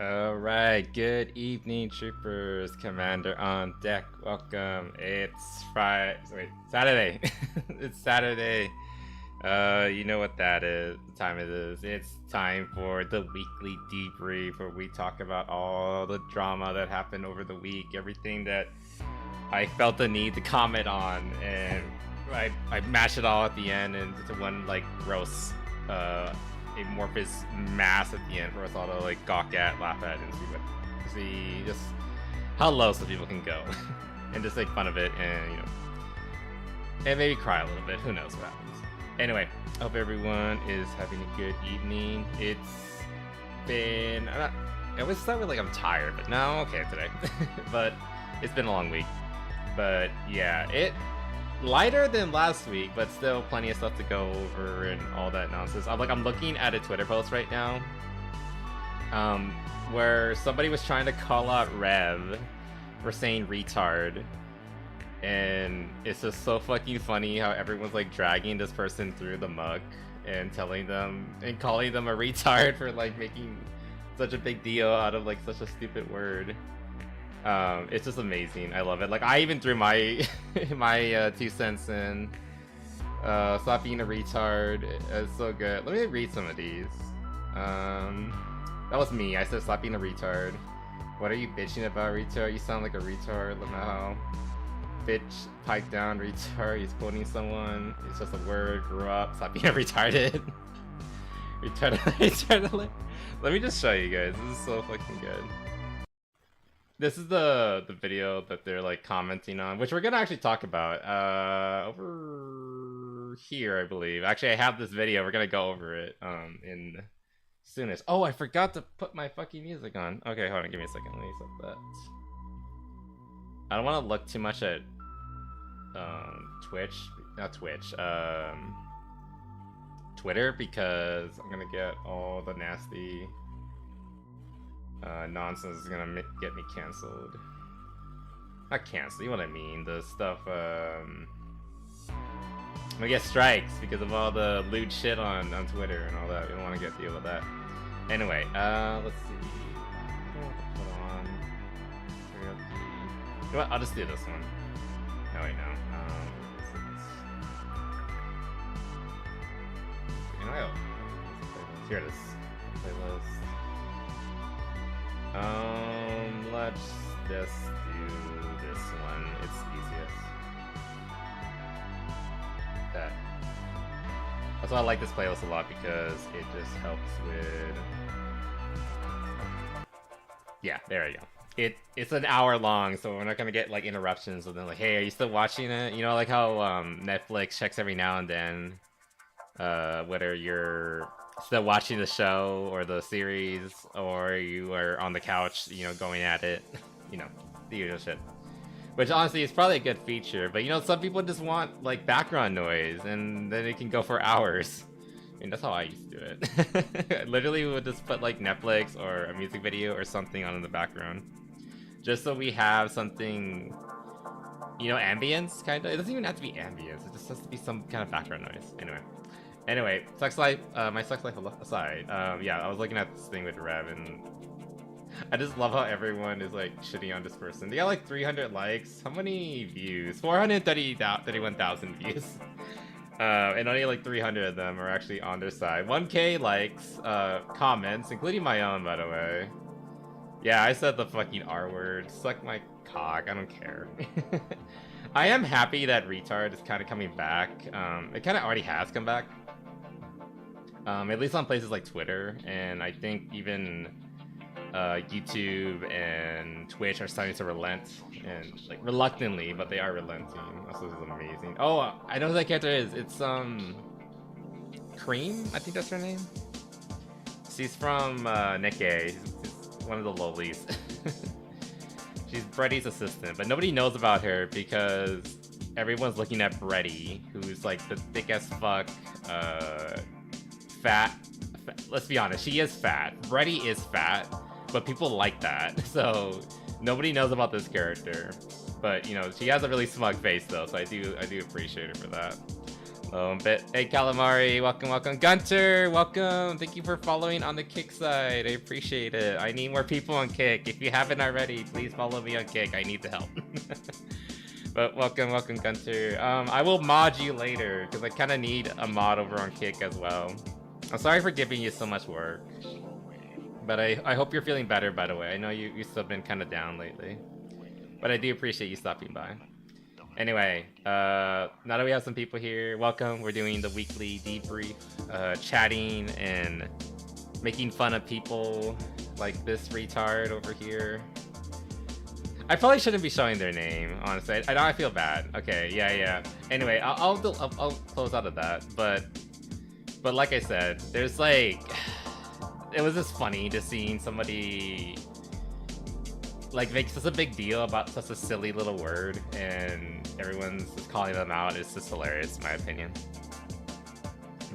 Alright, good evening, troopers. Commander on deck. Welcome. It's Friday. Wait, Saturday. It's Saturday. You know what that is, the time it is. It's time for the weekly debrief where we talk about all the drama that happened over the week, everything that I felt the need to comment on, and I mash it all at the end into one like gross amorphous mass at the end for us all to like gawk at, laugh at, and see just how low some people can go and just make fun of it, and and maybe cry a little bit. Who knows what happens. Anyway, hope everyone is having a good evening. It's been I always start with like I'm tired, but no, I'm okay today. But it's been a long week. But yeah, it lighter than last week, but still plenty of stuff to go over and all that nonsense. I'm looking at a Twitter post right now, where somebody was trying to call out Rev for saying retard, and it's just so fucking funny how everyone's like dragging this person through the muck and telling them and calling them a retard for like making such a big deal out of like such a stupid word. It's just amazing. I love it. Like, I even threw my my 2 cents in. Stop being a retard. It's so good. Let me read some of these. That was me. I said stop being a retard. What are you bitching about, retard? You sound like a retard. Lamau. Bitch, pipe down, retard. He's quoting someone. It's just a word. Grew up. Stop being retarded. Retarded. Let me just show you guys. This is so fucking good. This is the video that they're like commenting on, which we're gonna actually talk about over here, I believe. Actually, I have this video. We're gonna go over it in soonest. Oh, I forgot to put my fucking music on. Okay, hold on, give me a second. Let me set that. I don't want to look too much at Twitter, because I'm gonna get all the nasty nonsense is gonna get me cancelled. Not cancelled, you know what I mean. The stuff, I'm gonna get strikes because of all the lewd shit on Twitter and all that. We don't want to get deal with that. Anyway, let's see. I don't know what to put on. You know what? I'll just do this one. No, wait, no. Here it is. Playlist. Let's just do this one. It's easiest. That. That's why I like this playlist a lot, because it just helps with. Yeah, there we go. It's an hour long, so we're not gonna get like interruptions. And then like, hey, are you still watching it? You know, like how Netflix checks every now and then whether you're still watching the show or the series, or you are on the couch, going at it, the usual shit. Which honestly is probably a good feature, but some people just want like background noise, and then it can go for hours. I mean, that's how I used to do it. I literally would just put like Netflix or a music video or something on in the background, just so we have something, ambience kind of. It doesn't even have to be ambience. It just has to be some kind of background noise. Anyway, sex life, my sex life aside, yeah, I was looking at this thing with Rev, and I just love how everyone is like shitting on this person. They got like 300 likes. How many views? 431,000 views. And only like 300 of them are actually on their side. 1K likes, comments, including my own, by the way. Yeah, I said the fucking R word. Suck my cock. I don't care. I am happy that retard is kind of coming back. It kind of already has come back. At least on places like Twitter, and I think even YouTube and Twitch are starting to relent, and like reluctantly, but they are relenting. This is amazing. Oh, I know who that character is. It's Cream, I think that's her name. She's from Nikkei. She's one of the lowlies. She's Freddy's assistant, but nobody knows about her because everyone's looking at Freddy, who's like the thick as fuck, fat. Let's be honest, she is fat. Freddy is fat, but people like that, so nobody knows about this character. But she has a really smug face though, so I do appreciate her for that. But hey, Calamari, welcome. Gunter, welcome. Thank you for following on the Kick side. I appreciate it. I need more people on Kick. If you haven't already, please follow me on Kick. I need the help. But welcome, Gunter. I will mod you later because I kind of need a mod over on Kick as well. I'm sorry for giving you so much work, but I hope you're feeling better. By the way, I know you've still been kind of down lately, but I do appreciate you stopping by. Anyway, now that we have some people here, welcome. We're doing the weekly debrief, chatting and making fun of people like this retard over here. I probably shouldn't be showing their name, honestly. I know I feel bad. Okay, yeah. Anyway, I'll close out of that. But like I said, there's like, it was just funny to seeing somebody like make such a big deal about such a silly little word, and everyone's just calling them out. It's just hilarious, in my opinion.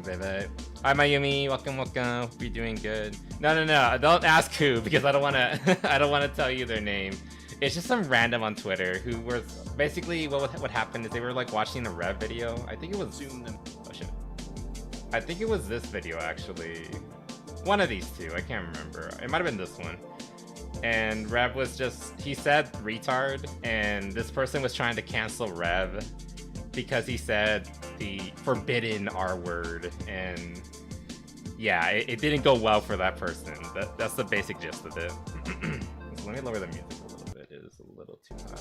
Hi Mayumi, welcome. Hope you're doing good. No, don't ask who, because I don't wanna I don't wanna tell you their name. It's just some random on Twitter who was basically what happened is they were like watching a Rev video. I think it was oh shit. I think it was this video actually. One of these two, I can't remember. It might have been this one. And Rev was just, he said retard, and this person was trying to cancel Rev because he said the forbidden R word, and yeah, it didn't go well for that person. That's the basic gist of it. So let me lower the music a little bit. It is a little too high.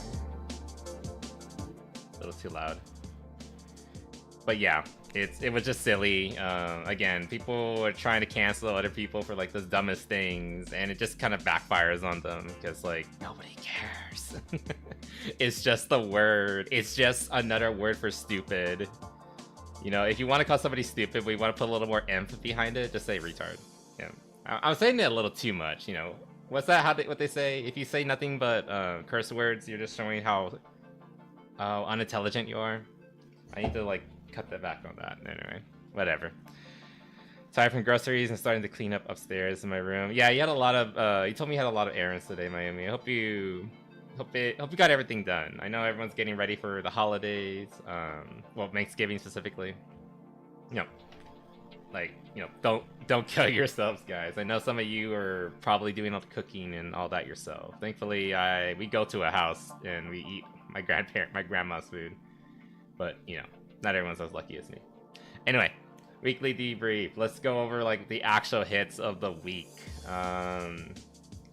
A little too loud. But yeah, it was just silly. Again, people are trying to cancel other people for like the dumbest things, and it just kind of backfires on them because like nobody cares. It's just the word. It's just another word for stupid. You know, if you want to call somebody stupid, but you want to put a little more emphasis behind it, just say retard. Yeah, I'm saying it a little too much. You know, what's that? What they say? If you say nothing but curse words, you're just showing how unintelligent you are. I need to like cut that back on that. Anyway, whatever. Tired from groceries and starting to clean up upstairs in my room. Yeah, you had a lot of you told me you had a lot of errands today, Miami. I hope you got everything done. I know everyone's getting ready for the holidays, well, Thanksgiving specifically. You know, like, you know, don't kill yourselves, guys. I know some of you are probably doing all the cooking and all that yourself. Thankfully, we go to a house and we eat my grandma's food. But, you know, not everyone's as lucky as me. Anyway, weekly debrief. Let's go over like the actual hits of the week.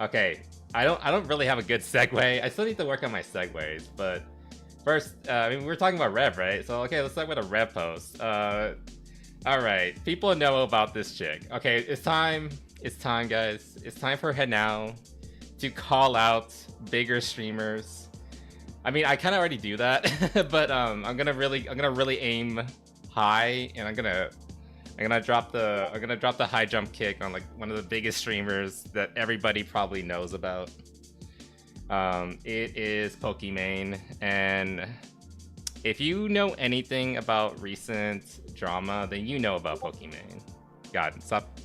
Okay, I don't really have a good segue. I still need to work on my segues, but first, I mean, we're talking about Rev, right? So okay, let's start with a Rev post. All right, people know about this chick. Okay, it's time, guys. It's time for her now to call out bigger streamers. I mean, I kind of already do that, but I'm gonna really aim high, and I'm gonna drop the high jump kick on like one of the biggest streamers that everybody probably knows about. It is Pokimane, and if you know anything about recent drama, then you know about Pokimane. God, stop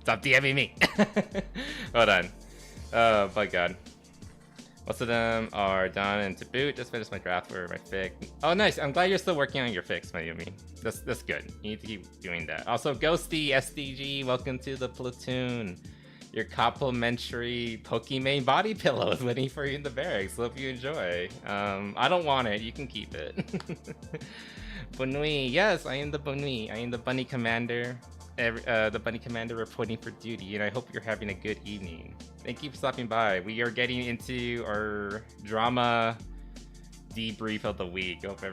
DMing me. Hold on. Oh my God. Most of them are done and to boot. Just finished my draft for my fic. Oh, nice. I'm glad you're still working on your fix, Mayumi. That's good. You need to keep doing that. Also, Ghosty SDG, welcome to the platoon. Your complimentary Pokimane body pillow is waiting for you in the barracks. Hope you enjoy. I don't want it. You can keep it. Bonui. Yes, I am the Bonui. I am the bunny commander. The bunny commander reporting for duty, and I hope you're having a good evening. Thank you for stopping by. We are getting into our drama debrief of the week. Hope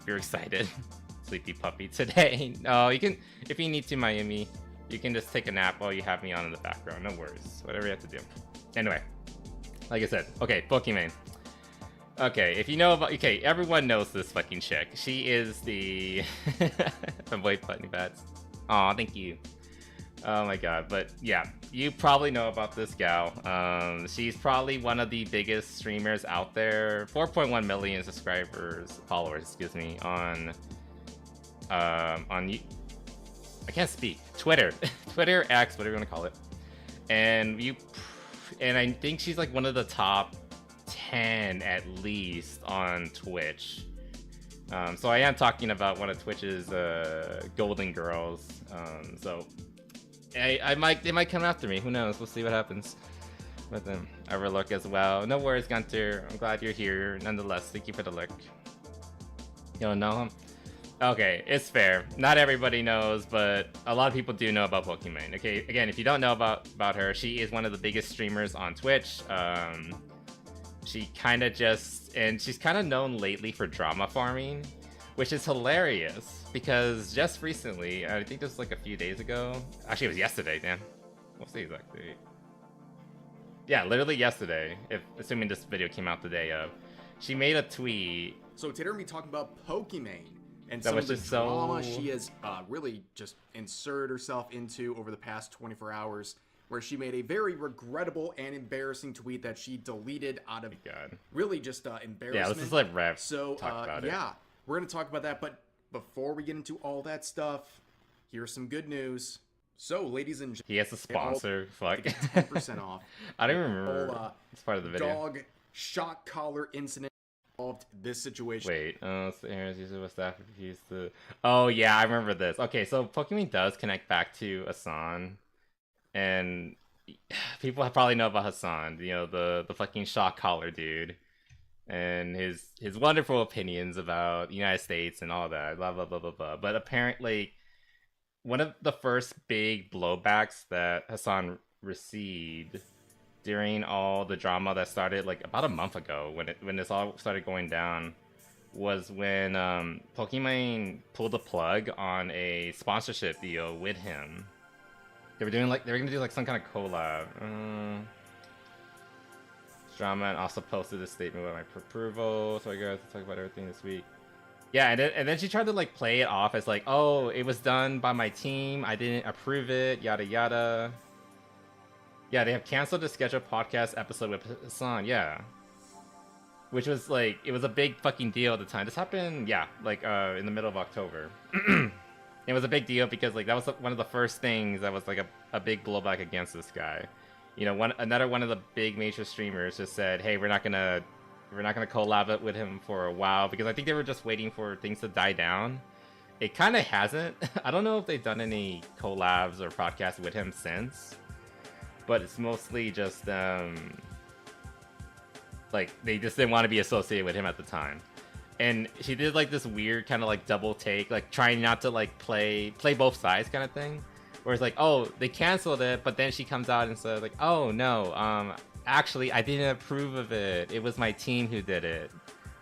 you're excited. Sleepy puppy today. No, you can, if you need to, Miami, you can just take a nap while you have me on in the background. No worries. Whatever you have to do. Anyway, like I said, okay, Pokimane. Okay, if you know about, okay, everyone knows this fucking chick. She is the Femboy button bats. Aw, thank you. Oh my God, but yeah, you probably know about this gal. She's probably one of the biggest streamers out there. 4.1 million followers, excuse me, on I can't speak. Twitter, Twitter X, whatever you want to call it. And I think she's like one of the top 10 at least on Twitch. So I am talking about one of Twitch's golden girls. So they might come after me. Who knows? We'll see what happens. But then Overlook as well. No worries, Gunter. I'm glad you're here. Nonetheless, thank you for the look. You don't know him? Okay, it's fair. Not everybody knows, but a lot of people do know about Pokimane. Okay, again, if you don't know about her, she is one of the biggest streamers on Twitch. She kind of she's kind of known lately for drama farming, which is hilarious because just recently, I think this was like a few days ago. Actually, it was yesterday, damn. What's the exact date? Yeah, literally yesterday, assuming this video came out the day of. She made a tweet. So today we're going to be talking about Pokimane and some of the drama she has really just inserted herself into over the past 24 hours, where she made a very regrettable and embarrassing tweet that she deleted out of really just embarrassment. Yeah, let's just let Rev talk about it. Yeah, we're going to talk about that, but before we get into all that stuff, here's some good news. So, ladies and gentlemen, he has a sponsor. Fuck. 10% off. I don't remember. It's part of the video. Dog shock collar incident involved this situation. Wait, so Aaron's user was staff refused to. Oh yeah, I remember this. Okay, so Pokimane does connect back to Hassan, and people probably know about Hassan. You know, the fucking shock collar dude, and his wonderful opinions about the United States and all that. Blah blah blah blah blah. But apparently, one of the first big blowbacks that Hassan received during all the drama that started like about a month ago when this all started going down was when Pokimane pulled the plug on a sponsorship deal with him. They were gonna do like some kind of collab. Drama, and also posted a statement with my approval, so I got to talk about everything this week. Yeah, and then she tried to like play it off as like, oh, it was done by my team, I didn't approve it, yada yada. Yeah, they have canceled the scheduled podcast episode with Hassan, yeah. Which was like, it was a big fucking deal at the time. This happened, yeah, like in the middle of October. It was a big deal because like that was one of the first things that was like a big blowback against this guy. You know, another one of the big major streamers just said, hey, we're not gonna collab it with him for a while because I think they were just waiting for things to die down. It kind of hasn't. I don't know if they've done any collabs or podcasts with him since, but it's mostly just like they just didn't want to be associated with him at the time. And she did like this weird kind of like double take, like trying not to like play both sides kind of thing, where it's like, oh, they canceled it, but then she comes out and says like, oh no, actually, I didn't approve of it. It was my team who did it.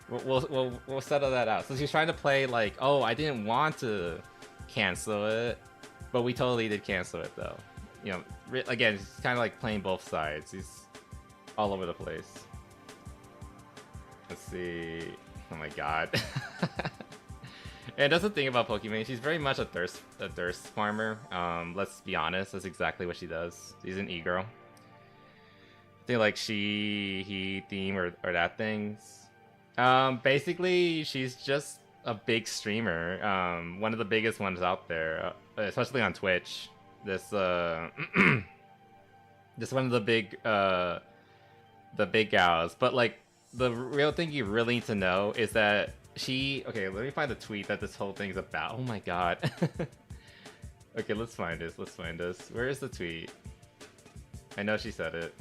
We'll settle that out. So she's trying to play like, oh, I didn't want to cancel it, but we totally did cancel it though. You know, again, she's kind of like playing both sides. He's all over the place. Let's see. Oh my god. And that's the thing about Pokimane. She's very much a thirst farmer. Let's be honest. That's exactly what she does. She's an e-girl. I think like she, he, theme, or that things. Basically, she's just a big streamer. One of the biggest ones out there, especially on Twitch. This one of the big gals. But like the real thing you really need to know is that okay, let me find the tweet that this whole thing's about. Oh my god. Okay, let's find this. Where is the tweet? I know she said it.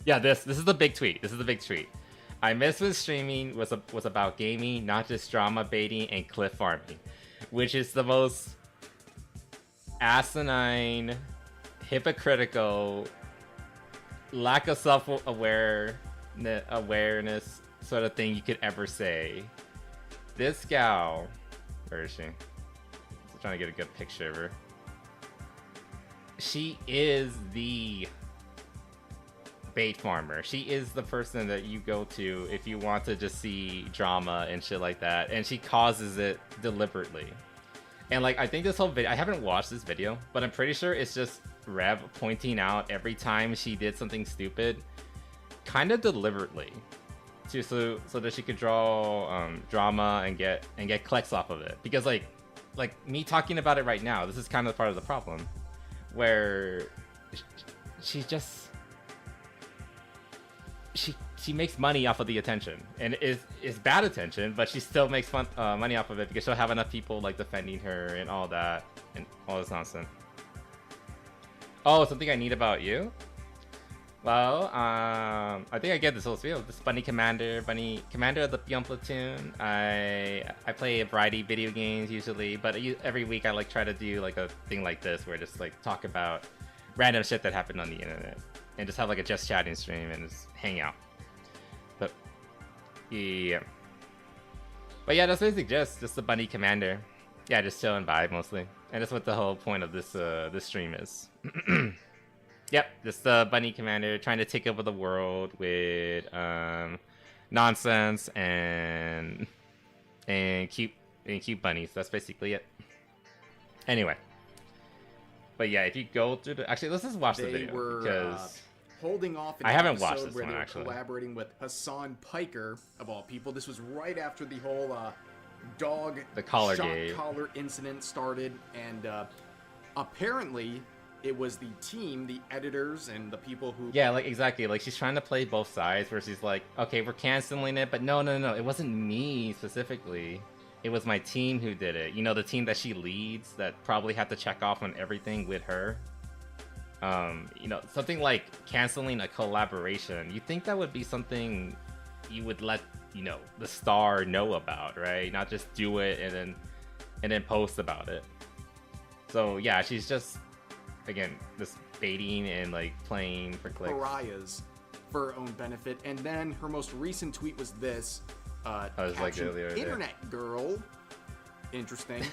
Yeah, this is the big tweet. I miss when streaming was about gaming, not just drama baiting and cliff farming, which is the most asinine, hypocritical, lack of self-awareness sort of thing you could ever say. This gal, where is she? I'm trying to get a good picture of her. She is the bait farmer. She is the person that you go to if you want to just see drama and shit like that, and she causes it deliberately. And like, I think this whole video, I haven't watched this video, but I'm pretty sure it's just Rev pointing out every time she did something stupid, kind of deliberately, so that she could draw drama and get clicks off of it. Because like me talking about it right now, this is kind of part of the problem, where she she makes money off of the attention, and is bad attention, but she still makes money off of it because she'll have enough people like defending her and all that and all this nonsense. Oh, something I need about you? Well, I think I get this whole spiel. This Bunny Commander of the Peon Platoon. I play a variety of video games usually, but every week I like try to do like a thing like this where I just like talk about random shit that happened on the internet and just have like a just chatting stream and just hang out. But yeah, that's basically just the Bunny Commander. Yeah, just chill and vibe mostly, and that's what the whole point of this this stream is. Yep, just the Bunny Commander trying to take over the world with nonsense and cute bunnies. That's basically it. Anyway, but yeah, if you go through the actually, let's just watch the video because holding off. I haven't watched this one actually. Collaborating with Hassan Piker of all people. This was right after the whole the collar incident started, and apparently. It was the team, the editors, and the people who... Yeah, like, exactly. Like, she's trying to play both sides, where she's like, okay, we're canceling it, but no, it wasn't me, specifically. It was my team who did it. You know, the team that she leads, that probably had to check off on everything with her. You know, something like canceling a collaboration. You think that would be something you would let, you know, the star know about, right? Not just do it and then post about it. So, yeah, she's just... Again, just baiting and like playing for clicks. Pariahs for her own benefit. And then her most recent tweet was this. Was like Internet girl. Interesting.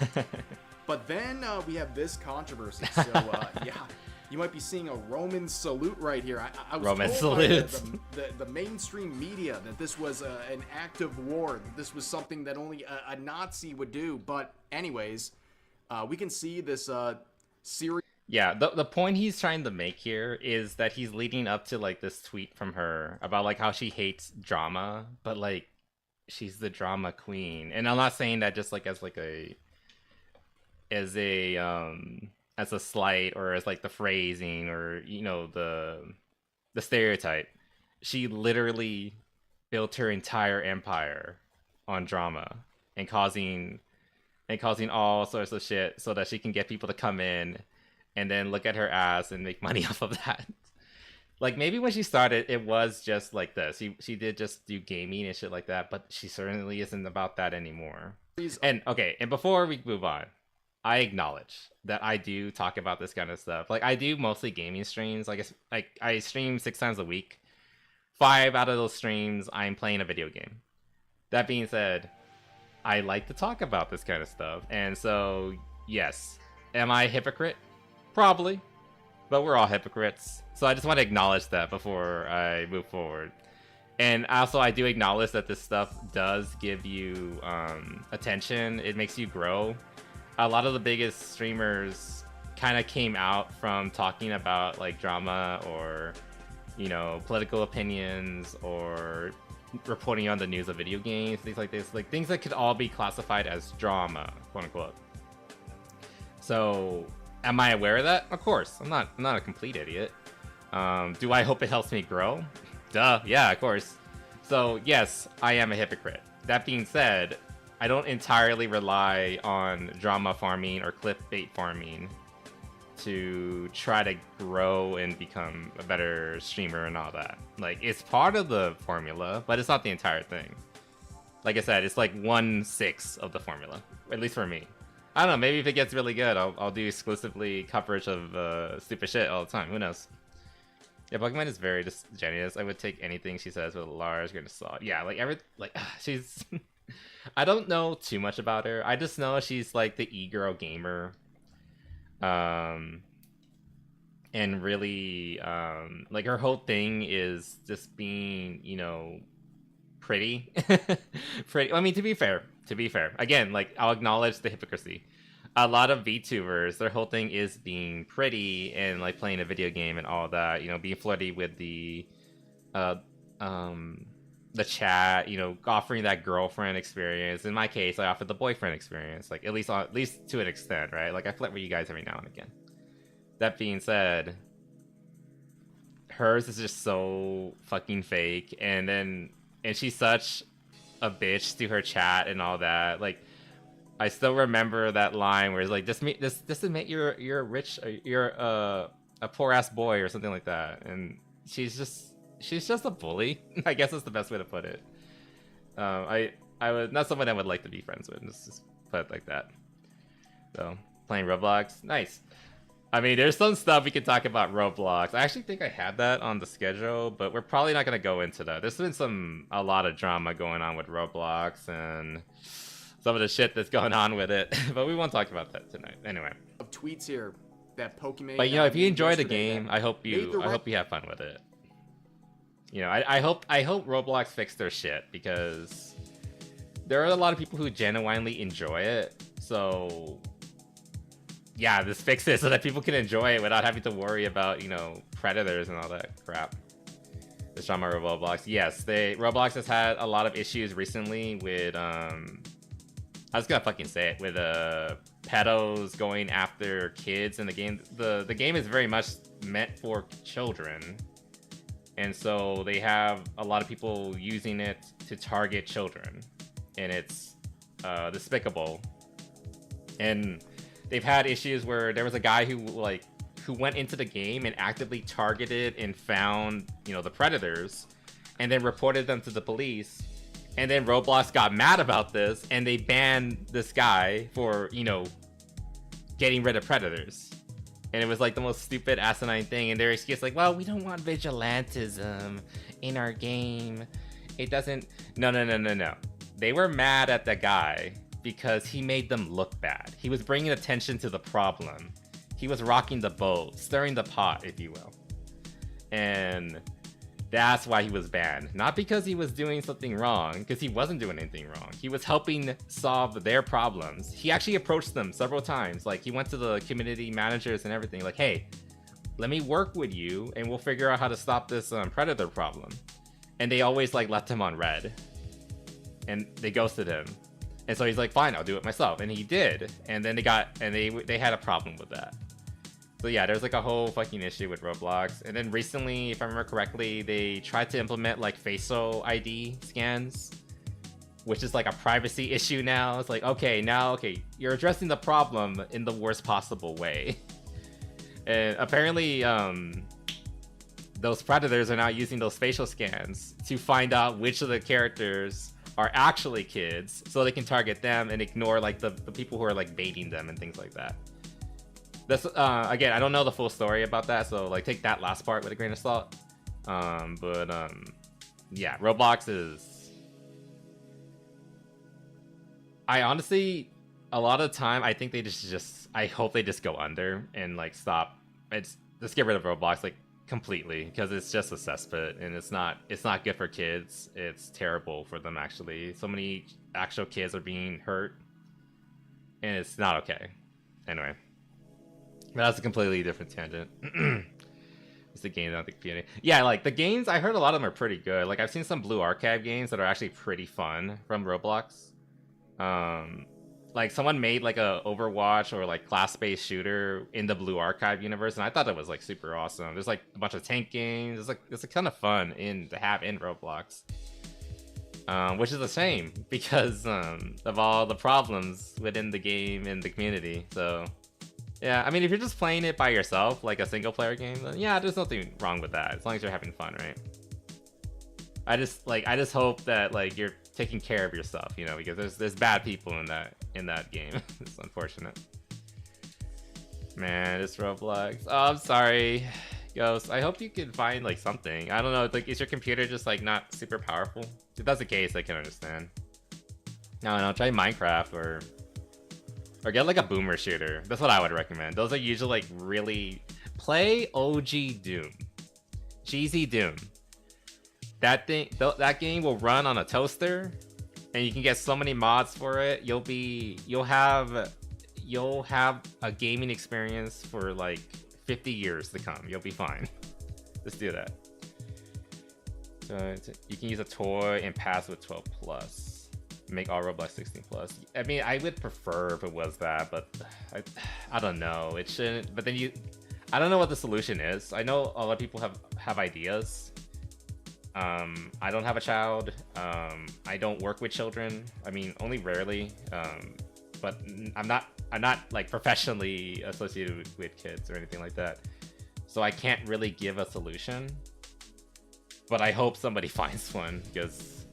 But then we have this controversy. So yeah, you might be seeing a Roman salute right here. I was Roman told salute. By the mainstream media that this was an act of war. That this was something that only a Nazi would do. But anyways, we can see this series. Yeah, the point he's trying to make here is that he's leading up to like this tweet from her about like how she hates drama, but like she's the drama queen. And I'm not saying that just like as a slight or as like the phrasing or you know the stereotype. She literally built her entire empire on drama and causing all sorts of shit so that she can get people to come in and then look at her ass and make money off of that. Like, maybe when she started, it was just like this. She did just do gaming and shit like that, but she certainly isn't about that anymore. And, okay, and before we move on, I acknowledge that I do talk about this kind of stuff. Like, I do mostly gaming streams. Like I stream 6 times a week. 5 out of those streams, I'm playing a video game. That being said, I like to talk about this kind of stuff. And so, yes. Am I a hypocrite? Probably, but we're all hypocrites. So I just want to acknowledge that before I move forward. And also, I do acknowledge that this stuff does give you attention. It makes you grow. A lot of the biggest streamers kind of came out from talking about like drama or, you know, political opinions or reporting on the news of video games, things like this, like things that could all be classified as drama, quote unquote. So. Am I aware of that? Of course. I'm not a complete idiot. Do I hope it helps me grow? Duh. Yeah, of course. So, yes, I am a hypocrite. That being said, I don't entirely rely on drama farming or clickbait farming to try to grow and become a better streamer and all that. Like, it's part of the formula, but it's not the entire thing. Like I said, it's like 1/6 of the formula, at least for me. I don't know, maybe if it gets really good, I'll do exclusively coverage of stupid shit all the time. Who knows? Yeah, Pokemon is very disingenuous. I would take anything she says with a large grain of salt. Yeah, she's... I don't know too much about her. I just know she's like the e-girl gamer. And really, like her whole thing is just being, you know, pretty. Pretty. I mean, to be fair. Again, like, I'll acknowledge the hypocrisy. A lot of VTubers, their whole thing is being pretty and, like, playing a video game and all that. You know, being flirty with the chat, you know, offering that girlfriend experience. In my case, I offered the boyfriend experience. Like, at least to an extent, right? Like, I flirt with you guys every now and again. That being said, hers is just so fucking fake, and she's such a bitch to her chat and all that. Like, I still remember that line where it's like, this admit you're rich, you're a poor ass boy or something like that, and she's just a bully. I guess that's the best way to put it. I was not someone I would like to be friends with. Let's just put it like that. So playing Roblox, nice. I mean, there's some stuff we can talk about Roblox. I actually think I had that on the schedule, but we're probably not gonna go into that. There's been a lot of drama going on with Roblox and some of the shit that's going on with it, but we won't talk about that tonight. Anyway, of tweets here that Pokemon. But you know, if you enjoy the game, I hope you have fun with it. You know, I hope Roblox fixed their shit, because there are a lot of people who genuinely enjoy it. So yeah, this fix it so that people can enjoy it without having to worry about, you know, predators and all that crap. The drama of Roblox. Yes, Roblox has had a lot of issues recently with I was gonna fucking say it, with pedos going after kids in the game. The game is very much meant for children, and so they have a lot of people using it to target children, and it's despicable. And they've had issues where there was a guy who went into the game and actively targeted and found, you know, the predators, and then reported them to the police. And then Roblox got mad about this, and they banned this guy for, you know, getting rid of predators. And it was like the most stupid, asinine thing. And their excuse, like, well, we don't want vigilantism in our game. It doesn't. No. They were mad at the guy because he made them look bad. He was bringing attention to the problem. He was rocking the boat, stirring the pot, if you will. And that's why he was banned. Not because he was doing something wrong, because he wasn't doing anything wrong. He was helping solve their problems. He actually approached them several times. Like, he went to the community managers and everything. Like, hey, let me work with you, and we'll figure out how to stop this predator problem. And they always, like, left him on red. And they ghosted him. And so he's like, fine, I'll do it myself. And he did. And then they had a problem with that. So yeah, there's like a whole fucking issue with Roblox. And then recently, if I remember correctly, they tried to implement like facial ID scans, which is like a privacy issue now. It's like, okay, you're addressing the problem in the worst possible way. And apparently, those predators are now using those facial scans to find out which of the characters are actually kids, so they can target them and ignore like the people who are like baiting them and things like that. That's again, I don't know the full story about that, so like take that last part with a grain of salt. Yeah, Roblox is. I honestly, a lot of the time, I think they I hope they just go under and like stop. Let's get rid of Roblox like completely, because it's just a cesspit, and it's not good for kids. It's terrible for them, actually. So many actual kids are being hurt, and it's not okay. Anyway, but that's a completely different tangent. It's the game, not the community. Yeah, like the games, I heard a lot of them are pretty good. Like I've seen some Blue Archive games that are actually pretty fun from Roblox. Like someone made like a Overwatch or like class-based shooter in the Blue Archive universe, and I thought that was like super awesome. There's like a bunch of tank games. It's a kind of fun to have in Roblox, which is a shame because of all the problems within the game and the community. So yeah, I mean, if you're just playing it by yourself, like a single player game, then yeah, there's nothing wrong with that as long as you're having fun, right? I just hope that like you're taking care of yourself, you know, because there's bad people in that game. It's unfortunate. Man, this Roblox. Oh, I'm sorry, Ghost. I hope you can find like something. I don't know. Like, is your computer just like not super powerful? If that's the case, I can understand. No, try Minecraft or get like a boomer shooter. That's what I would recommend. Those are usually like really play OG Doom, cheesy Doom. That game will run on a toaster, and you can get so many mods for it. You'll have a gaming experience for like 50 years to come. You'll be fine. Let's do that. So you can use a toy and pass with 12 plus. Make all Roblox 16 plus. I mean, I would prefer if it was that, but I don't know. It shouldn't. But then I don't know what the solution is. I know a lot of people have ideas. I don't have a child. I don't work with children. I mean, only rarely. But I'm not like professionally associated with kids or anything like that. So I can't really give a solution. But I hope somebody finds one, because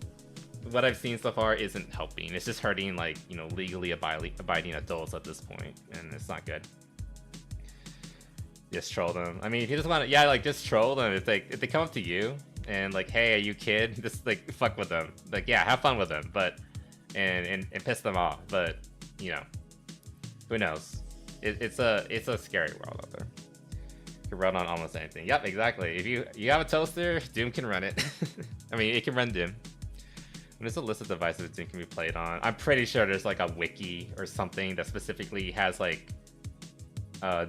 what I've seen so far isn't helping. It's just hurting, like, you know, legally abiding adults at this point, and it's not good. Just troll them. I mean, if you just want to, yeah, like, just troll them. It's like, if they come up to you and like, hey, are you kid? Just like fuck with them. Like, yeah, have fun with them, but and piss them off. But you know, who knows? It's a scary world out there. You can run on almost anything. Yep, exactly. If you have a toaster, Doom can run it. I mean, it can run Doom. There's a list of devices Doom can be played on. I'm pretty sure there's like a wiki or something that specifically has like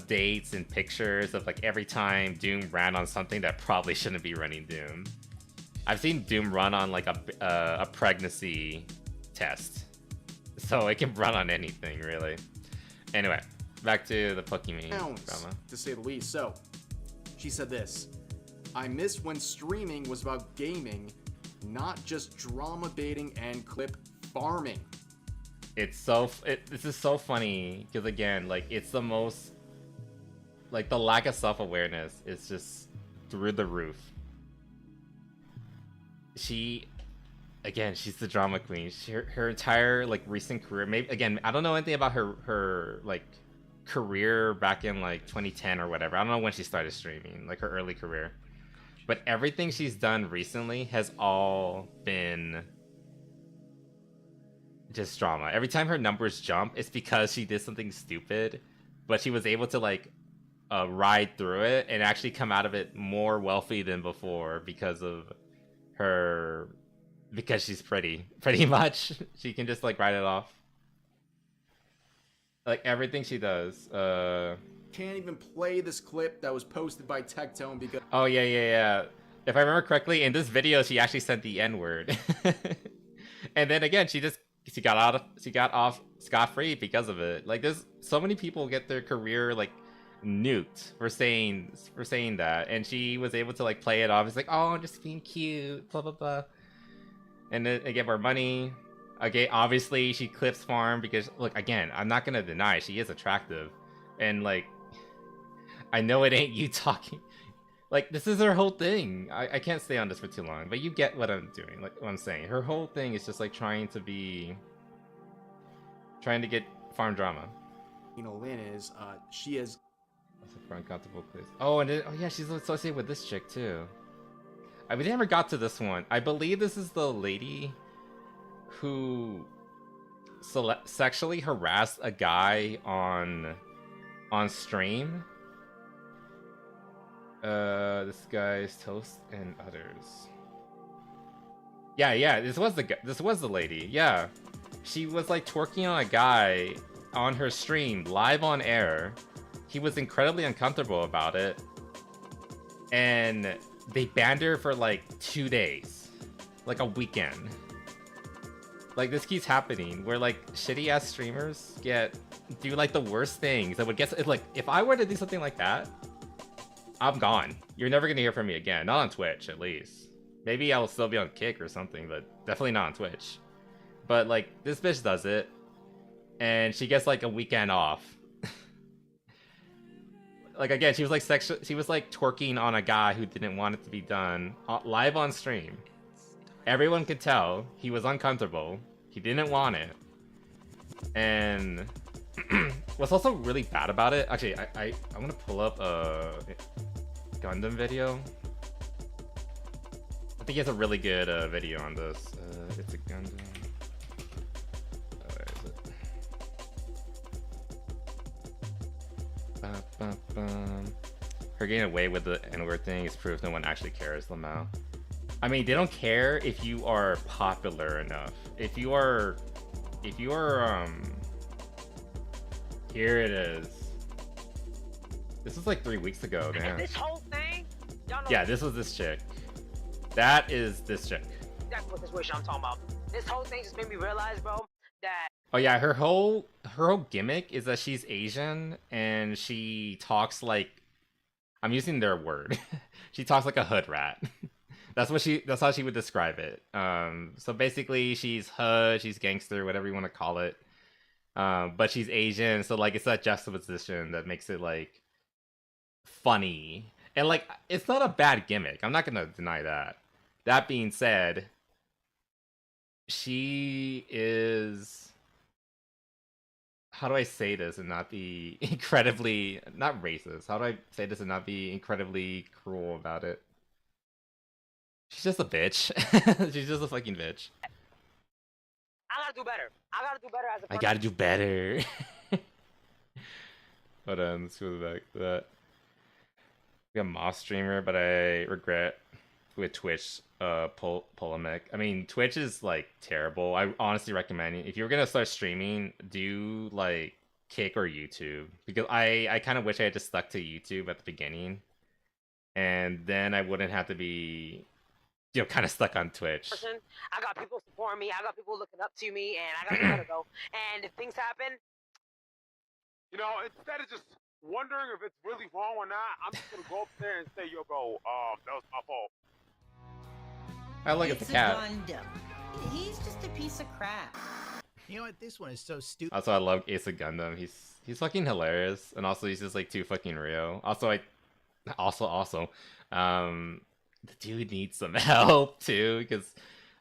dates and pictures of like every time Doom ran on something that probably shouldn't be running Doom. I've seen Doom run on like a pregnancy test, so it can run on anything really. Anyway, back to the Pokemon drama, to say the least. So she said this: I miss when streaming was about gaming, not just drama baiting and clip farming. This is so funny because, again, like, it's the most, like, the lack of self-awareness is just through the roof. She's the drama queen. Her entire, like, recent career, maybe, again, I don't know anything about her like career back in like 2010 or whatever. I don't know when she started streaming, like her early career, but everything she's done recently has all been just drama. Every time her numbers jump, it's because she did something stupid, but she was able to like ride through it and actually come out of it more wealthy than before because she's pretty much. She can just like write it off. Like, everything she does. Can't even play this clip that was posted by Tectone because... Oh, yeah. If I remember correctly, in this video, she actually said the N-word. And then again, she got off scot-free because of it. Like, there's so many people get their career like nuked for saying that, and she was able to like play it off. It's like, oh, I'm just being cute, blah blah blah. And then they give her money. Okay, obviously she clips farm because, look, again, I'm not gonna deny she is attractive, and like, I know it ain't you talking. Like, this is her whole thing. I can't stay on this for too long, but you get what I'm doing. Like, what I'm saying, her whole thing is just like trying to get farm drama. You know, Lynn is she is. That's a uncomfortable place. Oh, and yeah, she's associated with this chick too. We never got to this one. I believe this is the lady who sexually harassed a guy on stream. This guy's Toast and Others. Yeah, this was the lady. Yeah, she was like twerking on a guy on her stream live on air. He was incredibly uncomfortable about it, and they banned her for like 2 days, like a weekend. Like, this keeps happening where like shitty ass streamers do like the worst things that would get, like, if I were to do something like that, I'm gone. You're never gonna hear from me again. Not on Twitch, at least. Maybe I'll still be on Kick or something, but definitely not on Twitch. But like, this bitch does it, and she gets like a weekend off. Like, again, she was like twerking on a guy who didn't want it to be done live on stream. Everyone could tell he was uncomfortable. He didn't want it. And what's also really bad about it, actually, I'm gonna pull up a Gundam video. I think he has a really good video on this. It's a Gundam. Where is it? Her getting away with the N-word thing is proof no one actually cares, Lamau. I mean, they don't care if you are popular enough. If you are, here it is. This was like 3 weeks ago, damn. This whole thing? Yeah, this was this chick. That is this chick. That's what this wish I'm talking about. This whole thing just made me realize, bro, that... Oh yeah, her whole gimmick is that she's Asian and she talks like I'm using their word. She talks like a hood rat. That's how she would describe it. So basically she's hood, she's gangster, whatever you want to call it. But she's Asian, so like it's that juxtaposition that makes it like funny. And like it's not a bad gimmick. I'm not gonna deny that. That being said, she is, how do I say this and not be incredibly, not racist? How do I say this and not be incredibly cruel about it? She's just a bitch. She's just a fucking bitch. I gotta do better. I gotta do better as a person. I gotta do better. Hold on, let's go back to that. We got Moss streamer, but I regret with Twitch polemic. I mean, Twitch is like terrible. I honestly recommend it. If you're gonna start streaming, do like Kick or YouTube, because I kind of wish I had just stuck to YouTube at the beginning, and then I wouldn't have to be, you know, kind of stuck on Twitch. I got people supporting me. I got people looking up to me, and I got nowhere to go. And if things happen, you know, instead of just wondering if it's really wrong or not, I'm just gonna go up there and say, "Yo, bro, that was my fault." I like it, the cat. He's just a piece of crap. You know what? This one is so stupid. Also, I love Ace of Gundam. He's fucking hilarious, and also he's just like too fucking real. Also, the dude needs some help too, because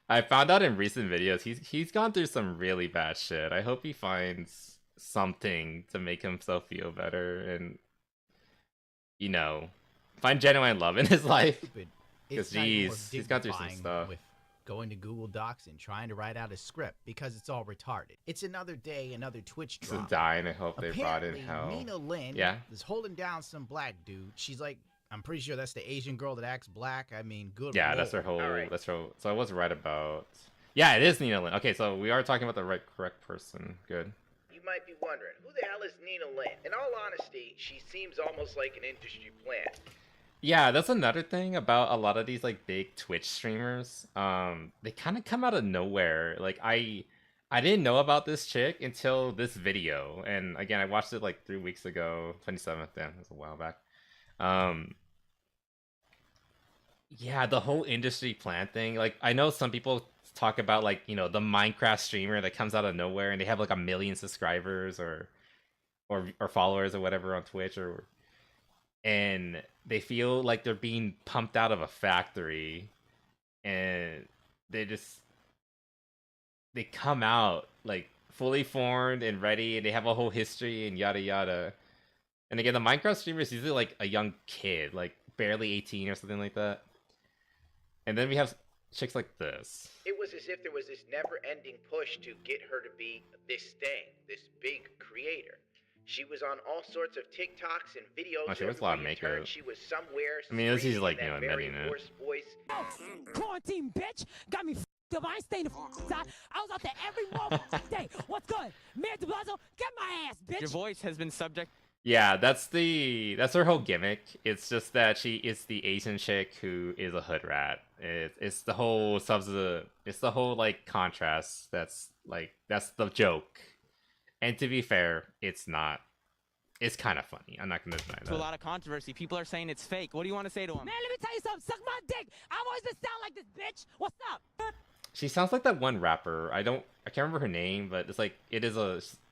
I found out in recent videos he's gone through some really bad shit. I hope he finds something to make himself feel better and, you know, find genuine love in his life. Because he's gone through some stuff. With going to Google Docs and trying to write out a script because it's all retarded. It's another day, another Twitch drama. It's a die, and I hope they brought in hell. Nina Lynn is holding down some black dude. She's like, I'm pretty sure that's the Asian girl that acts black. I mean, good. Yeah, Lord. that's her whole. Right. That's her. So I was right about. Yeah, it is Nina Lynn. Okay, so we are talking about the correct person. Good. You might be wondering, who the hell is Nina Lynn? In all honesty, she seems almost like an industry plant. Yeah, that's another thing about a lot of these like big Twitch streamers. They kind of come out of nowhere. Like I didn't know about this chick until this video, and again, I watched it like 3 weeks ago, 27th. Damn, that's a while back. Yeah, the whole industry plant thing. Like, I know some people talk about like, you know, the Minecraft streamer that comes out of nowhere and they have like 1 million subscribers or followers or whatever on Twitch, and they feel like they're being pumped out of a factory, and they come out like fully formed and ready, and they have a whole history and yada yada. And again, the Minecraft streamer is usually like a young kid, like barely 18 or something like that. And then we have chicks like this. It was as if there was this never-ending push to get her to be this thing, this big creator. She was on all sorts of TikToks and videos. Oh, she was a lot of makeup. She was somewhere. I mean, this is like, you know, admitting it. Quarantine, bitch, got me f***ed up. I ain't staying the f*** out. I was out there every motherfucking day. What's good? Mayor de Blasio, get my ass, bitch. Your voice has been subject. Yeah, that's her whole gimmick. It's just that she is the Asian chick who is a hood rat. It's the whole it's the whole like contrast. That's the joke. And to be fair, it's not. It's kind of funny. I'm not gonna deny that. To a lot of controversy. People are saying it's fake. What do you want to say to him? Man, let me tell you something. Suck my dick. I've always been sound like this, bitch. What's up? She sounds like that one rapper. I can't remember her name, but it's like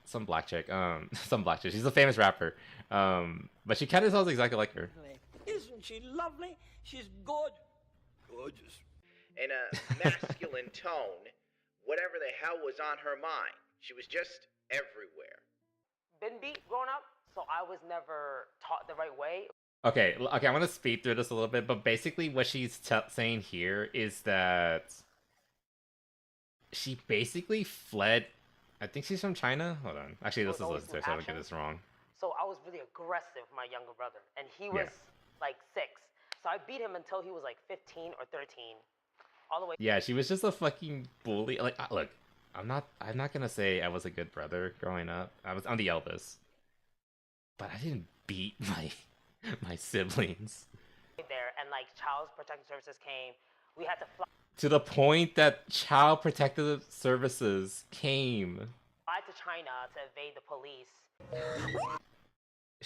some black chick. Some black chick. She's a famous rapper. But she kind of sounds exactly like her. Isn't she lovely? She's good. Gorgeous. In a masculine tone, whatever the hell was on her mind. She was just everywhere. Been beat growing up, so I was never taught the right way. Okay, I'm gonna speed through this a little bit, but basically what she's saying here is that she basically fled. I think she's from China. Hold on. Actually, this is Lister, so I don't get this wrong. So I was really aggressive with my younger brother, and he was like 6. So I beat him until he was like 15 or 13, all the way. Yeah, she was just a fucking bully. Like, look, I'm not gonna say I was a good brother growing up. I'm the eldest, but I didn't beat my siblings. There and like Child Protective Services came. We had to fly to the point that Child Protective Services came. Fly to China to evade the police.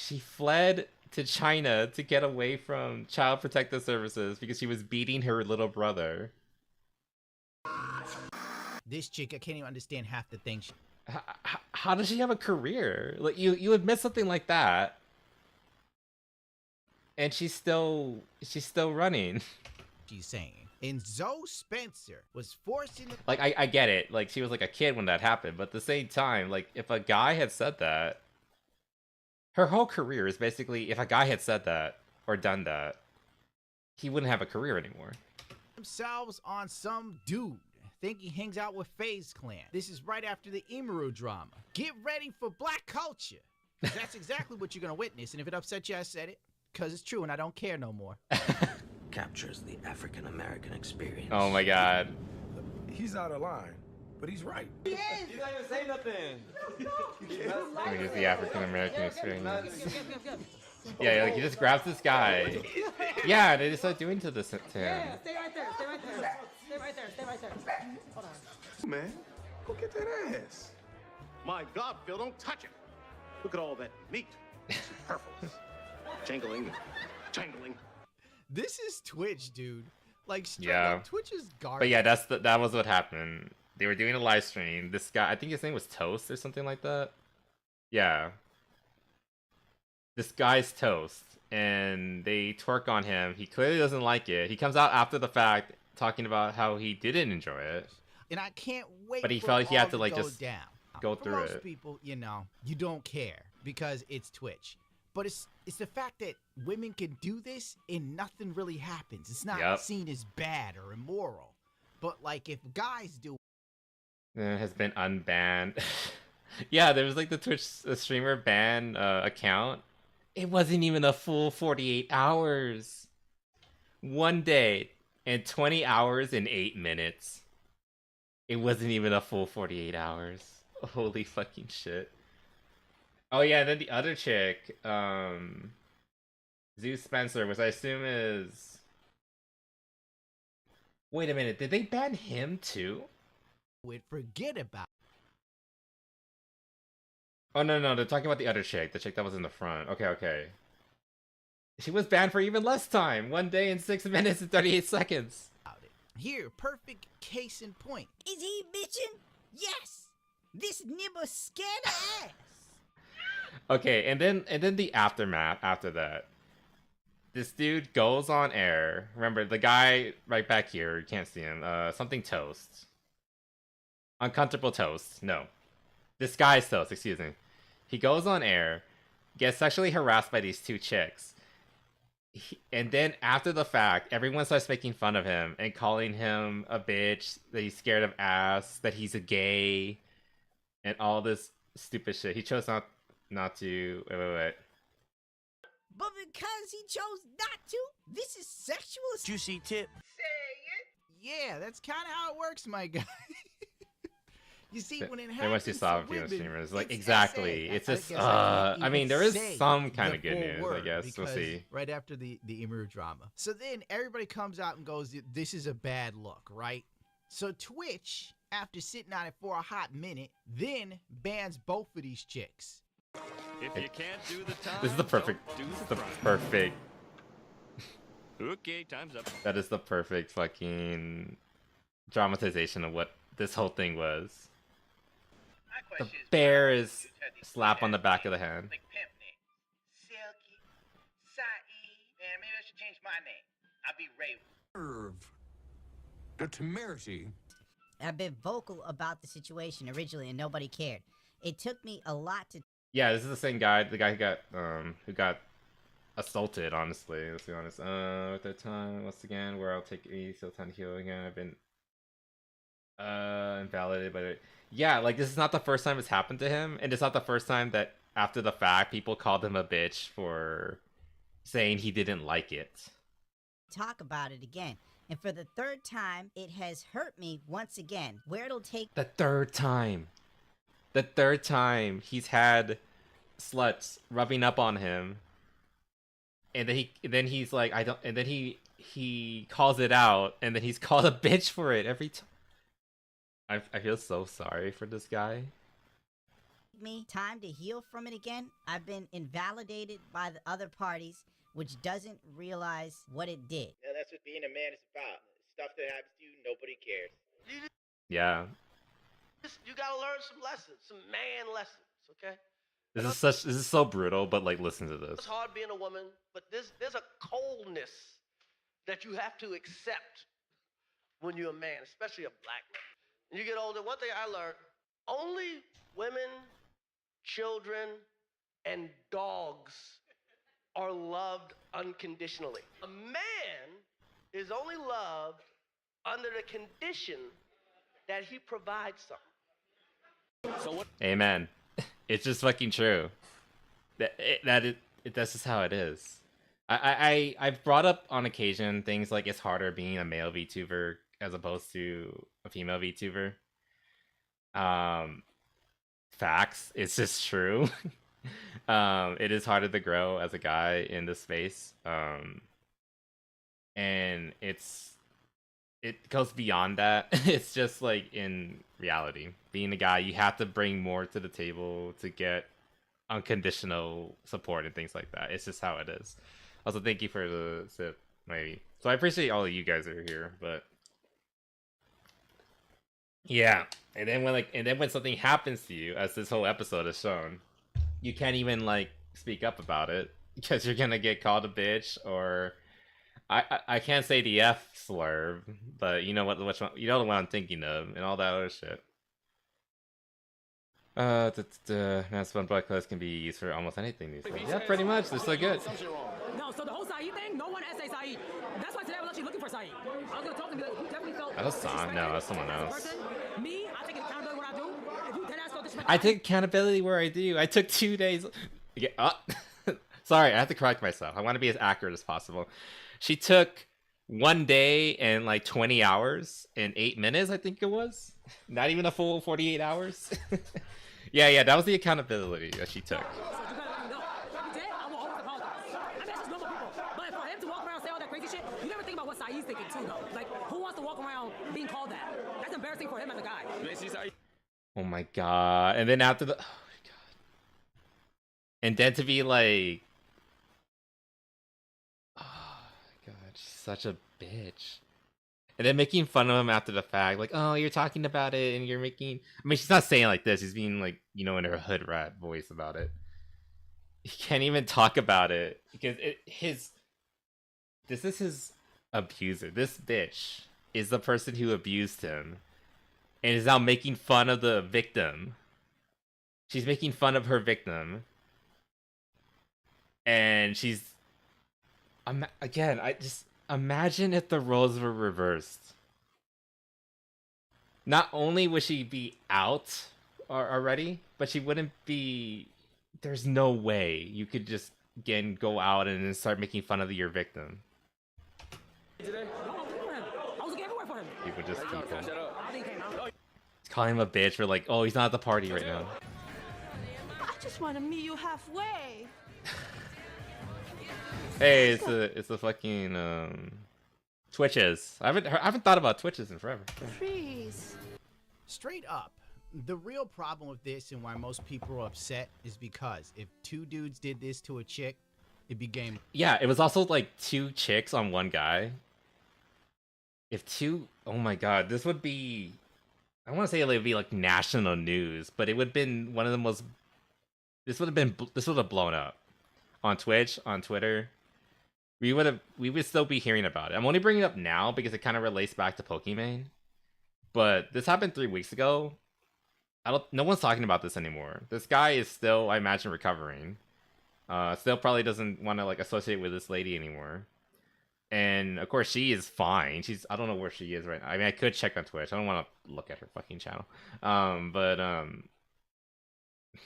she fled to China to get away from Child Protective Services because she was beating her little brother. This chick, I can't even understand half the things. How does she have a career? Like you admit something like that, and she's still running. She's saying. And Zoe Spencer was forced into... Like, I get it. Like, she was like a kid when that happened. But at the same time, like, if a guy had said that... Her whole career is basically, if a guy had said that or done that, he wouldn't have a career anymore. Themselves on some dude. Think he hangs out with FaZe Clan. This is right after the Emiru drama. Get ready for black culture. That's exactly what you're going to witness. And if it upsets you, I said it. Because it's true and I don't care no more. Captures the African American experience. Oh my god. He's out of line, but he's right. He is. He's not even saying nothing. I mean, it's the African American experience. Yeah, like he just grabs this guy. Yeah, and they just start doing to this to him. Yeah, stay right there. Stay right there. Stay right there. Stay right there. Hold on. Man, go get that ass. My God, Phil, don't touch it. Look at all that meat. Superfluous. Jangling. Jangling. This is Twitch, dude. Like, straight Yeah. up, Twitch is garbage. But yeah, that was what happened. They were doing a live stream. This guy, I think his name was Toast or something like that. Yeah. This guy's Toast, and they twerk on him. He clearly doesn't like it. He comes out after the fact talking about how he didn't enjoy it. And I can't wait. But he for felt he all had to like go just down. go For through most it. people, you know, you don't care because it's Twitch. But it's the fact that women can do this and nothing really happens. It's not seen as bad or immoral. But like if guys do It has been unbanned. Yeah, there was like the Twitch streamer ban account. It wasn't even a full 48 hours. 1 day and 20 hours and 8 minutes. It wasn't even a full 48 hours. Holy fucking shit. Oh yeah, and then the other chick, Zeus Spencer, which I assume is... Wait a minute, did they ban him too? would forget about. Oh no, they're talking about the other chick, the chick that was in the front. Okay. She was banned for even less time. 1 day and 6 minutes and 38 seconds. Here, perfect case in point. Is he bitching? Yes! This nibber scared of ass! Okay, and then the aftermath after that. This dude goes on air. Remember, the guy right back here, you can't see him. Something Toast. Uncomfortable Toast. No. This guy's Toast, excuse me. He goes on air, gets sexually harassed by these two chicks. And then after the fact, everyone starts making fun of him and calling him a bitch, that he's scared of ass, that he's a gay, and all this stupid shit. He chose not to... Wait. But because he chose not to, this is sexual... Juicy tip. Yeah, that's kind of how it works, my guy. You see, when it They happens must be soft to women, streamers. Like, it's exactly. SA. It's just, I mean, there is some kind of good full news, I word guess. We'll because see. Right after the Emiru drama. So then everybody comes out and goes, this is a bad look, right? So Twitch, after sitting on it for a hot minute, then bans both of these chicks. If you can't do the time, This is the perfect. Perfect. Okay, time's up. That is the perfect fucking dramatization of what this whole thing was. The bear is slap on the back of the hand. Like pimp name. Silky, Saeed. Man, maybe I should change my name. I'll be Ray. The temerity. I've been vocal about the situation originally and nobody cared. It took me a lot to... Yeah, this is the same guy. The guy who got assaulted. Honestly, let's be honest. At that time, once again, where I'll take me still time to heal again. I've been invalidated by it. Yeah, like this is not the first time it's happened to him, and it's not the first time that after the fact people called him a bitch for saying he didn't like it. talk about it again. And for the third time, it has hurt me once again. Where it'll take... The third time he's had sluts rubbing up on him, and then he's like, I don't, and then he calls it out, and then he's called a bitch for it every time. I feel so sorry for this guy. me time to heal from it again. I've been invalidated by the other parties, which doesn't realize what it did. Yeah, that's what being a man is about. Stuff that happens to you, nobody cares. Yeah. You gotta learn some lessons, some man lessons, okay? This is so brutal, but like listen to this. It's hard being a woman, but there's a coldness that you have to accept when you're a man, especially a black man. When you get older, one thing I learned, only women, children, and dogs are loved unconditionally. A man is only loved under the condition that he provides something. So what? Amen. It's just fucking true. That's just how it is. I've brought up on occasion things like it's harder being a male VTuber as opposed to a female VTuber. Facts. It's just true. It is harder to grow as a guy in this space. And it goes beyond that. It's just like in reality, being a guy, you have to bring more to the table to get unconditional support and things like that. It's just how it is. Also, thank you for the sip, maybe. So I appreciate all of you guys are here, but yeah. And then when something happens to you, as this whole episode has shown, you can't even like speak up about it because you're gonna get called a bitch, or I can't say the F slur, but you know which one, you know the one I'm thinking of, and all that other shit. Mass fun blood clothes can be used for almost anything these days. Yeah, pretty much. They're so good. No, so the whole Saeed thing, no one essay Saeed. That's why today I was actually looking for Saeed. I was gonna talk to him, who definitely felt. That's a song. No, that's someone else. Me, I take accountability what I do. If you deadass felt disrespectful, I take accountability where I do. I took 2 days. Yeah, sorry, I have to correct myself. I want to be as accurate as possible. She took 1 day and like 20 hours and 8 minutes, I think it was. Not even a full 48 hours. Yeah, that was the accountability that she took. Saeed's thinking too, though. Like, who wants to walk around being called that? That's embarrassing for him as a guy. Oh my god. And then after the... Oh my god. And then to be like... Oh my god, she's such a bitch. And then making fun of him after the fact. Like, oh, you're talking about it and you're making... I mean, she's not saying like this. She's being like, you know, in her hood rat voice about it. He can't even talk about it. Because this is his... abuser. This bitch is the person who abused him and is now making fun of the victim. She's making fun of her victim, and she's again, I just imagine if the roles were reversed. Not only would she be out already, but she wouldn't be... There's no way you could just again go out and then start making fun of your victim. Today? I was looking everywhere for him. People just keep him. He's calling him a bitch. We're like, oh, he's not at the party right now. I just want to meet you halfway. Hey, it's a fucking Twitches. I haven't thought about Twitches in forever. Freeze. Straight up, the real problem with this and why most people are upset is because if 2 dudes did this to a chick, it became... Yeah, it was also like 2 chicks on 1 guy. Oh my god, this would be... I want to say it would be like national news, but it would have been one of the most... This would have blown up. On Twitch, on Twitter. We would still be hearing about it. I'm only bringing it up now because it kind of relates back to Pokemon. But this happened 3 weeks ago. No one's talking about this anymore. This guy is still, I imagine, recovering. Still probably doesn't want to like associate with this lady anymore. And of course she is fine. I don't know where she is right now. I mean, I could check on Twitch. I don't want to look at her fucking channel. But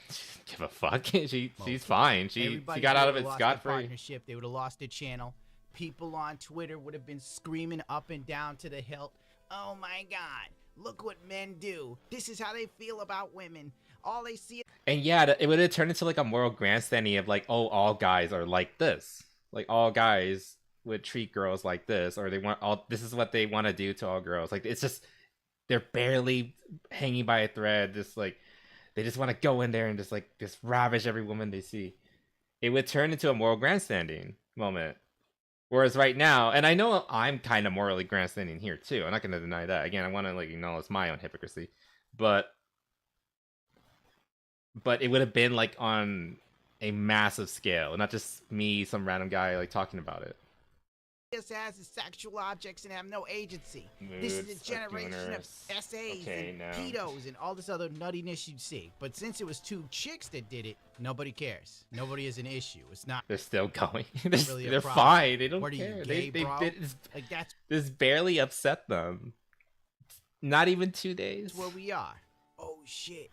she doesn't give a fuck. She's fine. She got out of it scot-free. Partnership, they would have lost their channel. People on Twitter would have been screaming up and down to the hilt, "Oh my god, look what men do. This is how they feel about women. All they see..." And yeah, it would have turned into like a moral grandstanding of like, oh, all guys are like this. Like all guys would treat girls like this, or this is what they want to do to all girls. Like it's just, they're barely hanging by a thread. Just like They just want to go in there and just ravish every woman they see. It would turn into a moral grandstanding moment. Whereas right now, and I know I'm kind of morally grandstanding here too. I'm not going to deny that. Again, I want to like acknowledge my own hypocrisy, but it would have been like on a massive scale, not just me, some random guy like talking about it. As sexual objects and have no agency. Moods, this is a generation of SAs and pedos and all this other nuttiness you'd see. But since it was 2 chicks that did it, nobody cares. Nobody is an issue. It's not. They're still going. really they're fine. They don't what care. Are you gay, bro? Like this barely upset them. Not even 2 days. That's where we are. Oh shit.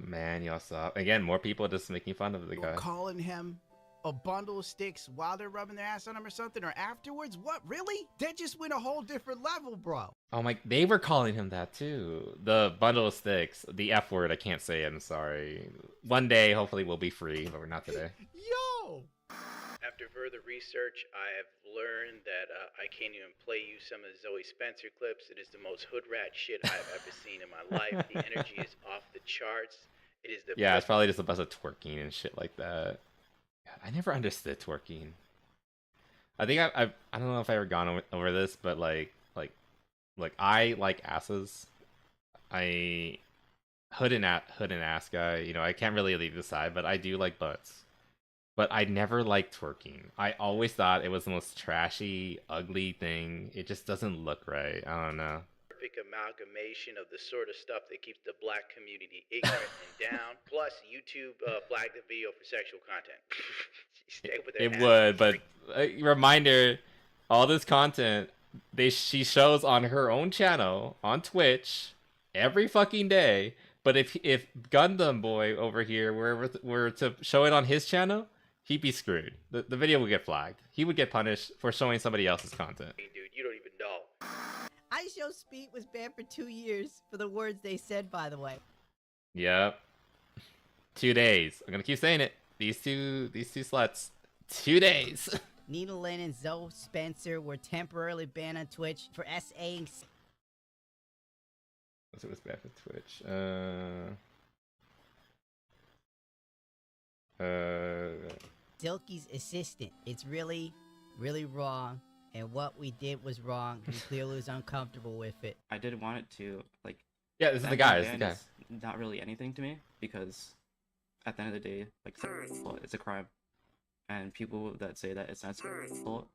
Man, y'all saw again. More people just making fun of the guy. Calling him a bundle of sticks while they're rubbing their ass on him or something, or afterwards? What, really? That just went a whole different level, bro. Oh my, they were calling him that too. The bundle of sticks, the F word, I can't say it, I'm sorry. One day, hopefully we'll be free, but we're not today. Yo! After further research, I have learned that I can't even play you some of Zoe Spencer clips. It is the most hood rat shit I've ever seen in my life. The energy is off the charts. It is the it's probably just a bunch of twerking and shit like that. God, I never understood twerking. I think I don't know if I ever gone over this, but like I like asses. I hood and ass guy. You know, I can't really leave this side, but I do like butts. But I never liked twerking. I always thought it was the most trashy, ugly thing. It just doesn't look right. I don't know. Perfect amalgamation of the sort of stuff that keeps the black community ignorant and down. Plus, YouTube flagged the video for sexual content. Stay with it would, but reminder, all this content she shows on her own channel on Twitch every fucking day. But if Gundam Boy over here were to show it on his channel, he'd be screwed. The video would get flagged. He would get punished for showing somebody else's content. Dude, you don't even know. IShowSpeed Speed was banned for 2 years for the words they said, by the way. Yep. 2 days. I'm gonna keep saying it. These two sluts. 2 days. Nina Lynn and Zoe Spencer were temporarily banned on Twitch for SAing. It was bad for Twitch. Silky's assistant. It's really, really wrong. And what we did was wrong. He clearly was uncomfortable with it. I did want it to, like... Yeah, this is the guy. This is the guy. Not really anything to me, because at the end of the day, like, it's a crime. And people that say that it's not sexual,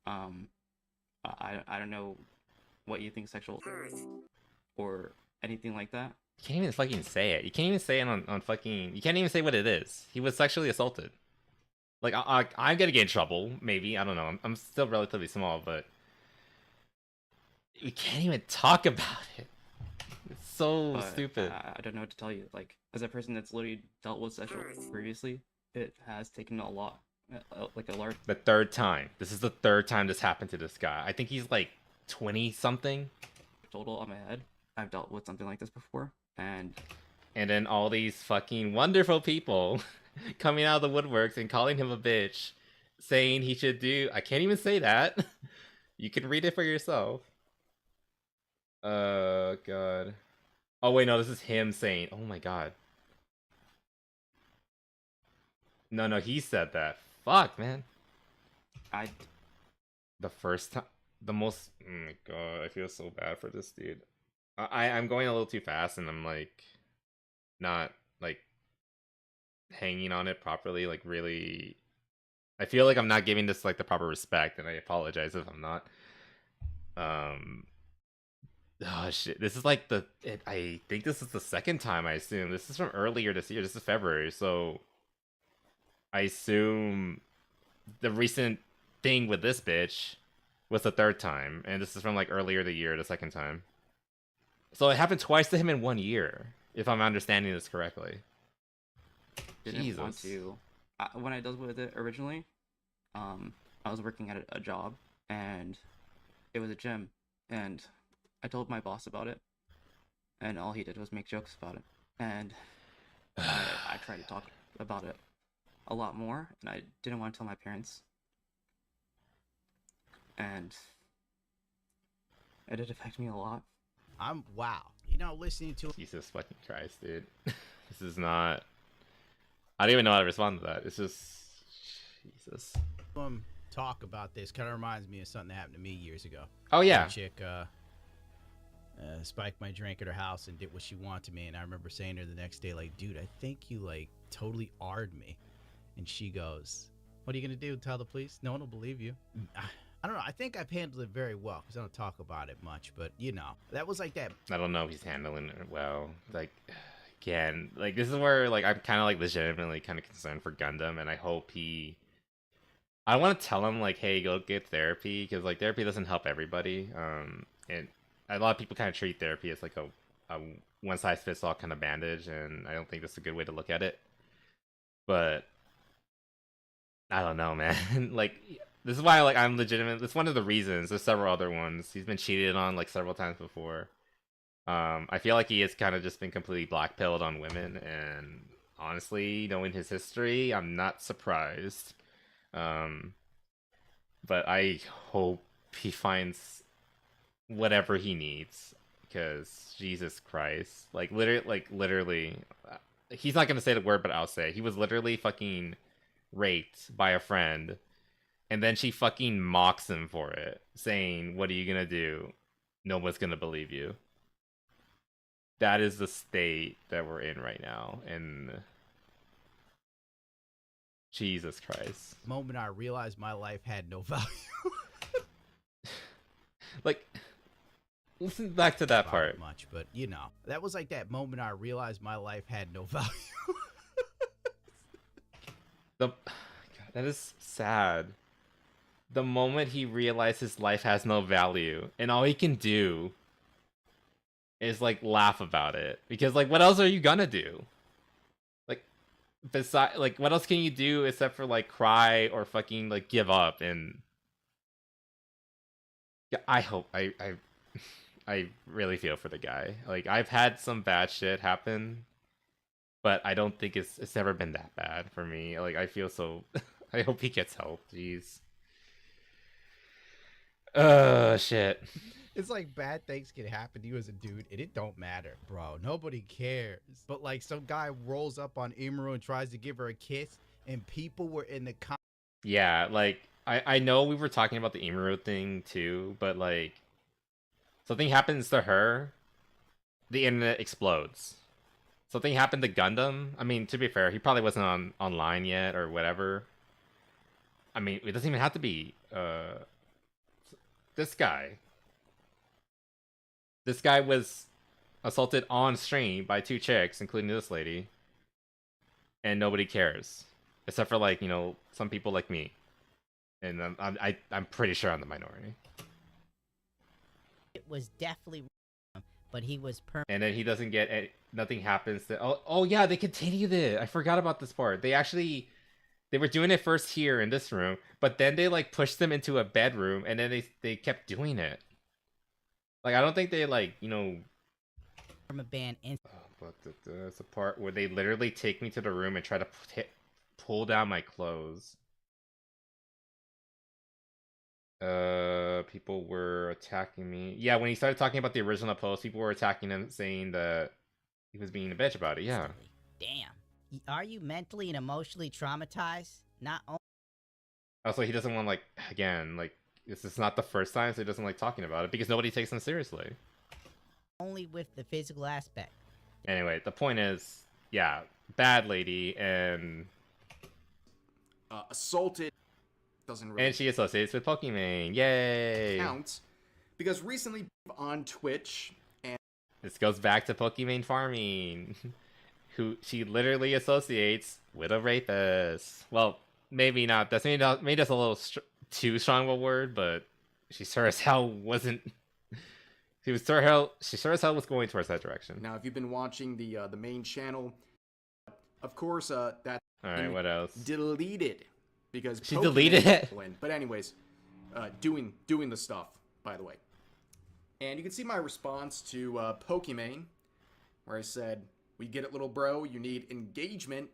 I don't know what you think sexual or anything like that. You can't even fucking say it. You can't even say it on fucking... You can't even say what it is. He was sexually assaulted. Like, I'm gonna get in trouble, maybe. I don't know. I'm still relatively small, but... We can't even talk about it. It's so stupid. I don't know what to tell you. Like, as a person that's literally dealt with sexual previously, it has taken a lot. Like, a large... The third time. This is the third time this happened to this guy. I think he's, like, 20-something. Total on my head. I've dealt with something like this before, and then all these fucking wonderful people coming out of the woodworks and calling him a bitch, saying he should do... I can't even say that. You can read it for yourself. God. Oh, wait, no, this is him saying... Oh, my God. No, he said that. Fuck, man. The first time... The most... Oh, my God, I feel so bad for this dude. I'm going a little too fast, and I'm, like... Not, like... hanging on it properly, like, really... I feel like I'm not giving this, like, the proper respect, and I apologize if I'm not. Oh, shit. This is, like, I think this is the second time, I assume. This is from earlier this year. This is February, so... I assume the recent thing with this bitch was the third time, and this is from, like, earlier the year, the second time. So it happened twice to him in 1 year, if I'm understanding this correctly. Didn't want to. When I dealt with it originally, I was working at a job, and it was a gym, and I told my boss about it, and all he did was make jokes about it, and I tried to talk about it a lot more, and I didn't want to tell my parents, and it did affect me a lot. Wow. you know, listening to Jesus fucking Christ, dude. This is not. I don't even know how to respond to that. It's just Jesus. Talk about this kind of reminds me of something that happened to me years ago. Oh yeah. A chick spiked my drink at her house and did what she wanted to me, and I remember saying to her the next day, like, dude, I think you like totally R'd me. And she goes, what are you gonna do? Tell the police? No one will believe you. I don't know. I think I've handled it very well because I don't talk about it much, but you know, that was like that. I don't know if he's handling it well. Like, again, like this is where like I'm kind of like legitimately kind of concerned for Gundam, and I hope he. I want to tell him like, hey, go get therapy, because like therapy doesn't help everybody. And a lot of people kind of treat therapy as like a one size fits all kind of bandage, and I don't think that's a good way to look at it. But I don't know, man. Like, this is why like I'm legitimate. It's one of the reasons. There's several other ones. He's been cheated on like several times before. I feel like he has kind of just been completely blackpilled on women, and honestly, knowing his history, I'm not surprised. But I hope he finds whatever he needs, because Jesus Christ, like literally, he's not gonna say the word, but I'll say he was literally fucking raped by a friend, and then she fucking mocks him for it, saying, "What are you gonna do? No one's gonna believe you." That is the state that we're in right now, and Jesus Christ. The moment I realized my life had no value. Like, listen back to that part. Much, but you know, that was like that moment I realized my life had no value. God, that is sad. The moment he realized his life has no value, and all he can do is like laugh about it, because like what else are you gonna do? Like, besides, like what else can you do except for like cry or fucking like give up? And yeah, I hope I really feel for the guy. Like, I've had some bad shit happen, but I don't think it's ever been that bad for me. Like, I feel so. I hope he gets help. Jeez. Shit. It's like bad things can happen to you as a dude, and it don't matter, bro. Nobody cares. But like some guy rolls up on Imuru and tries to give her a kiss, and people were in the Yeah, like I know we were talking about the Imuru thing too, but like something happens to her, the internet explodes. Something happened to Gundam. I mean, to be fair, he probably wasn't online yet or whatever. I mean, it doesn't even have to be this guy. This guy was assaulted on stream by 2 chicks, including this lady, and nobody cares, except for like, you know, some people like me, and I'm pretty sure I'm the minority. It was definitely, but he was and then he doesn't get nothing happens to. Oh yeah, they continued it. I forgot about this part. They were doing it first here in this room, but then they like pushed them into a bedroom, and then they kept doing it. Like, I don't think they like, you know. From a band. But there's a part where they literally take me to the room and try to pull down my clothes. People were attacking me. Yeah, when he started talking about the original post, people were attacking him, saying that he was being a bitch about it. Yeah. Damn. Are you mentally and emotionally traumatized? Not only. Also, he doesn't want, like, again, like, this is not the first time, so he doesn't like talking about it, because nobody takes him seriously. Only with the physical aspect. Anyway, the point is, yeah, bad lady, and assaulted doesn't really. And she associates with Pokimane. Yay! Count, because recently on Twitch, and this goes back to Pokimane farming, who she literally associates with a rapist. Well, maybe not. That's maybe that's a little too strong of a word, but she sure as hell wasn't. She sure as hell was going towards that direction. Now, if you've been watching the main channel, of course, that. All right, what else? Deleted, because she deleted it. But anyways, doing the stuff, by the way. And you can see my response to Pokimane, where I said, "We get it, little bro. You need engagement,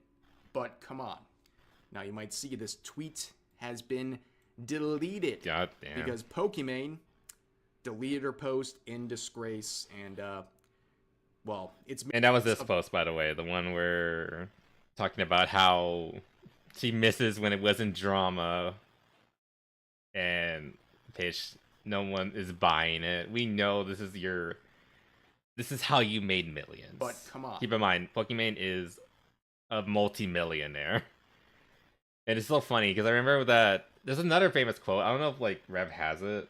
but come on." Now you might see this tweet has been deleted. God damn. Because Pokimane deleted her post in disgrace, and well, it's and that was this post, by the way, the one where talking about how she misses when it wasn't drama, and Paige, no one is buying it. We know this is how you made millions. But come on, keep in mind, Pokimane is a multi-millionaire. And it's so funny because I remember that there's another famous quote. I don't know if like Rev has it,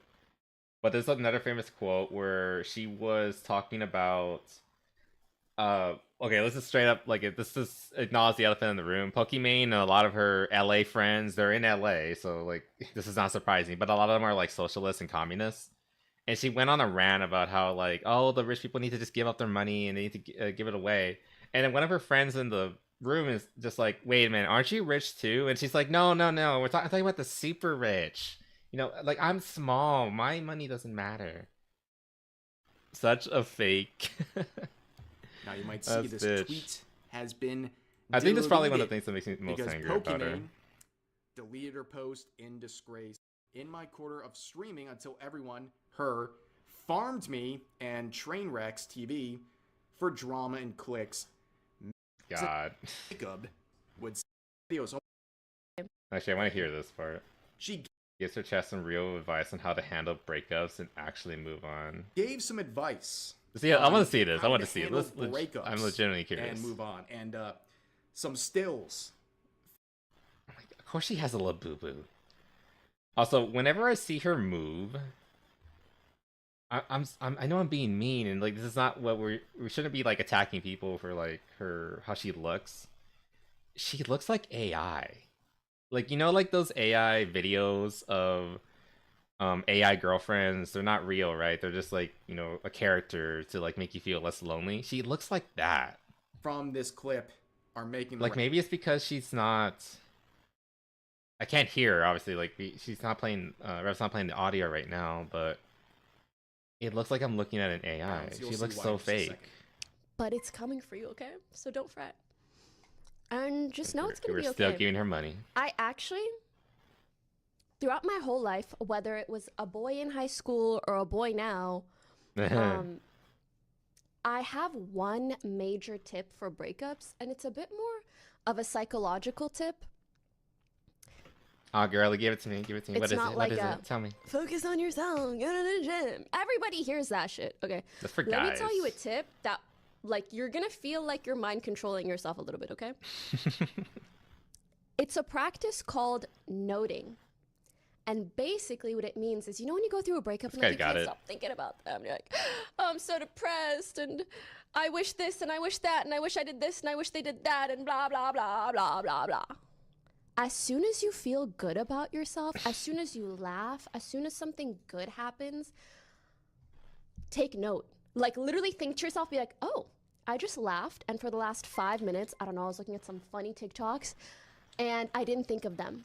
but there's another famous quote where she was talking about okay, let's just straight up like this is acknowledge the elephant in the room. Pokimane and a lot of her LA friends, they're in LA, so like this is not surprising, but a lot of them are like socialists and communists. And she went on a rant about how like, oh, the rich people need to just give up their money and they need to give it away. And then one of her friends in the room is just like, wait a minute, aren't you rich too? And she's like, no, we're talking about the super rich. You know, like I'm small, my money doesn't matter. Such a fake. Now you might see this bitch. tweet has been I think that's probably one of the things that makes me most angry about her. Deleted her post in disgrace. In my quarter of streaming until everyone, her, farmed me and Trainwrecks TV for drama and clicks. God. Jacob would videos. Actually, I want to hear this part. She gives her chest some real advice on how to handle breakups and actually move on. Gave some advice. See, I want to see this. I want to see it. I'm legitimately curious. And move on. And some stills. Oh my God. Of course she has a little boo-boo. Also, whenever I see her move, I know I'm being mean, and like this is not what we shouldn't be like attacking people for like how she looks. She looks like AI, like you know, like those AI videos of AI girlfriends. They're not real, right? They're just like, you know, a character to like make you feel less lonely. She looks like that. From this clip, are making like maybe it's because she's not. I can't hear her, obviously. Like she's not playing. Rev's not playing the audio right now, but. It looks like I'm looking at an AI. She looks so fake. But it's coming for you, okay? So don't fret. And just know it's going to be okay. We're still giving her money. I actually, throughout my whole life, whether it was a boy in high school or a boy now, I have one major tip for breakups, and it's a bit more of a psychological tip. Oh, girl, give it to me. Give it to me. It's what is it? Tell me. Focus on yourself. Go to the gym. Everybody hears that shit. Okay. That's for Let guys. me tell you a tip that, like, you're gonna feel like you're mind controlling yourself a little bit. Okay. It's a practice called noting, and basically what it means is, you know, when you go through a breakup and like, you can't stop thinking about them. You're like, oh, I'm so depressed, and I wish this, and I wish that, and I wish I did this, and I wish they did that, and blah blah blah blah blah blah. As soon as you feel good about yourself, as soon as you laugh, as soon as something good happens, take note. Like, literally think to yourself, be like, oh, I just laughed, and for the last 5 minutes, I don't know, I was looking at some funny TikToks, and I didn't think of them.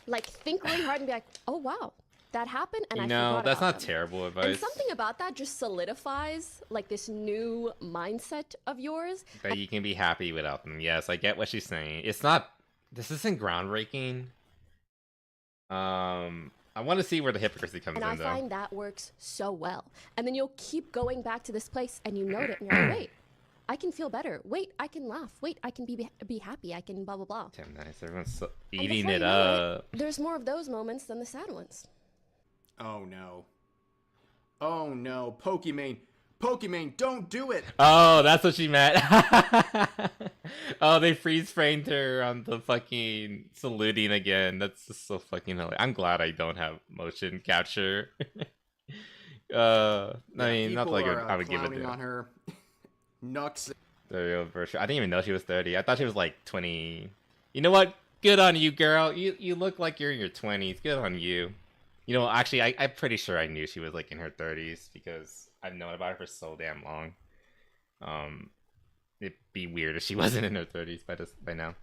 Like, think really hard and be like, oh, wow, that happened, and I forgot about that's not them. terrible advice. And something about that just solidifies, like, this new mindset of yours. That you can be happy without them. Yes, I get what she's saying. It's not... This isn't groundbreaking. I want to see where the hypocrisy comes in, though. And I find that works so well. And then you'll keep going back to this place, and you note it, and you're like, wait, I can feel better. Wait, I can laugh. Wait, I can be happy. I can blah, blah, blah. Damn nice. Everyone's eating it up. There's more of those moments than the sad ones. Oh, no. Oh, no. Pokimane, don't do it! Oh, that's what she meant. Oh, they freeze framed her on the fucking saluting again. That's just so fucking hilarious. I'm glad I don't have motion capture. I mean, not like I would give it to on her. Nux. There you go, for sure. I didn't even know she was 30. I thought she was like 20. You know what? Good on you, girl. You look like you're in your 20s. Good on you. You know, actually, I'm pretty sure I knew she was like in her 30s because I've known about her for so damn long. It'd be weird if she wasn't in her 30s by now.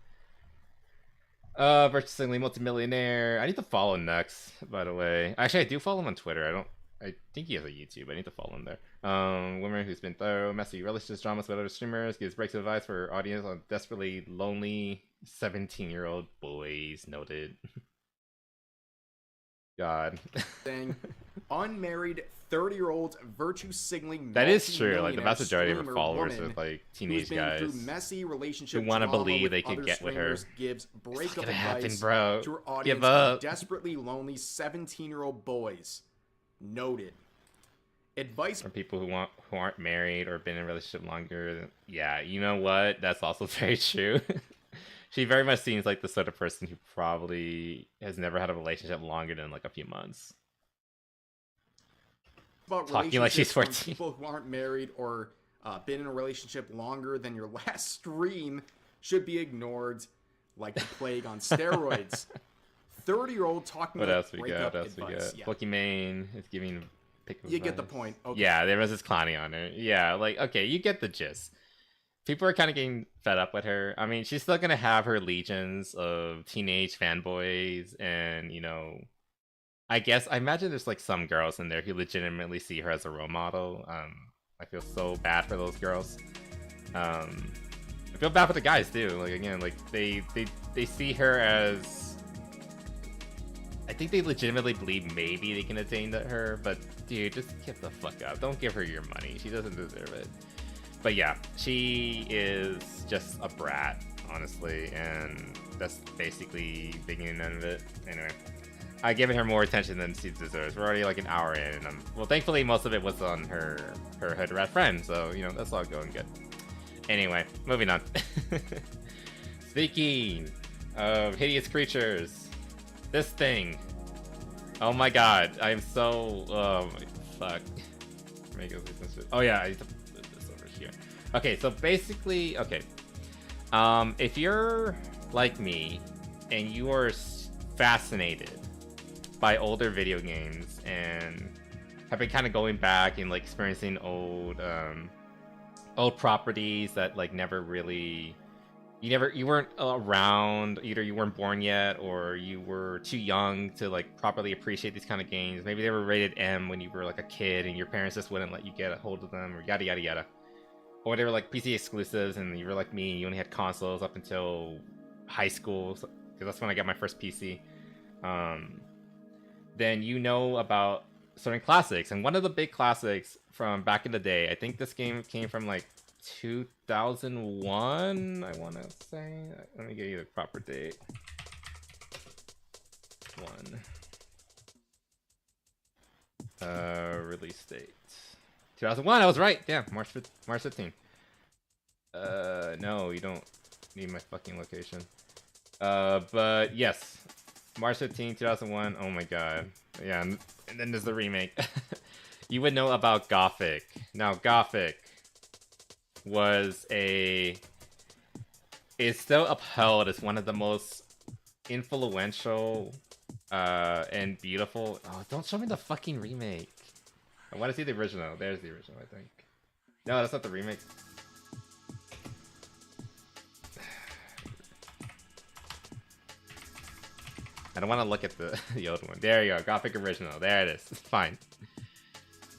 Virtually multimillionaire. I need to follow Nux, by the way. Actually, I do follow him on Twitter. I think he has a YouTube. I need to follow him there. Woman who's been thorough, messy, relishes dramas with other streamers, gives breaks of advice for her audience on desperately lonely 17-year-old boys. Noted. God. Thing, unmarried 30-year-old virtue signaling. That is true. Like the vast majority of her followers are like teenage guys through messy relationship who want to drama believe with they can other get with her. Gives breakup advice happen, bro. to her audience Give up. of desperately lonely 17-year-old boys. Noted. Advice for people who aren't married or been in a relationship longer. Yeah, you know what? That's also very true. She very much seems like the sort of person who probably has never had a relationship longer than like a few months. About talking like she's 14. People who aren't married or been in a relationship longer than your last stream should be ignored like the plague on steroids. 30-year-old talking what about else we got? What else we got? Yeah. Pokimane is giving pick you get the point. Okay. Yeah, there was this clowning on her. Yeah, like okay, you get the gist. People are kind of getting fed up with her. I mean, she's still gonna have her legions of teenage fanboys, and you know, I imagine there's like some girls in there who legitimately see her as a role model. I feel so bad for those girls. I feel bad for the guys too. Like again, like they see her as. I think they legitimately believe maybe they can attain to her, but dude, just get the fuck up. Don't give her your money. She doesn't deserve it. But yeah, she is just a brat, honestly, and that's basically the beginning of it. Anyway, I've given her more attention than she deserves. We're already like an hour in, and well, thankfully most of it was on her hood rat friend, so you know that's all going good. Anyway, moving on. Speaking of hideous creatures, this thing. Oh my god, I'm so fuck. Oh yeah, I need to put this over here. Okay, so basically, okay. If you're like me and you are fascinated by older video games and have been kind of going back and like experiencing old properties that like never really you weren't around, either you weren't born yet or you were too young to like properly appreciate these kind of games. Maybe they were rated M when you were like a kid and your parents just wouldn't let you get a hold of them, or yada yada yada. Or they were like PC exclusives and you were like me, you only had consoles up until high school, because that's when I got my first PC. Then you know about certain classics, and one of the big classics from back in the day, I think this game came from like 2001, I want to say. Let me get you the proper date. Release date 2001. I was right. Yeah, March 15. No, you don't need my fucking location. But yes, March 15, 2001. Oh my god. Yeah, and then there's the remake. You would know about Gothic. Now, Gothic is still upheld as one of the most influential and beautiful. Oh, don't show me the fucking remake. I want to see the original. There's the original, I think. No, that's not the remake. I don't want to look at the old one. There you go, Gothic original. There it is. Fine.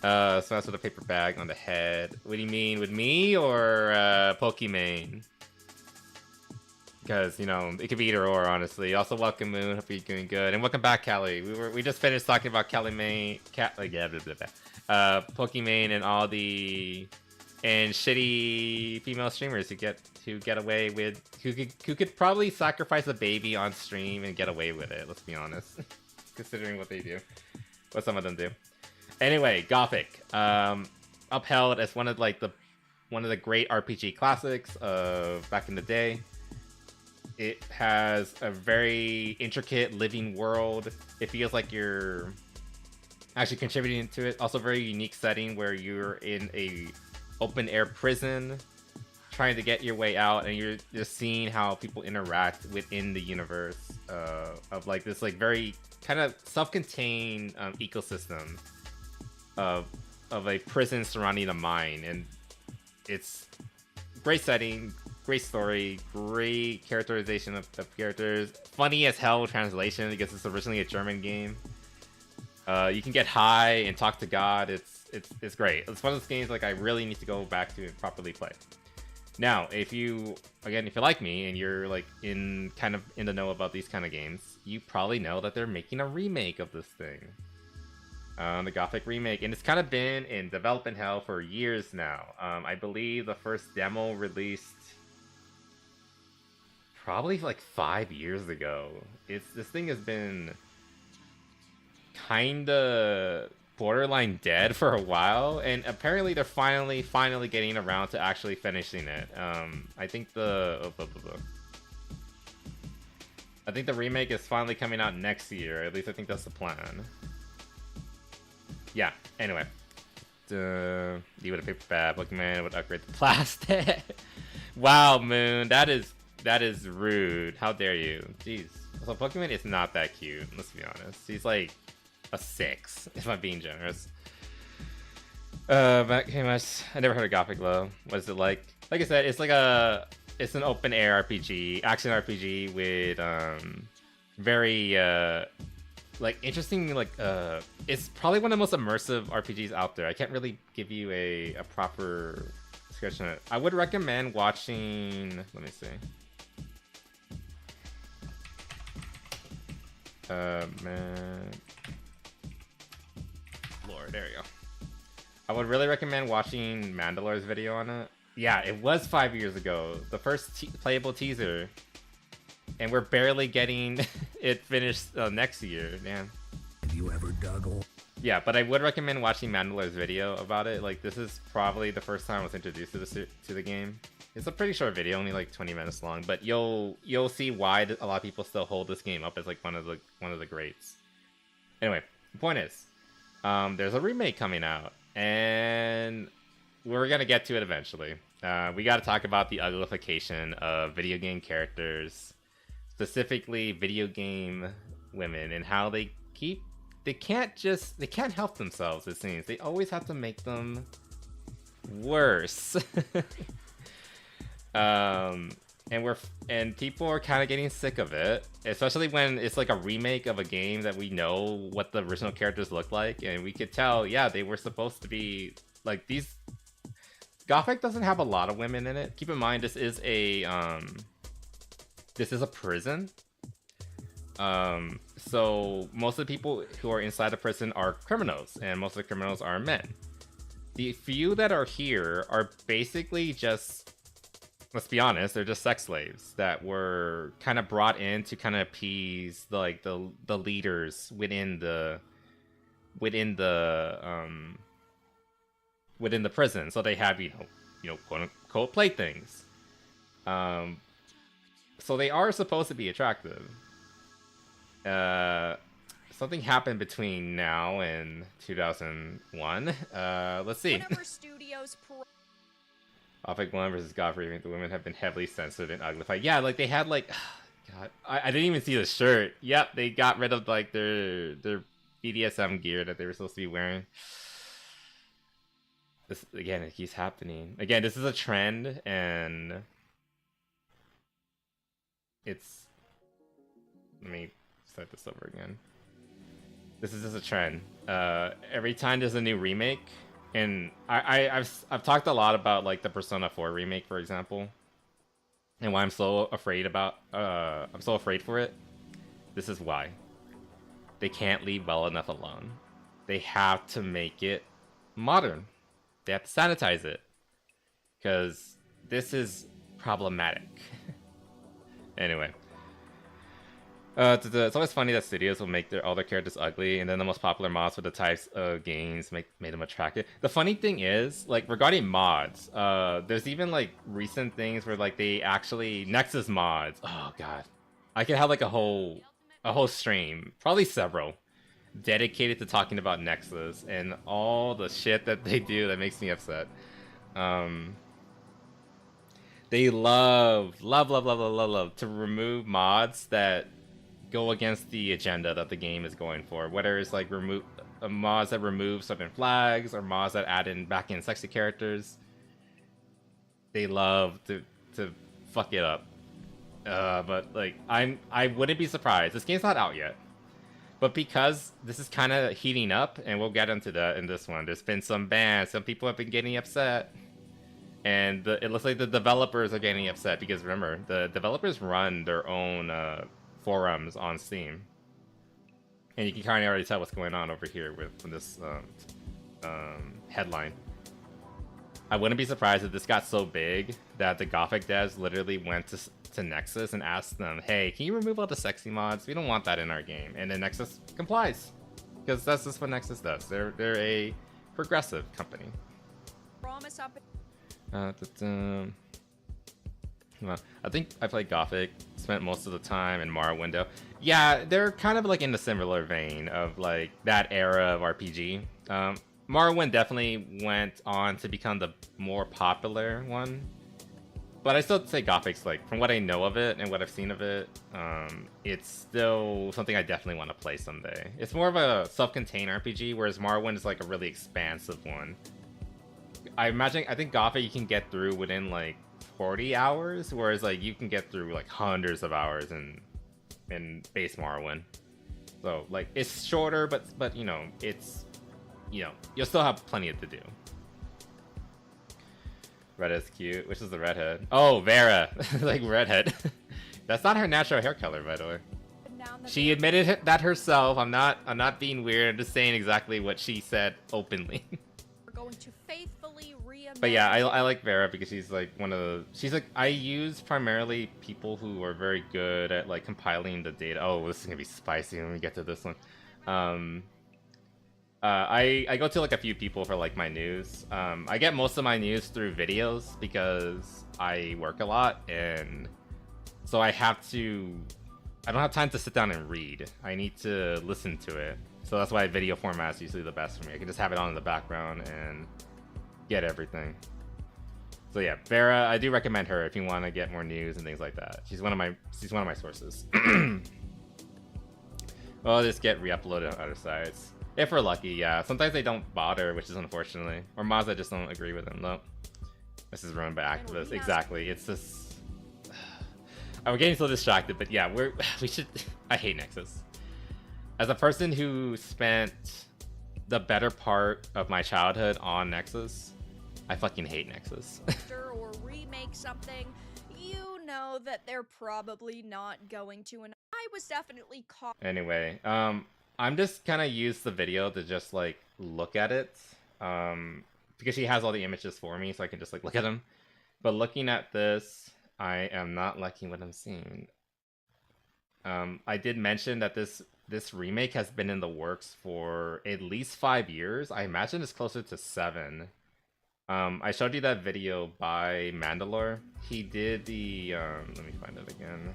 So that's with a paper bag on the head. What do you mean, with me or Pokimane? Because, you know, it could be either or, honestly. Also, welcome Moon. Hope you're doing good. And welcome back, Callie. We just finished talking about Pokimane and all the shitty female streamers who get away with who could probably sacrifice a baby on stream and get away with it. Let's be honest, considering what they do, what some of them do. Anyway, Gothic, upheld as one of the great RPG classics of back in the day. It has a very intricate living world. It feels like you're actually contributing to it. Also, very unique setting where you're in a open air prison trying to get your way out, and you're just seeing how people interact within the universe of like this like very kind of self-contained ecosystem of a prison surrounding a mine. And it's great setting, great story, great characterization of characters, funny as hell translation because it's originally a German game. You can get high and talk to God. It's great. It's one of those games like I really need to go back to and properly play. Now, if you like me and you're like in the know about these kind of games, you probably know that they're making a remake of this thing. The Gothic remake, and it's kind of been in development hell for years now. I believe the first demo released probably like 5 years ago. This thing has been kinda borderline dead for a while, and apparently they're finally getting around to actually finishing it. I think the remake is finally coming out next year. At least I think that's the plan. Yeah, anyway. You would have picked bad Pokemon would upgrade the plastic. Wow, Moon, that is rude. How dare you? Jeez. So Pokemon is not that cute, let's be honest. He's like a 6, if I'm being generous. But hey, I never heard of Gothic Glow. What is it like? Like I said, it's an open air RPG, action RPG with very like interesting, like it's probably one of the most immersive RPGs out there. I can't really give you a proper description of it. I would recommend watching, let me see. Man. Lord, there you go. I would really recommend watching Mandalorian's video on it. Yeah, it was 5 years ago. The first playable teaser. And we're barely getting it finished next year, man. Have you ever dug a... Yeah, but I would recommend watching Mandalorian's video about it. Like, this is probably the first time I was introduced to the game. It's a pretty short video, only like 20 minutes long, but you'll see why a lot of people still hold this game up as like one of the greats. Anyway, the point is, there's a remake coming out, and we're gonna get to it eventually. We got to talk about the uglification of video game characters, specifically video game women, and how they can't help themselves. It seems they always have to make them worse. And people are kind of getting sick of it, especially when it's like a remake of a game that we know what the original characters look like, and we could tell, yeah, they were supposed to be like these. Gothic doesn't have a lot of women in it. Keep in mind, this is a prison. So most of the people who are inside the prison are criminals, and most of the criminals are men. The few that are here are basically just, let's be honest, they're just sex slaves that were kind of brought in to kind of appease the leaders within the prison. So they have, you know, quote unquote playthings. So they are supposed to be attractive. Something happened between now and 2001. Let's see. Gothic 1 versus Gothic, the women have been heavily censored and uglified. Yeah, like they had like, God, I didn't even see the shirt. Yep, they got rid of like their BDSM gear that they were supposed to be wearing. This again, it keeps happening. Again, this is a trend, and it's. Let me start this over again. This is just a trend. Every time there's a new remake. And I've talked a lot about like the Persona 4 remake, for example, and why I'm so afraid for it. This is why. They can't leave well enough alone. They have to make it modern. They have to sanitize it, because this is problematic. Anyway. It's always funny that studios will make all their characters ugly, and then the most popular mods for the types of games made them attractive. The funny thing is, like, regarding mods, there's even like recent things where like they actually Nexus mods. Oh god, I could have like a whole stream, probably several, dedicated to talking about Nexus and all the shit that they do that makes me upset. They love to remove mods that go against the agenda that the game is going for, whether it's like mods that remove certain flags or mods that add back in sexy characters. They love to fuck it up. But like I wouldn't be surprised. This game's not out yet, but because this is kind of heating up, and we'll get into that in this one. There's been some bans. Some people have been getting upset. And it looks like the developers are getting upset because remember, the developers run their own forums on Steam. And you can kind of already tell what's going on over here with this headline. I wouldn't be surprised if this got so big that the Gothic devs literally went to Nexus and asked them, hey, can you remove all the sexy mods? We don't want that in our game. And then Nexus complies. Because that's just what Nexus does. They're a progressive company. Promise up. Well, I think I played Gothic, spent most of the time in Morrowind. Yeah, they're kind of like in the similar vein of like that era of RPG. Morrowind definitely went on to become the more popular one. But I still say Gothic's, like, from what I know of it and what I've seen of it, it's still something I definitely want to play someday. It's more of a self-contained RPG, whereas Morrowind is like a really expansive one. I think Gothic you can get through within like 40 hours, whereas like you can get through like hundreds of hours in base Morrowind. So like it's shorter, but you know, it's, you know, you'll still have plenty to do. Redhead's cute. Which is the redhead? Oh, Vera. Like redhead. That's not her natural hair color, by the way. She admitted that herself. I'm not being weird. I'm just saying exactly what she said openly. We're going to faithfully reimagine. But yeah, I like Vera because she's like she's like, I use primarily people who are very good at like compiling the data. Oh, this is gonna be spicy when we get to this one. I go to like a few people for like my news. I get most of my news through videos because I work a lot, and so I don't have time to sit down and read. I need to listen to it. So that's why video format is usually the best for me. I can just have it on in the background and get everything. So yeah, Vera, I do recommend her if you want to get more news and things like that. She's one of my sources. Well, I'll just get re-uploaded on other sites. If we're lucky, yeah. Sometimes they don't bother, which is unfortunately. Or mods that just don't agree with them. Nope. This is run by activists. Exactly. It's just... I'm getting so distracted, but yeah, we should... I hate Nexus. As a person who spent the better part of my childhood on Nexus, I fucking hate Nexus. Or remake something, you know that they're probably not going to, and I was definitely caught. Anyway, I'm just kind of used the video to just like look at it, because she has all the images for me, so I can just like look at them. But looking at this, I am not liking what I'm seeing. I did mention that this remake has been in the works for at least 5 years. I imagine it's closer to 7. I showed you that video by Mandalore. He did the let me find it again.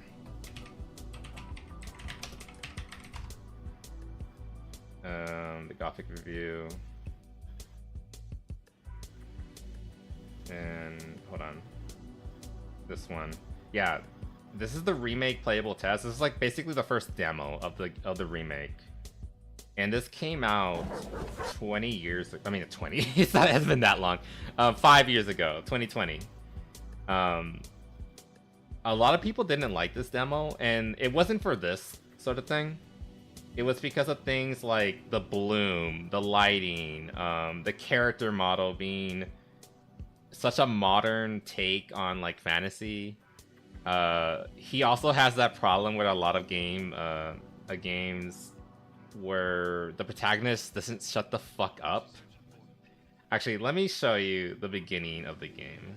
The Gothic review, and hold on, this one. Yeah, this is the remake playable test. This is like basically the first demo of the remake, and this came out 20 years. I mean, 20. It hasn't been that long. 5 years ago, 2020. A lot of people didn't like this demo, and it wasn't for this sort of thing. It was because of things like the bloom, the lighting, the character model being such a modern take on like fantasy. He also has that problem with a lot of games where the protagonist doesn't shut the fuck up. Actually, let me show you the beginning of the game.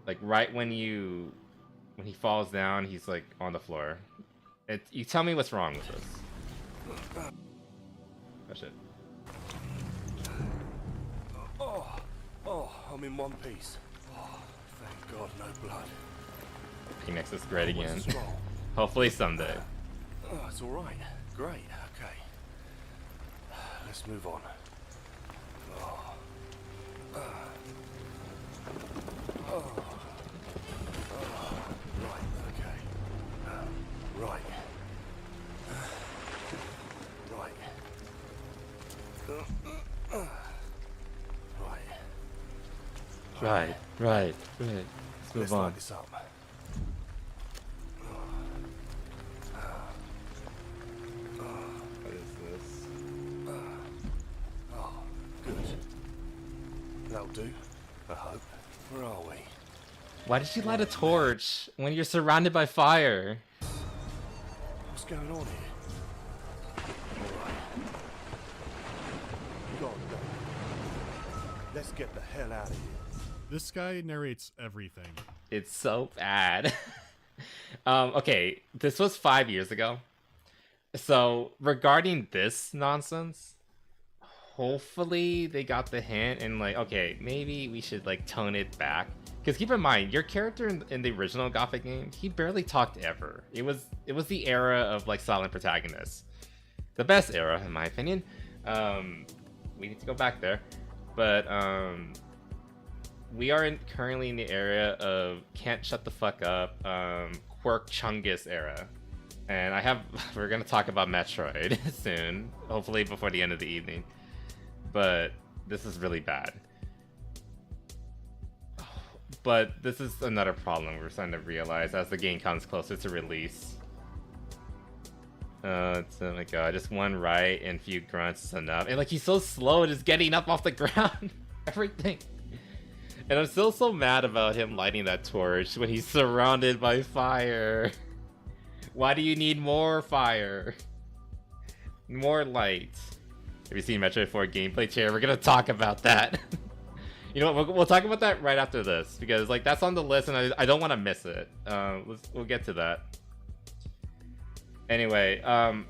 Like right when he falls down, he's like on the floor. You tell me what's wrong with this. Oh shit. Oh, I'm in one piece. Oh, thank God, no blood. Phoenix is great again. Hopefully someday. Oh, it's all right. Great. Okay. Let's move on. Oh. Right. Okay. Right. Right. Let's move on. Light this up. What is this? Oh, do. I hope. Where are we? Why did you light a torch when you're surrounded by fire? What's going on here? Alright. Go on, go. Let's get the hell out of here. This guy narrates everything. It's so bad. Okay, this was 5 years ago. So, regarding this nonsense, hopefully they got the hint and like, okay, maybe we should like tone it back. Because keep in mind, your character in the original Gothic game, he barely talked ever. It was the era of like silent protagonists. The best era, in my opinion. We need to go back there. But we are currently in the area of can't shut the fuck up, Quirk Chungus era. And we're gonna talk about Metroid soon, hopefully before the end of the evening. But this is really bad. But this is another problem we're starting to realize as the game comes closer to release. Oh my god, just one right and a few grunts is enough. And like, he's so slow just getting up off the ground. Everything. And I'm still so mad about him lighting that torch when he's surrounded by fire. Why do you need more fire? More light. Have you seen Metroid 4 gameplay chair? We're gonna talk about that. You know what? We'll talk about that right after this because like that's on the list and I don't want to miss it. We'll get to that. Anyway,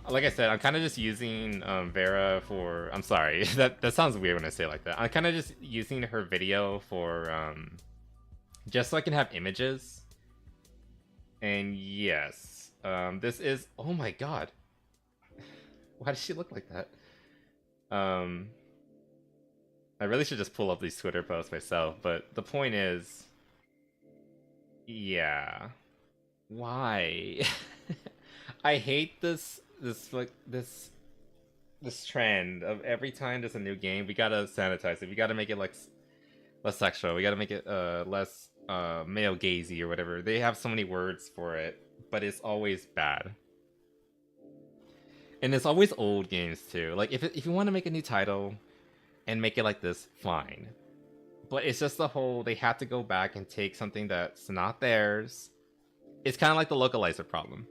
like I said, I'm kind of just using Vera for. I'm sorry, that sounds weird when I say it like that. I'm kind of just using her video for just so I can have images. And yes, this is. Oh my god, why does she look like that? I really should just pull up these Twitter posts myself, but the point is, yeah, why? I hate this trend of every time there's a new game, we gotta sanitize it. We gotta make it like less sexual. We gotta make it less male gazy or whatever. They have so many words for it, but it's always bad. And it's always old games too. Like if you want to make a new title and make it like this, fine. But it's just the whole, they have to go back and take something that's not theirs. It's kind of like the localizer problem.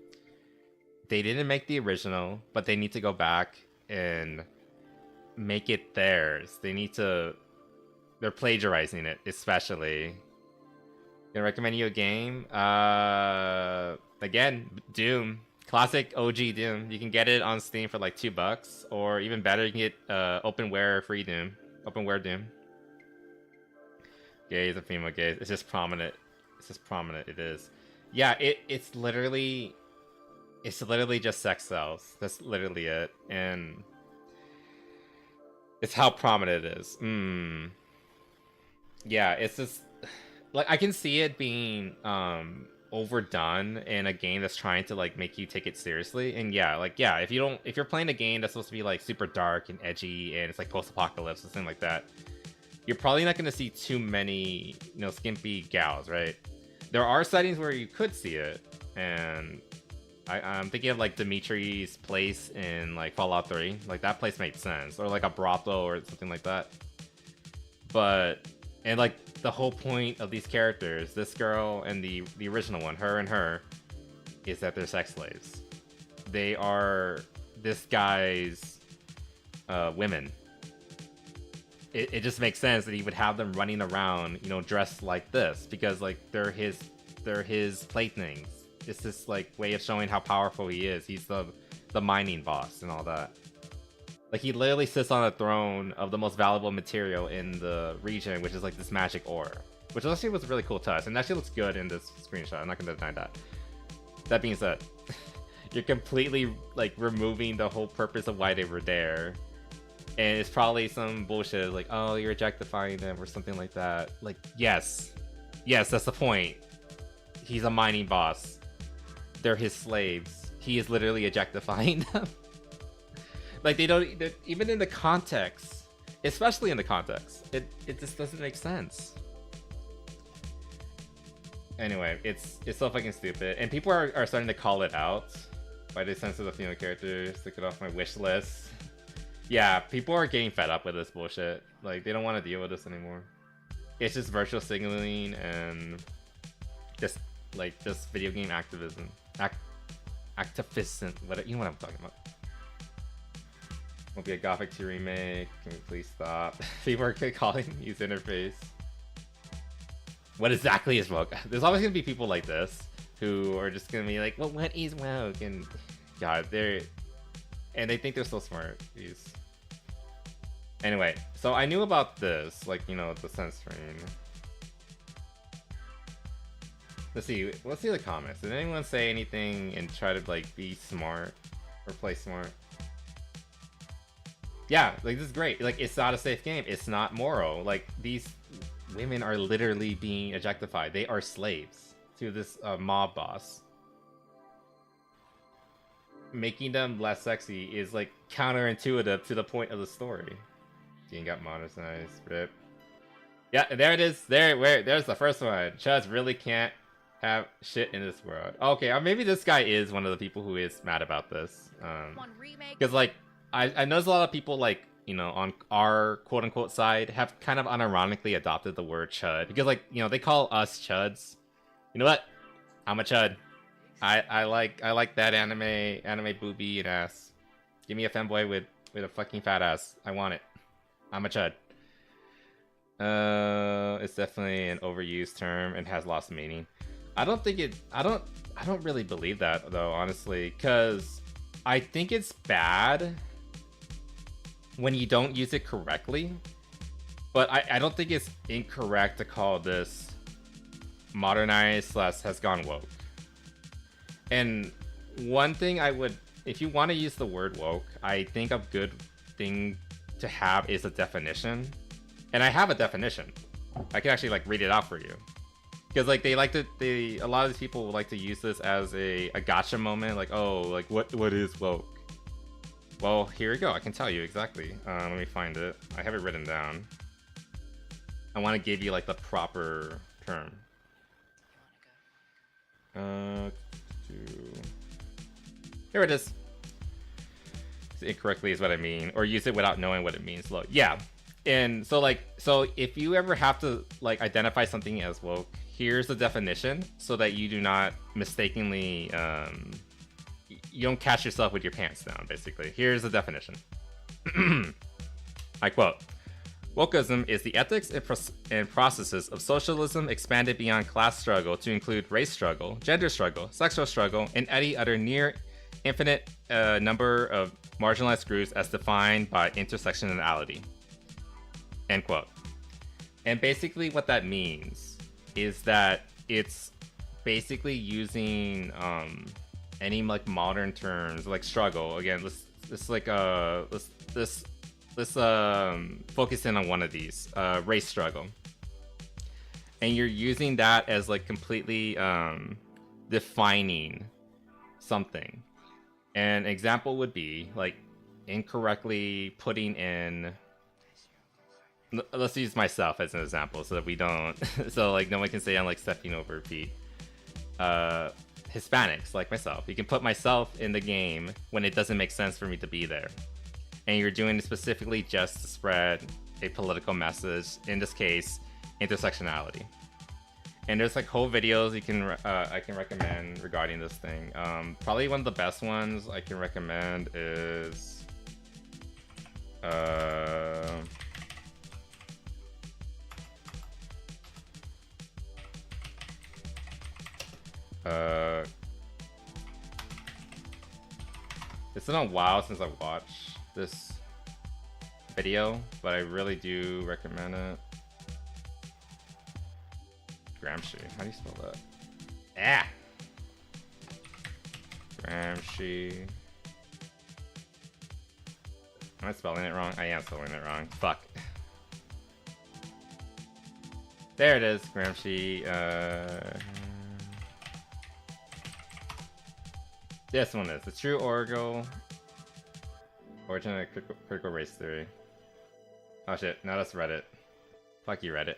They didn't make the original, but they need to go back and make it theirs. They're plagiarizing it, especially. Gonna recommend you a game? Again, Doom. Classic OG Doom. You can get it on Steam for like $2, or even better, you can get openware free Doom. Openware Doom. Gays and female gays. It's just prominent. It's just prominent. It is. Yeah, it's literally just sex sells. That's literally it, and it's how prominent it is. Yeah, it's just like I can see it being overdone in a game that's trying to like make you take it seriously. And yeah, if you're playing a game that's supposed to be like super dark and edgy and it's like post-apocalypse or something like that, you're probably not going to see too many, skimpy gals, right? There are settings where you could see it, and I'm thinking of like Dimitri's place in like Fallout 3. Like that place made sense, or like a brothel or something like that. And like the whole point of these characters, this girl and the original one, her, is that they're sex slaves. They are this guy's women. It just makes sense that he would have them running around, dressed like this, because like they're his playthings. It's this like way of showing how powerful he is. He's the mining boss and all that. Like he literally sits on a throne of the most valuable material in the region, which is like this magic ore, which actually was a really cool touch, and actually looks good in this screenshot. I'm not gonna deny that. That being said, you're completely like removing the whole purpose of why they were there. And it's probably some bullshit like, oh, you're objectifying them or something like that. Like, yes, that's the point. He's a mining boss. They're his slaves. He is literally objectifying them. Like they're, even in the context, especially in the context, it just doesn't make sense. Anyway, it's so fucking stupid, and people are starting to call it out. Why they censor the female characters? Took it off my wish list. Yeah, people are getting fed up with this bullshit. Like, they don't want to deal with this anymore. it's just virtual signaling and just like just video game activism, activism. What you know what I'm talking about? Won't be a Gothic 2 remake. Can we please stop? People are calling user interface. What exactly is woke? There's always gonna be people like this who are just gonna be like, well, what is woke? And God, they think they're so smart. Jeez. Anyway, so I knew about this, like, you know, the censoring. Let's see the comments. Did anyone say anything and try to like be smart or play smart? Yeah, like this is great. Like, it's not a safe game. It's not moral. Like, these women are literally being objectified. They are slaves to this mob boss. Making them less sexy is like counterintuitive to the point of the story. Dean got monetized. Rip. Yeah, there it is. There's the first one. Chuds really can't have shit in this world. Okay, or maybe this guy is one of the people who is mad about this. Because like I noticed a lot of people, like, you know, on our quote unquote side have kind of unironically adopted the word chud because, like, you know, they call us chuds. You know what? I'm a chud. I like that anime booby and ass. Give me a femboy with a fucking fat ass. I want it. I'm a chud. It's definitely an overused term and has lost meaning. I don't really believe that though, honestly, because I think it's bad when you don't use it correctly. But I don't think it's incorrect to call this modernized / has gone woke. And one thing I would, if you want to use the word woke, I think a good thing to have is a definition. And I have a definition. I can actually like read it out for you. Because like a lot of these people would like to use this as a gotcha moment, like, oh, like what is woke? Well, here we go. I can tell you exactly. Let me find it. I have it written down. I want to give you like the proper term. Here it is. Incorrectly is what I mean, or use it without knowing what it means. Look, yeah. And so if you ever have to like identify something as woke, here's the definition so that you do not mistakenly you don't catch yourself with your pants down, basically. Here's the definition. I quote, wokeism is the ethics and processes of socialism expanded beyond class struggle to include race struggle, gender struggle, sexual struggle, and any other near infinite number of marginalized groups as defined by intersectionality. End quote. And basically what that means is that it's basically using any like modern terms like struggle. Again, let's focus in on one of these, race struggle. And you're using that as like completely defining something. An example would be like incorrectly putting in, let's use myself as an example so that we don't, so like no one can say I'm like stepping over Pete. Hispanics like myself. You can put myself in the game when it doesn't make sense for me to be there. And you're doing it specifically just to spread a political message, in this case, intersectionality. And there's like whole videos you can I can recommend regarding this thing. Probably one of the best ones I can recommend is it's been a while since I watched this video, but I really do recommend it. Gramsci, how do you spell that? Ah! Gramsci. Am I spelling it wrong? I am spelling it wrong. Fuck. There it is, Gramsci. This one is the true origin of critical race theory. Oh shit, now that's Reddit. Fuck you, Reddit.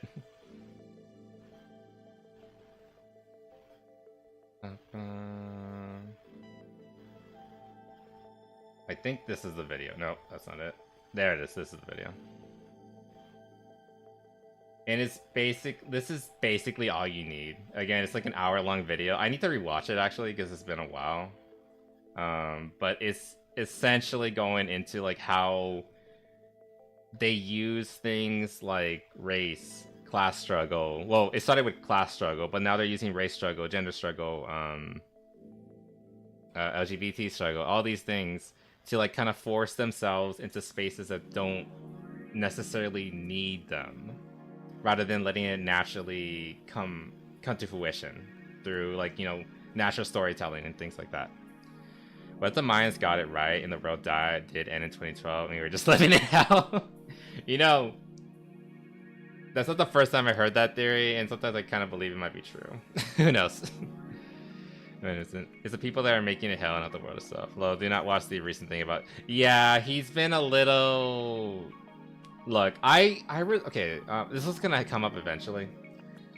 I think this is the video. Nope, that's not it. There it is. This is the video. And this is basically all you need. Again, it's like an hour-long video. I need to rewatch it actually because it's been a while. But it's essentially going into like how they use things like race, class struggle. Well, it started with class struggle, but now they're using race struggle, gender struggle, LGBT struggle, all these things to like kind of force themselves into spaces that don't necessarily need them, rather than letting it naturally come to fruition through like, you know, natural storytelling and things like that. But the Mayans got it right and the world did end in 2012 and we were just living in hell. You know, that's not the first time I heard that theory, and sometimes I kind of believe it might be true. Who knows? It's the people that are making it hell and not the world itself. Lo, do not watch the recent thing about... Yeah, he's been a little... Look, okay, this is gonna come up eventually.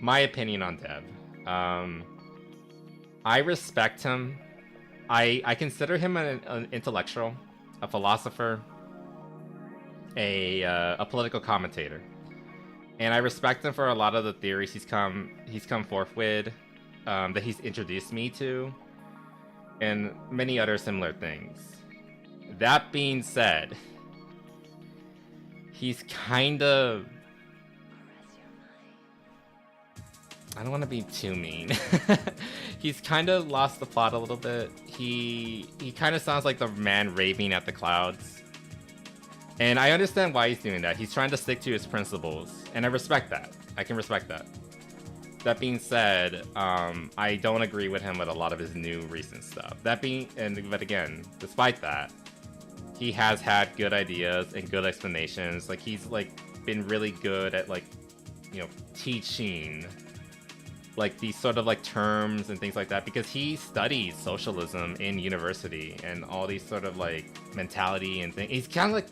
My opinion on Deb. I respect him. I consider him an intellectual, a philosopher, a political commentator, and I respect him for a lot of the theories he's come forth with, that he's introduced me to, and many other similar things. That being said, he's kind of... I don't want to be too mean. He's kind of lost the plot a little bit. He kind of sounds like the man raving at the clouds. And I understand why he's doing that. He's trying to stick to his principles. And I respect that. I can respect that. That being said, I don't agree with him with a lot of his new recent stuff. But again, despite that, he has had good ideas and good explanations. Like, he's like been really good at like, you know, teaching like these sort of like terms and things like that, because he studied socialism in university and all these sort of like mentality and things. He's kind of like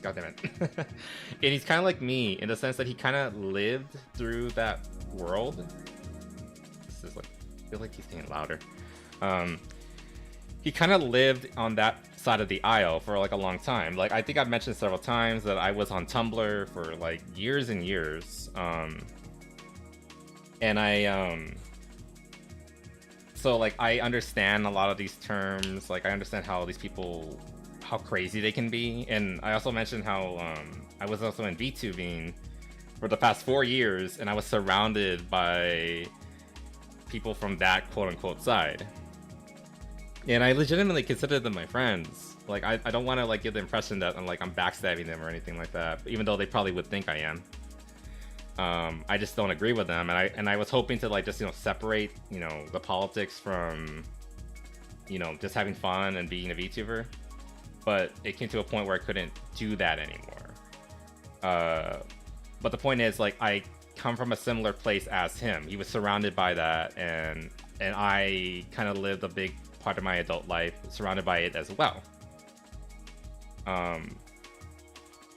god damn it. And he's kind of like me in the sense that he kind of lived through that world. This is like, I feel like he's getting louder. He kind of lived on that side of the aisle for like a long time. Like, I think I've mentioned several times that I was on Tumblr for like years and years. And so like I understand a lot of these terms. Like, I understand how these people, how crazy they can be. And I also mentioned how I was also in VTubing for the past 4 years, and I was surrounded by people from that quote-unquote side. And I legitimately consider them my friends. Like, I don't want to like give the impression that I'm backstabbing them or anything like that, even though they probably would think I am. I just don't agree with them, and I was hoping to like just, you know, separate, you know, the politics from, you know, just having fun and being a VTuber, but it came to a point where I couldn't do that anymore. But the point is, like, I come from a similar place as him. He was surrounded by that, and I kind of lived a big part of my adult life surrounded by it as well.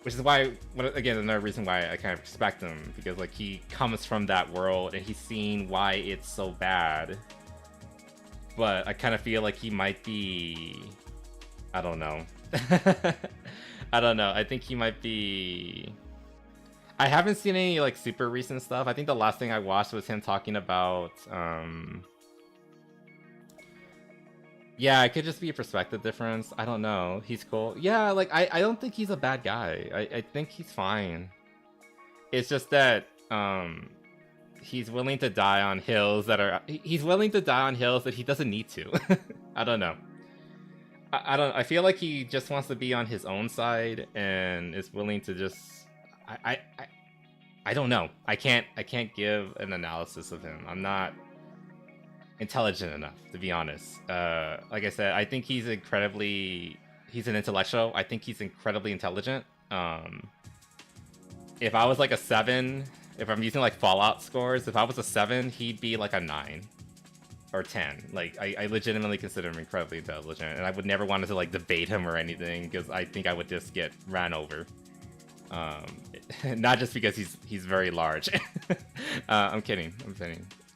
Which is why, again, another reason why I kind of respect him, because like he comes from that world and he's seen why it's so bad. But I kind of feel like he might be, I don't know. I don't know. I think he might be... I haven't seen any like super recent stuff. I think the last thing I watched was him talking about yeah, it could just be a perspective difference. I don't know. He's cool. Yeah, like, I don't think he's a bad guy. I think he's fine. It's just that he's willing to die on hills that are... He's willing to die on hills that he doesn't need to. I don't know. I feel like he just wants to be on his own side and is willing to just... I don't know. I can't give an analysis of him. I'm not intelligent enough, to be honest. Like I said, I think he's an intellectual. I think he's incredibly intelligent. If I was like a 7, if I'm using like Fallout scores, if I was a 7, he'd be like a 9 or 10. Like, I legitimately consider him incredibly intelligent, and I would never want to like debate him or anything, because I think I would just get ran over. Not just because he's very large. I'm kidding.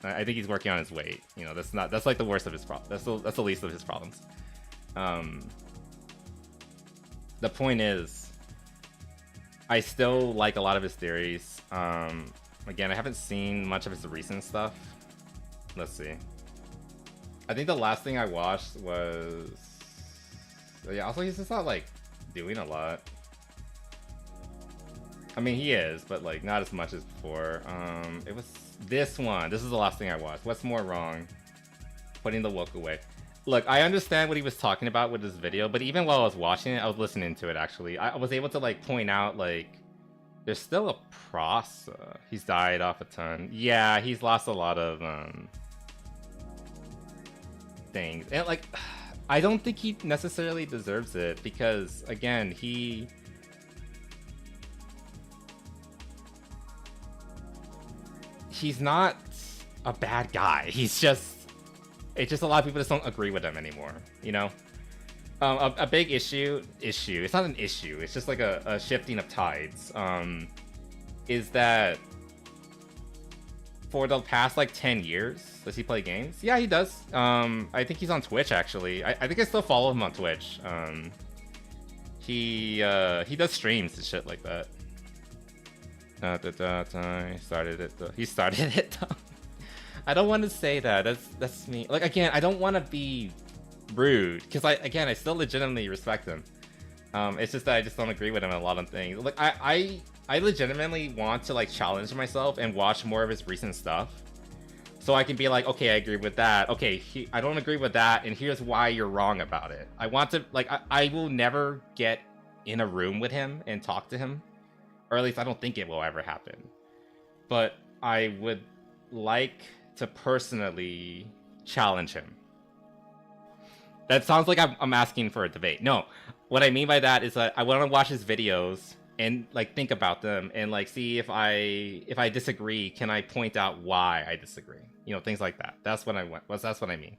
I think he's working on his weight. You know, that's like the worst of his problems. That's the least of his problems. The point is, I still like a lot of his theories. Again, I haven't seen much of his recent stuff. Let's see. I think the last thing I watched was... Yeah, also he's just not, like, doing a lot. I mean, he is, but, like, not as much as before. It was this one. This is the last thing I watched. What's more wrong? Putting the woke away. Look, I understand what he was talking about with this video, but even while I was watching it, I was listening to it, actually. I was able to, like, point out, like, there's still a pros. He's died off a ton. Yeah, he's lost a lot of, things. And, like, I don't think he necessarily deserves it, because, again, he's not a bad guy. He's just... It's just a lot of people just don't agree with him anymore, you know? A big issue, it's not an issue, it's just like a shifting of tides, is that for the past, like, 10 years, does he play games? Yeah, he does. I think he's on Twitch, actually. I think I still follow him on Twitch. He does streams and shit like that. He started it, though. He started it, though. I don't want to say that. That's me. Like, again, I don't want to be rude, because I still legitimately respect him. It's just that I just don't agree with him on a lot of things. Like, I legitimately want to, like, challenge myself and watch more of his recent stuff, so I can be like, okay, I agree with that. Okay, I don't agree with that, and here's why you're wrong about it. I want to, like, I will never get in a room with him and talk to him, or at least I don't think it will ever happen. But I would like to personally challenge him. That sounds like I'm asking for a debate. No, what I mean by that is that I want to watch his videos and, like, think about them and, like, see if I disagree, can I point out why I disagree? You know, things like that. That's what I want. That's what I mean.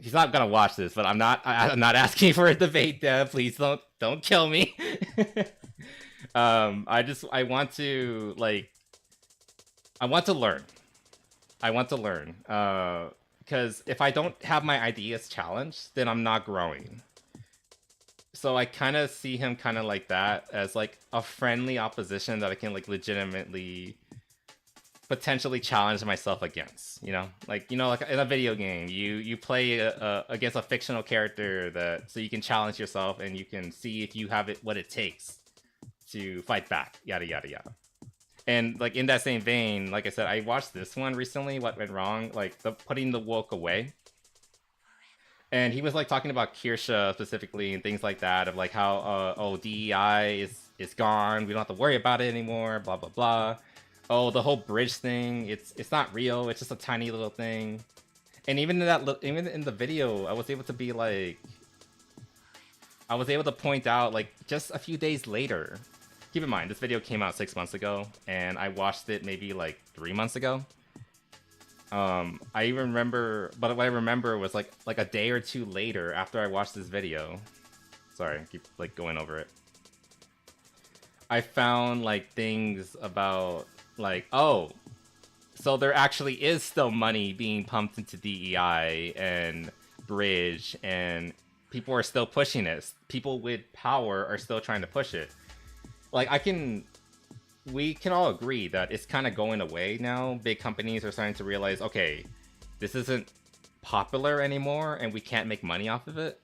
He's not gonna watch this, but I'm not asking for a debate, Dev. Please don't kill me. I want to, like, I want to learn. Because if I don't have my ideas challenged, then I'm not growing. So I kind of see him kind of like that, as, like, a friendly opposition that I can, like, legitimately potentially challenge myself against, you know? Like, you know, like in a video game, you play against a fictional character so you can challenge yourself and you can see if you have what it takes to fight back, yada yada yada. And, like, in that same vein, like I said, I watched this one recently, What Went Wrong, like, putting the woke away. And he was, like, talking about Kirsha specifically and things like that, of, like, how, oh, DEI is gone, we don't have to worry about it anymore, blah, blah, blah. Oh, the whole bridge thing, it's not real, it's just a tiny little thing. And even in the video, I was able to be, like... I was able to point out, like, just a few days later... Keep in mind, this video came out 6 months ago, and I watched it maybe, like, 3 months ago. I even remember, but what I remember was, like a day or two later after I watched this video. Sorry, I keep, like, going over it. I found, like, things about, like, oh, so there actually is still money being pumped into DEI and Bridge, and people are still pushing it. People with power are still trying to push it. Like, we can all agree that it's kind of going away now. Big companies are starting to realize, okay, this isn't popular anymore and we can't make money off of it.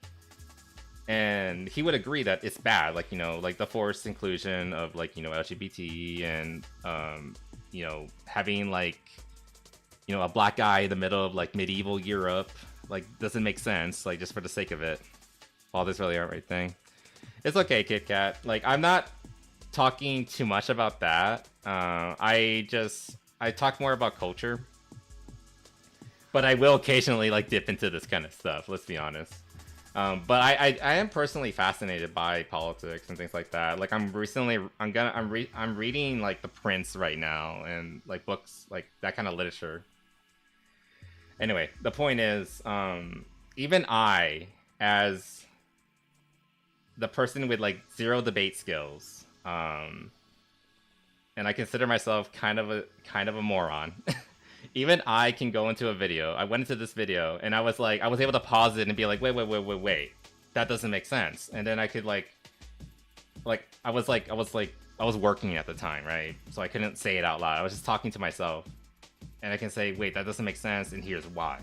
And he would agree that it's bad, like, you know, like the forced inclusion of, like, you know, LGBT and, you know, having, like, you know, a black guy in the middle of, like, medieval Europe, like, doesn't make sense, like, just for the sake of it. All this really aren't right thing. It's okay, Kit Kat. Like, I'm not talking too much about that. I talk more about culture, but I will occasionally, like, dip into this kind of stuff, let's be honest. But I am personally fascinated by politics and things like that. Like, I'm reading, like, The Prince right now, and, like, books like that kind of literature. Anyway, the point is, even I, as the person with, like, zero debate skills, and I consider myself kind of a moron. Even I can go into a video. I went into this video and I was able to pause it and be like, wait, that doesn't make sense. And then I could I was like, I was working at the time, right? So I couldn't say it out loud. I was just talking to myself. And I can say, wait, that doesn't make sense, and here's why.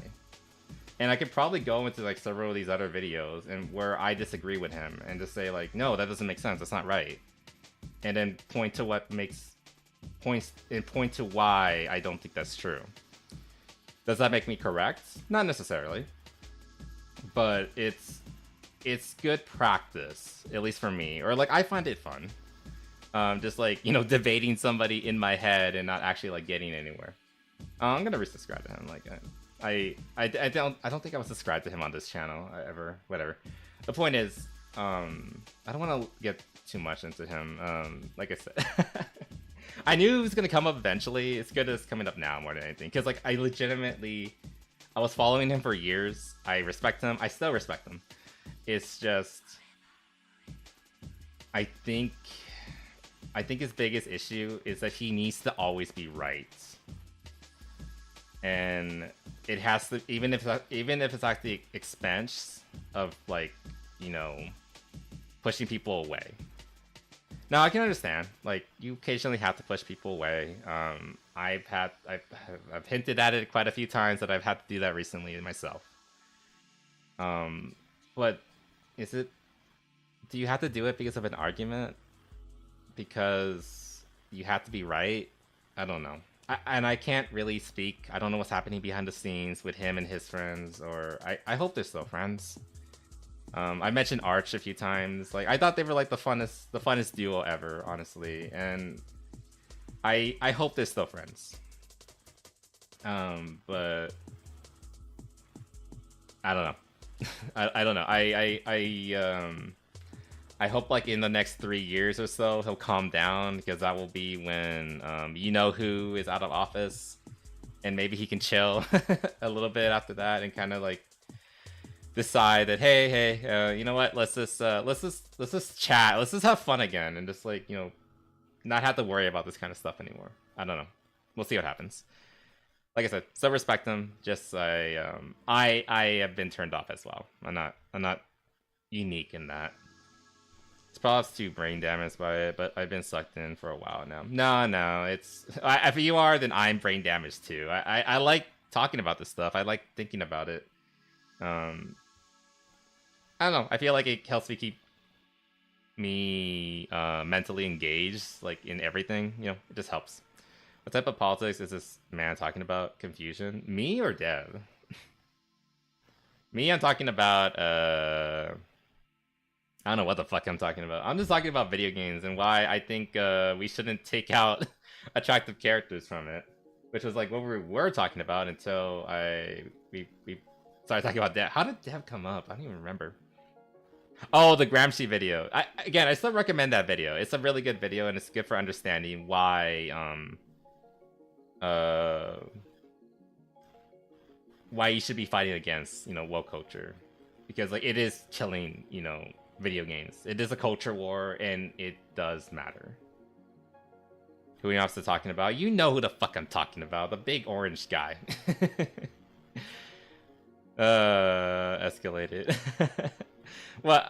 And I could probably go into like several of these other videos and where I disagree with him and just say like, no, that doesn't make sense. That's not right. And then point to what makes points and point to why I don't think that's true. Does that make me correct? Not necessarily. But it's good practice, at least for me. Or like I find it fun. Just like, you know, debating somebody in my head and not actually like getting anywhere. I'm gonna resubscribe to him. Like I don't think I was subscribed to him on this channel ever. Whatever. The point is, I don't want to get too much into him. Like I said, I knew it was gonna come up eventually. It's good it's coming up now more than anything. Because like I was following him for years. I respect him. I still respect him. It's just, I think his biggest issue is that he needs to always be right. And it has to, even if it's at the expense of like, you know, pushing people away. Now I can understand, like, you occasionally have to push people away. I've hinted at it quite a few times that I've had to do that recently myself. But do you have to do it because of an argument? Because you have to be right? I don't know. And I can't really speak. I don't know what's happening behind the scenes with him and his friends, or I hope they're still friends. I mentioned Arch a few times. Like I thought they were like the funnest duo ever, honestly, and I hope they're still friends. But I don't know. I don't know. I hope like in the next 3 years or so he'll calm down, because that will be when you know who is out of office, and maybe he can chill a little bit after that and kind of like decide that hey, you know what? Let's just chat. Let's just have fun again, and just like, you know, not have to worry about this kind of stuff anymore. I don't know. We'll see what happens. Like I said, still respect him. Just I have been turned off as well. I'm not unique in that. It's probably too brain damaged by it, but I've been sucked in for a while now. No, if you are, then I'm brain damaged too. I like talking about this stuff. I like thinking about it. I don't know. I feel like it helps me keep me mentally engaged, like in everything. You know, it just helps. What type of politics is this man talking about? Confusion? Me or Dev? Me, I'm talking about I don't know what the fuck I'm talking about. I'm just talking about video games and why I think we shouldn't take out attractive characters from it, which was like what we were talking about until we started talking about Dev. How did Dev come up? I don't even remember. Oh, the Gramsci video. I still recommend that video. It's a really good video, and it's good for understanding why you should be fighting against, you know, woke culture, because like it is killing, you know, video games. It is a culture war, and it does matter. Who else is talking about? You know who the fuck I'm talking about. The big orange guy. Escalated. Well,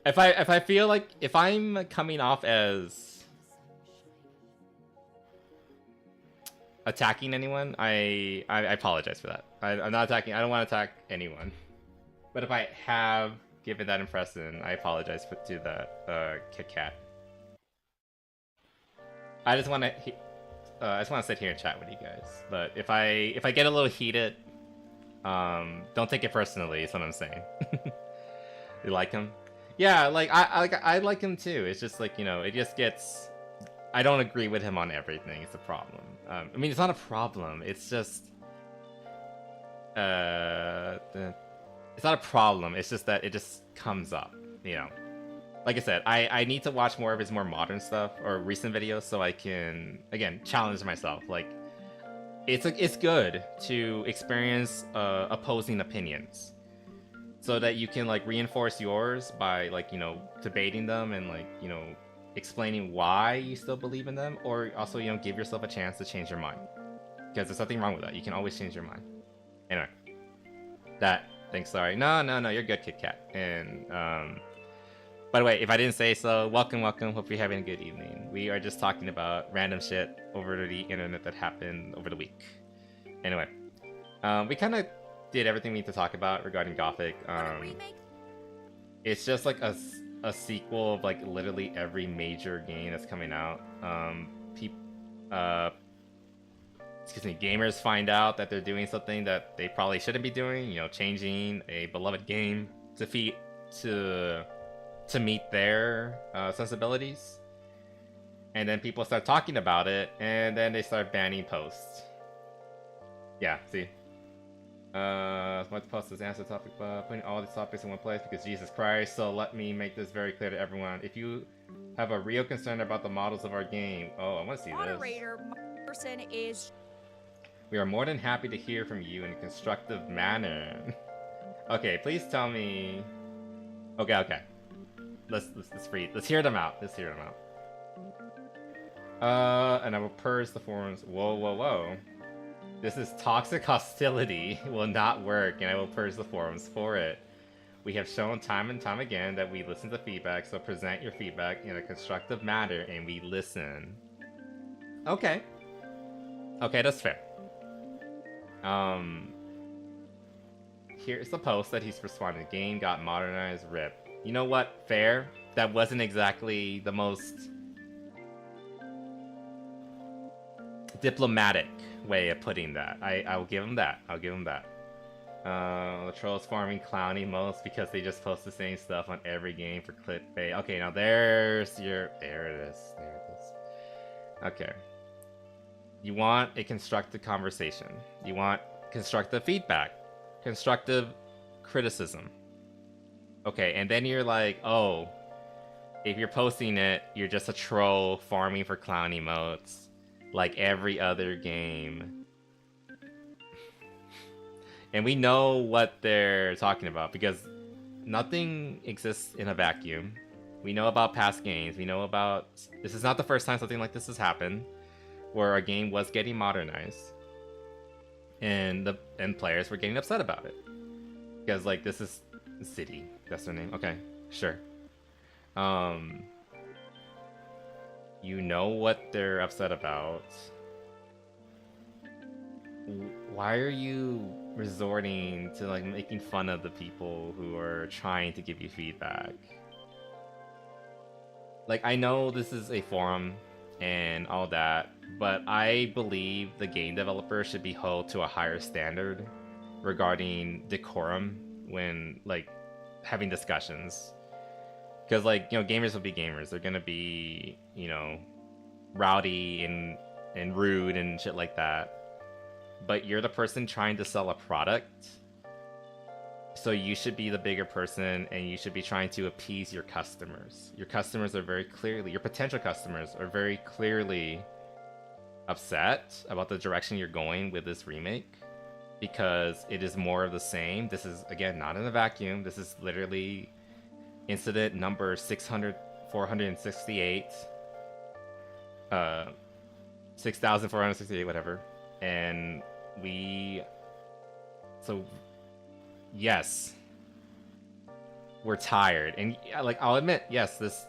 if I feel like if I'm coming off as attacking anyone, I apologize for that. I'm not attacking. I don't want to attack anyone. But if I have given that impression, I apologize to that Kit Kat. I just want to sit here and chat with you guys. But if I get a little heated, don't take it personally. Is what I'm saying. You like him? Yeah, like I like him too. It's just like, you know, it just gets. I don't agree with him on everything. It's a problem. I mean, it's not a problem. It's just. It's not a problem. It's just that it just comes up, you know. Like I said, I need to watch more of his more modern stuff or recent videos so I can, again, challenge myself. Like, it's good to experience opposing opinions so that you can, like, reinforce yours by, like, you know, debating them and, like, you know, explaining why you still believe in them, or also, you know, give yourself a chance to change your mind. Because there's nothing wrong with that. You can always change your mind. Anyway. Thanks, sorry. No, you're good, Kit Kat. And, By the way, if I didn't say so, welcome. Hope you're having a good evening. We are just talking about random shit over the internet that happened over the week. Anyway, we kind of did everything we need to talk about regarding Gothic. It's just like a sequel of like literally every major game that's coming out. Gamers find out that they're doing something that they probably shouldn't be doing. You know, changing a beloved game to meet their sensibilities, and then people start talking about it, and then they start banning posts. Yeah, see. Smart post is answer topic, putting all these topics in one place because Jesus Christ. So let me make this very clear to everyone. If you have a real concern about the models of our game, oh, I want to see Moderator, my person is. We are more than happy to hear from you in a constructive manner. Okay, please tell me. Okay. Let's hear them out. And I will purge the forums. Whoa. This is toxic hostility. It will not work, and I will purge the forums for it. We have shown time and time again that we listen to feedback, so present your feedback in a constructive manner, and we listen. Okay, that's fair. Here's the post that he's responding. Game got modernized, rip. You know what? Fair. That wasn't exactly the most diplomatic way of putting that. I'll give him that. The trolls farming clown emotes because they just post the same stuff on every game for clickbait. Okay, now there it is. Okay. You want a constructive conversation. You want constructive feedback. Constructive criticism. Okay, and then you're like, oh, if you're posting it, you're just a troll farming for clown emotes like every other game. And we know what they're talking about because nothing exists in a vacuum. We know about past games. We know about... This is not the first time something like this has happened, where a game was getting modernized and players were getting upset about it. Because, like, this is City. That's their name. Okay, sure. You know what they're upset about. Why are you resorting to, like, making fun of the people who are trying to give you feedback? Like, I know this is a forum and all that, but I believe the game developer should be held to a higher standard regarding decorum when, like, having discussions. Because, like, you know, gamers will be gamers. They're gonna be, you know, rowdy and rude and shit like that. But you're the person trying to sell a product, so you should be the bigger person, and you should be trying to appease your customers. Your customers are very clearly, your potential customers are very clearly upset about the direction you're going with this remake, because it is more of the same. This is, again, not in a vacuum. This is literally incident number 6,468, 6,468, whatever. And so yes, we're tired. And like, I'll admit, yes, this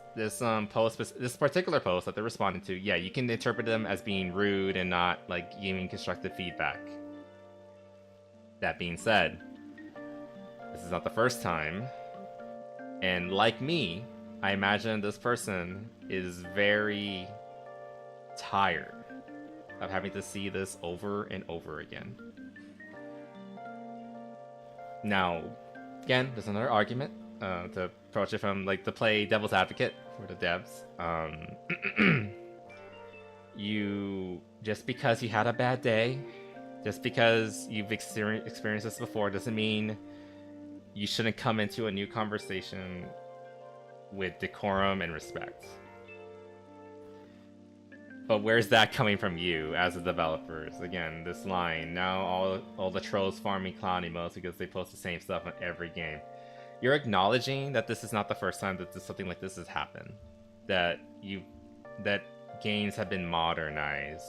particular post that they're responding to, yeah, you can interpret them as being rude and not, like, giving constructive feedback. That being said, this is not the first time, and like me, I imagine this person is very tired of having to see this over and over again. Now, again, there's another argument to approach it from, like, to play devil's advocate for the devs. You, just because you had a bad day, just because you've experienced this before, doesn't mean you shouldn't come into a new conversation with decorum and respect. But where's that coming from you as the developers? Again, this line, now all the trolls farming clown emotes because they post the same stuff on every game. You're acknowledging that this is not the first time that something like this has happened. That games have been modernized,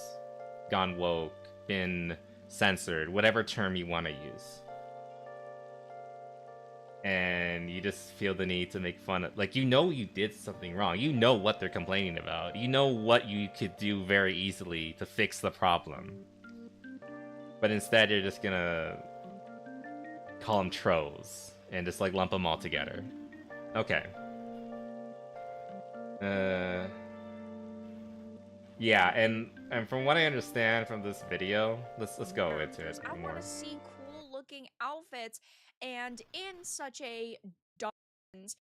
gone woke, been censored, whatever term you want to use. and you just feel the need to make fun of, like, you know you did something wrong. You know what they're complaining about. You know what you could do very easily to fix the problem. But instead, you're just gonna call them trolls and just, like, lump them all together. Okay. Yeah, and from what I understand from this video, let's go into it I more. want to see cool looking outfits, and in such a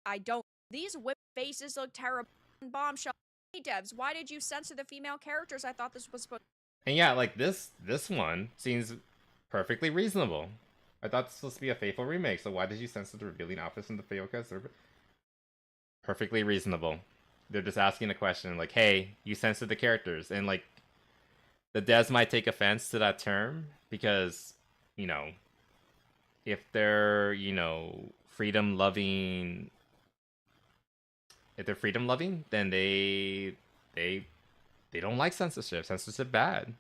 I don't. These whip faces look terrible. Bombshell. Hey devs, why did you censor the female characters? I thought this was supposed. And yeah, like this one seems perfectly reasonable. I thought this was supposed to be a faithful remake, so why did you censor the revealing outfits in the female characters? Perfectly reasonable. They're just asking a question like, hey, you censored the characters. And like, the devs might take offense to that term because, you know, if they're, you know, freedom loving, then they don't like censorship. Censorship bad.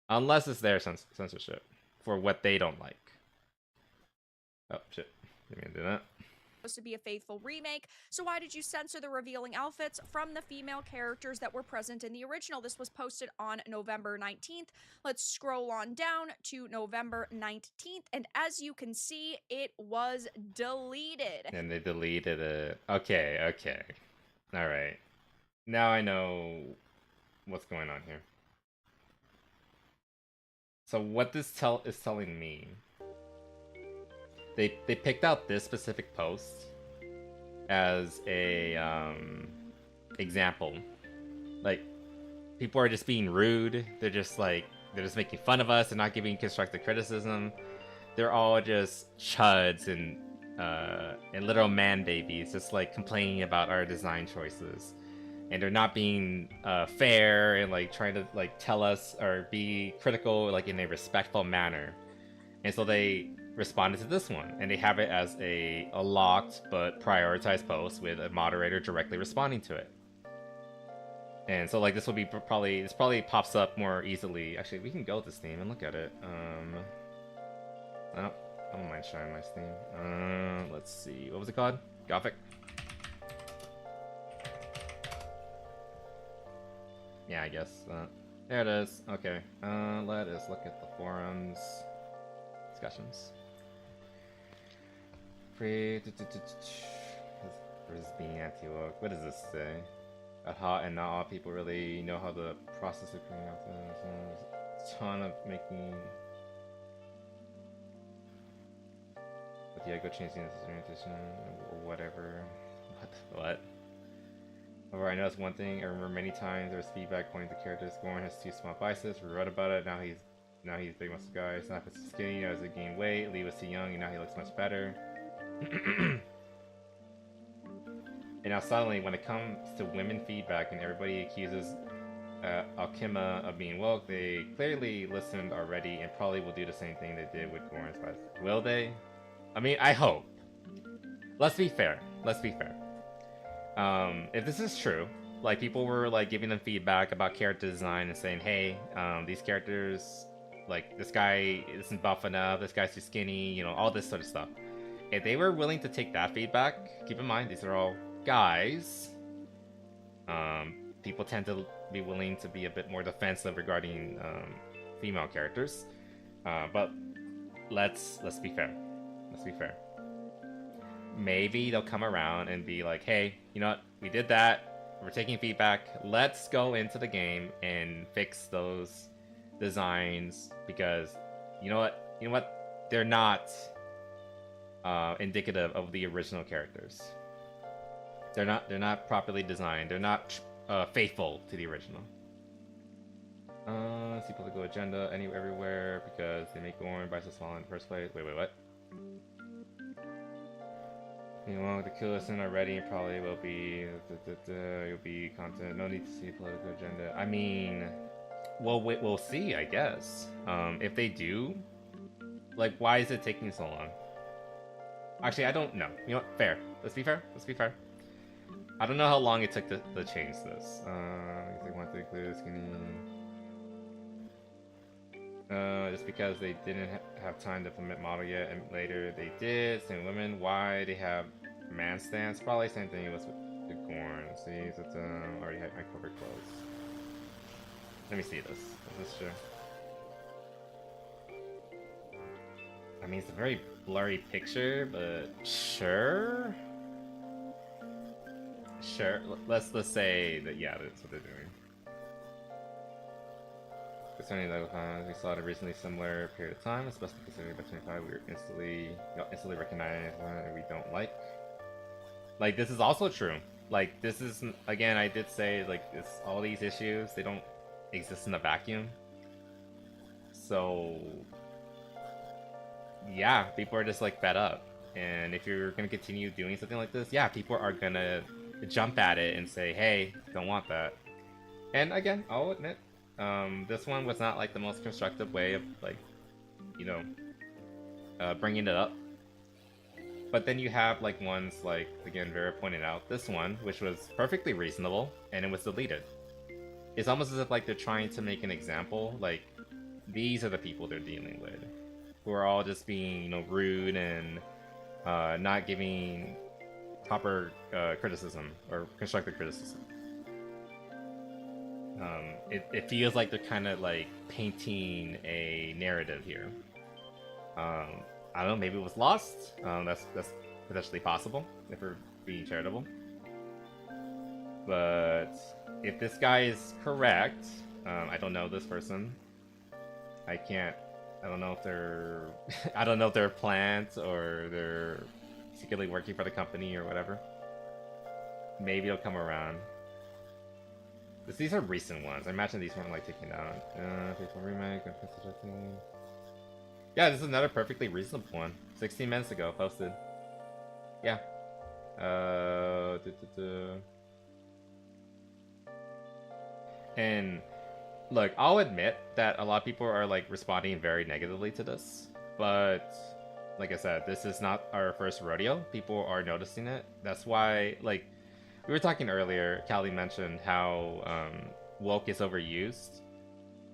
Unless it's their censorship for what they don't like. Oh, shit. Didn't mean to do that. Supposed to be a faithful remake, so why did you censor the revealing outfits from the female characters that were present in the original? This was posted on November 19th. Let's scroll on down to November 19th, and as you can see, it was deleted. And they deleted it. Okay. Alright. Now I know what's going on here. So what this is telling me, they picked out this specific post as a example. Like, people are just being rude. They're just making fun of us. They're not giving constructive criticism. They're all just chuds and little man babies, just like complaining about our design choices. And they're not being fair and like trying to like tell us or be critical like in a respectful manner. And so they responded to this one, and they have it as a locked but prioritized post with a moderator directly responding to it. And so like this will be probably pops up more easily. Actually, we can go to Steam and look at it. I don't mind sharing my Steam. Let's see, what was it called? Gothic. Yeah, I guess. There it is. Okay. Let us look at the forums. Discussions. Free. Where's being anti-woke? What does this say? At hot and not all people really know how the process of creating out a ton of making. But yeah, go change the orientation or whatever. What? However, I noticed one thing. I remember many times there was feedback pointing to characters. Goran has 2 small biceps. We wrote about it. Now he's big muscle guy. It's not just skinny. Now he's gained weight. Lee was too young, and now he looks much better. And now suddenly, when it comes to women feedback, and everybody accuses Alkima of being woke, they clearly listened already, and probably will do the same thing they did with Goran's biceps. Will they? I mean, I hope. Let's be fair. If this is true, like people were like giving them feedback about character design and saying, hey, these characters, like this guy isn't buff enough, this guy's too skinny, you know, all this sort of stuff. If they were willing to take that feedback, keep in mind these are all guys. People tend to be willing to be a bit more defensive regarding female characters. But let's be fair. Maybe they'll come around and be like, hey, you know what? We did that. We're taking feedback. Let's go into the game and fix those designs because you know what? They're not indicative of the original characters. They're not properly designed. They're not faithful to the original. See political agenda everywhere because they make Goran by so small in the first place. Wait, what? You know, the kill listen already and probably will be you'll be content. No need to see political agenda. I mean, well, we'll see, I guess. If they do, like, why is it taking so long? Actually, I don't know. You know what? Fair. Let's be fair. I don't know how long it took to change this. They want to include skinny. Just because they didn't have time to implement model yet, and later they did. Same women. Why they have man stance? Probably same thing was with the Gorn. See, it's already had my cover clothes. Let me see this. Is this true? I mean, it's a very blurry picture, but sure. Sure. Let's say that yeah, that's what they're doing. Concerning the we saw it a recently similar period of time, especially considering by 25 we were instantly recognized and we don't like. Like this is also true. Like this is again, I did say like it's all these issues, they don't exist in a vacuum. So yeah, people are just like fed up. And if you're gonna continue doing something like this, yeah, people are gonna jump at it and say, hey, don't want that. And again, I'll admit, this one was not like the most constructive way of like, you know, bringing it up. But then you have like ones like, again, Vera pointed out, this one, which was perfectly reasonable, and it was deleted. It's almost as if like they're trying to make an example, like these are the people they're dealing with, who are all just being, you know, rude and not giving proper criticism or constructive criticism. It feels like they're kind of like painting a narrative here. I don't know, maybe it was lost. That's potentially possible if we're being charitable. But if this guy is correct, I don't know this person. I don't know if they're I don't know if they're a plant or they're secretly working for the company or whatever. Maybe it'll come around. These are recent ones. I imagine these weren't like taken down. Faithful remake. Yeah, this is another perfectly reasonable one. 16 minutes ago, posted. Yeah. And look, I'll admit that a lot of people are like responding very negatively to this, but like I said, this is not our first rodeo. People are noticing it. That's why, like, we were talking earlier, Callie mentioned how woke is overused.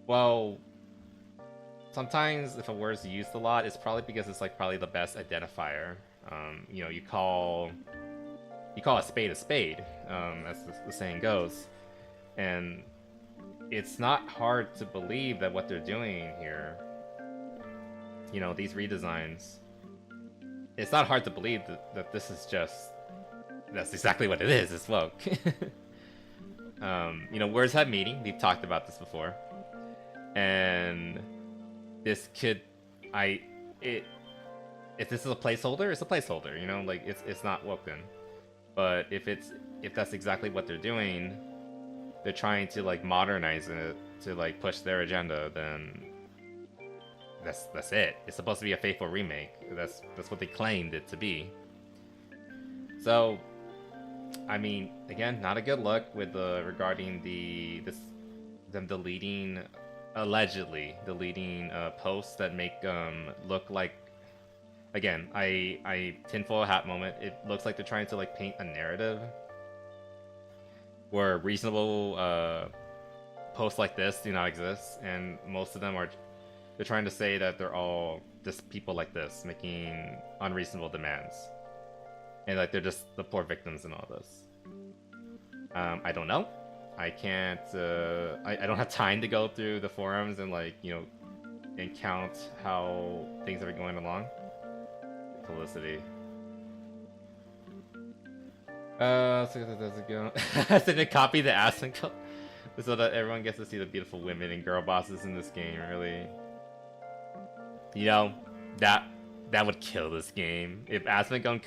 Well, sometimes if a word's used a lot, it's probably because it's like probably the best identifier. You know, you call a spade, as the saying goes. And it's not hard to believe that what they're doing here, you know, these redesigns, it's not hard to believe that this is just, that's exactly what it is, it's woke. You know, words have meaning, we've talked about this before. And this could, if this is a placeholder, it's a placeholder, you know, like it's not woken. But if that's exactly what they're doing, they're trying to like modernize it to like push their agenda, then that's it. It's supposed to be a faithful remake. That's what they claimed it to be. So, I mean, again, not a good look with regarding them allegedly deleting posts that make look like, again, I tinfoil hat moment. It looks like they're trying to like paint a narrative where reasonable posts like this do not exist, and most of them they're trying to say that they're all just people like this making unreasonable demands, and like they're just the poor victims in all this. I don't know. I can't. I don't have time to go through the forums and like, you know, and count how things are going along. Felicity. So does it go? So they copy the Aspen code so that everyone gets to see the beautiful women and girl bosses in this game. Really, you know, that would kill this game if Asmongold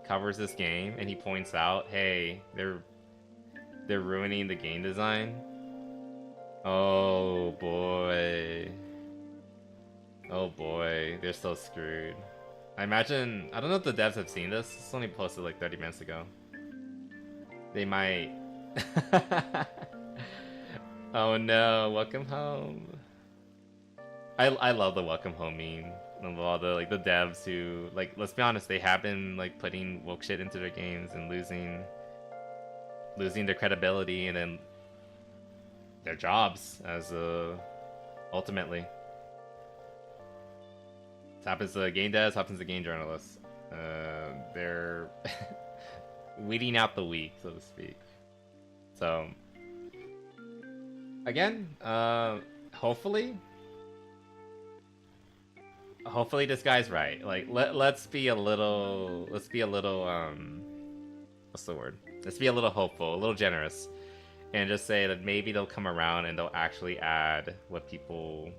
covers this game and he points out, hey, they're ruining the game design. Oh boy. Oh boy, they're so screwed. I don't know if the devs have seen this. It's only posted like 30 minutes ago. They might. Oh no, welcome home. I love the welcome home meme. Of all the like the devs who, like, let's be honest, they have been like putting woke shit into their games and losing their credibility and then their jobs as ultimately. This happens to game devs, happens to game journalists. They're weeding out the weak, so to speak. So, again, hopefully this guy's right. Like, let's be a little, what's the word? Let's be a little hopeful, a little generous, and just say that maybe they'll come around and they'll actually add what people,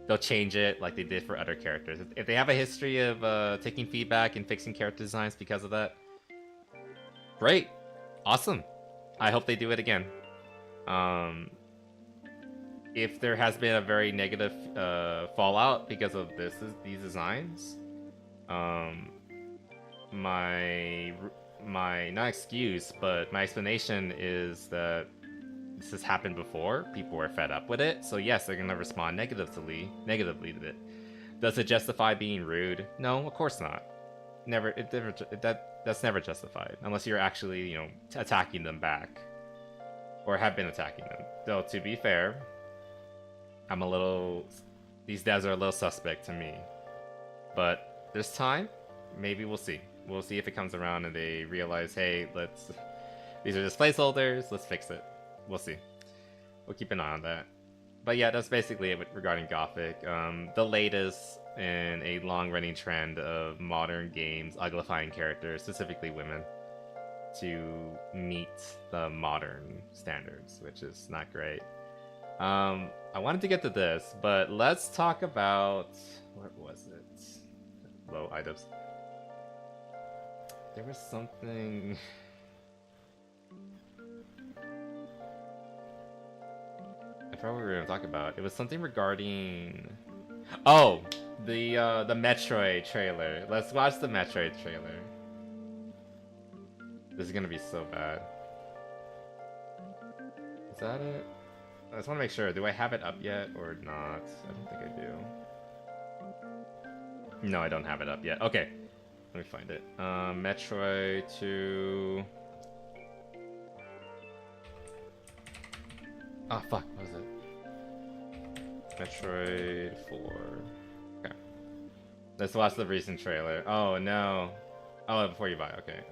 they'll change it like they did for other characters. If they have a history of taking feedback and fixing character designs because of that, great, awesome. I hope they do it again. If there has been a very negative fallout because of these designs, my not excuse, but my explanation is that this has happened before. People were fed up with it, so yes, they're gonna respond negatively to it. Does it justify being rude? No, of course not. Never. That's never justified unless you're actually, you know, attacking them back, or have been attacking them. Though to be fair, these devs are a little suspect to me. But this time, maybe we'll see. We'll see if it comes around and they realize, hey, these are just placeholders, let's fix it. We'll see. We'll keep an eye on that. But yeah, that's basically it regarding Gothic. The latest in a long-running trend of modern games uglifying characters, specifically women, to meet the modern standards, which is not great. I wanted to get to this, but let's talk about, what was it? Low items. There was something. I forgot what we were gonna talk about. It was something regarding. Oh, the Metroid trailer. Let's watch the Metroid trailer. This is gonna be so bad. Is that it? I just want to make sure. Do I have it up yet or not? I don't think I do. No, I don't have it up yet. Okay. Let me find it. Metroid 2. Oh, fuck. What was it? Metroid 4. Okay. Let's watch the recent trailer. Oh, no. Oh, before you buy. Okay.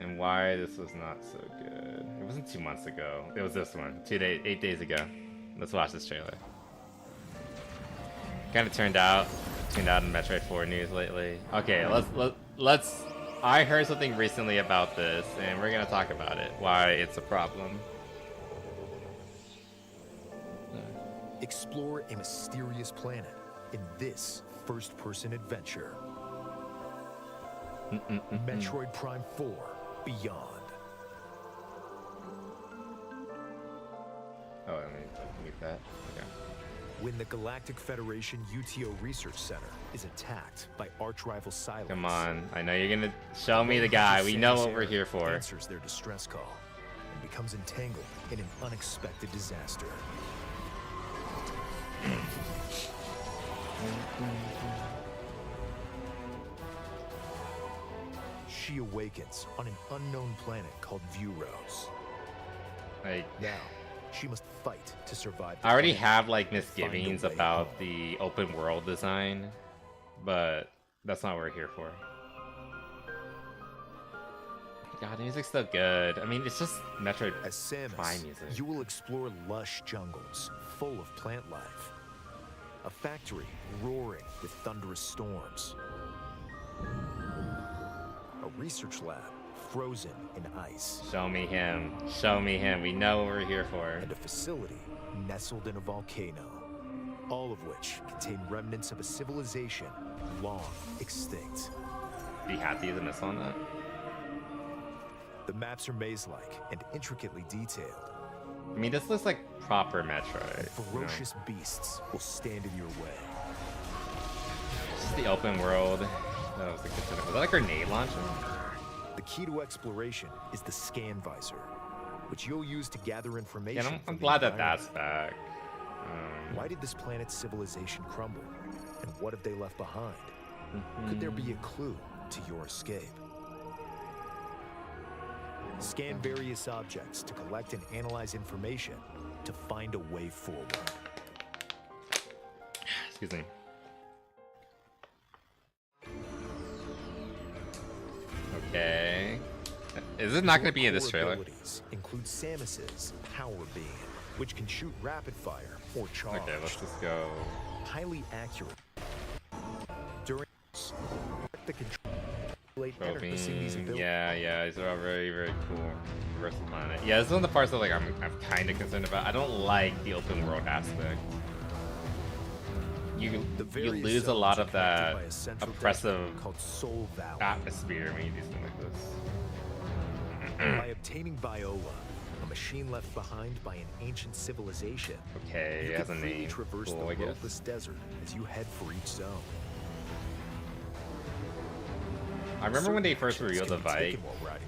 And why this was not so good. It wasn't 2 months ago. It was this one. 8 days ago. Let's watch this trailer. Kind of turned out in Metroid 4 news lately. Okay, let's. I heard something recently about this, and we're gonna talk about it. Why it's a problem. Explore a mysterious planet in this first-person adventure. Metroid Prime 4 Beyond. Oh, let me mute that. Okay. When the Galactic Federation UTO Research Center is attacked by arch-rival Silence. Come on, I know you're gonna show me the guy. We know what we're here for. Answers their distress call and becomes entangled in an unexpected disaster. She awakens on an unknown planet called Vtuber. Now, she must fight to survive. I already have like misgivings about the open world design, but that's not what we're here for. God, the music's so good. I mean, it's just Metroid Prime music. You will explore lush jungles full of plant life. A factory roaring with thunderous storms. A research lab frozen in ice. Show me him. Show me him. We know what we're here for. And a facility nestled in a volcano. All of which contain remnants of a civilization long extinct. Do you have to use a missile on that? The maps are maze-like and intricately detailed. I mean, this looks like proper Metroid. And ferocious beasts will stand in your way. This is the open world. Oh, was that a grenade launcher? The key to exploration is the scan visor, which you'll use to gather information. Yeah, I'm glad that that's back. Why did this planet's civilization crumble? And what have they left behind? Could there be a clue to your escape? Scan various objects to collect and analyze information to find a way forward. Excuse me. Okay. Is it not going to be in this trailer? Abilities include Samus's Power Beam, which can shoot rapid fire or charge. Okay, let's just go. Highly accurate. During the control, yeah, these are all very, very cool. Versus Planet. Yeah, this is one of the parts that like I'm kind of concerned about. I don't like the open world aspect. You lose a lot of that oppressive atmosphere when you do something like this. By obtaining Viola, a machine left behind by an ancient civilization, okay, you it has a can freely name. traverse Cool, the I guess. roadless desert as you head for each zone. I remember when they first revealed the bike,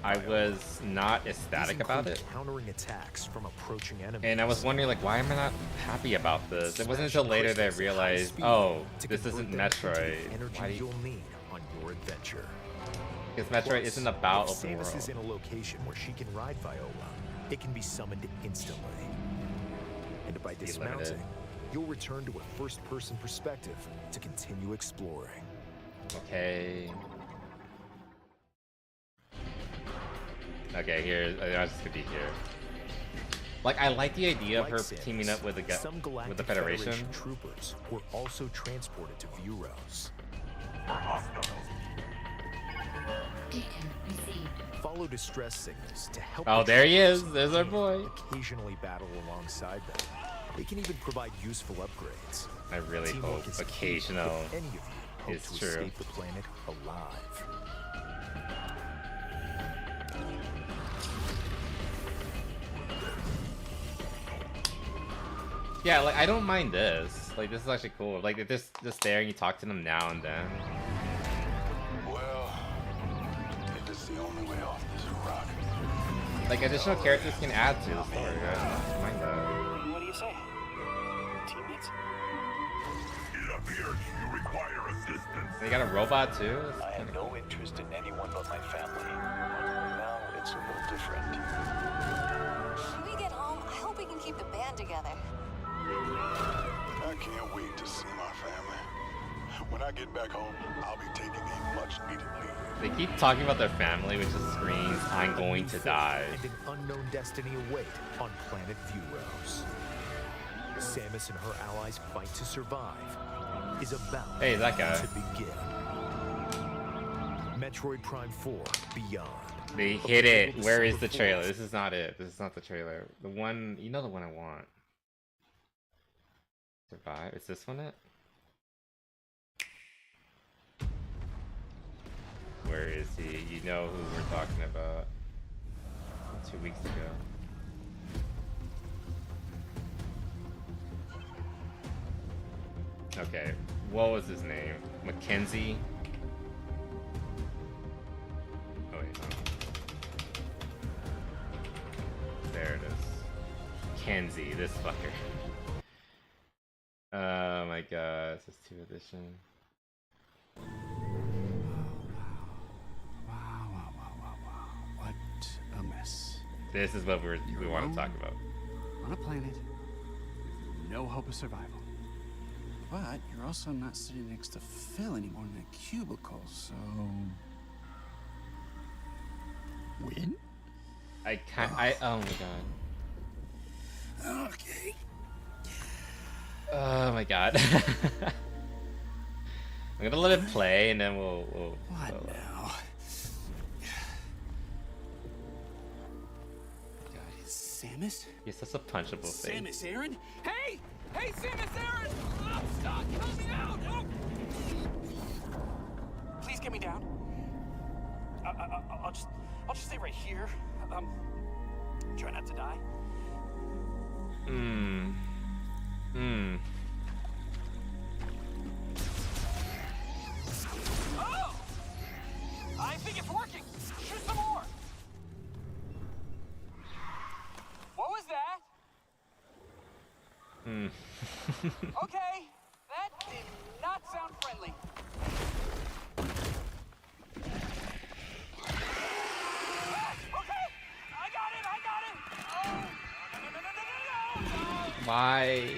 I was not ecstatic about it. Countering attacks from approaching enemies. And I was wondering, like, why am I not happy about this? It wasn't until later that I realized, oh, this isn't Metroid. Why do you... you'll need on your adventure. Because Metroid isn't about if open Samus world. is in a location where she can ride Viola, it can be summoned instantly. And by dismounting, you'll return to a first-person perspective to continue exploring. Okay. Okay, here, I was just gonna be here. Like, I like the idea of her teaming up with the Federation. Troopers were also transported to Vuros. Follow distress signals to help. Oh, there he is. There's our boy. Occasionally battle alongside them. They can even provide useful upgrades. I really hope occasional is true. Escape the planet alive. Yeah, like, I don't mind this. Like, this is actually cool. Like, they're just there and you talk to them now and then. Well, if it's the only way off this rock. Like, additional characters can add to the story. I don't mind that. What do you say? Teammates? It appears you require assistance. They got a robot too? I have no interest in anyone but my family. Now it's a little different. When we get home, I hope we can keep the band together. I can't wait to see my family. When I get back home, I'll be taking a much-needed leave. They keep talking about their family, which just screams, I'm going to die. And an unknown destiny await on planet Vuros. Samus and her allies' fight to survive is about hey, that guy. to begin. Metroid Prime 4 Beyond. They hit it. Where is the trailer? This is not it. This is not the trailer. The one, you know the one I want. Survive? Is this one it? Where is he? You know who we're talking about. 2 weeks ago. Okay, what was his name? Mackenzie? Oh wait, no. There it is. Kenzie, this fucker. Oh my god, this is 2 edition. Wow. What a mess. This is what we want to talk about. On a planet, no hope of survival. But you're also not sitting next to Phil anymore in that cubicle, so... Win? I can't, oh my god. Okay. Oh my god. I'm gonna let it play and then we'll what now? God, Samus? Yes, that's a punchable thing. Samus Aran? Hey! Hey, Samus Aran! Oh, stop! Help me out! Oh. Please get me down. I'll just stay right here. Try not to die. Oh! I think it's working. Shoot some more. What was that? Okay, that did not sound friendly. Okay, I got it. Oh, no. Why?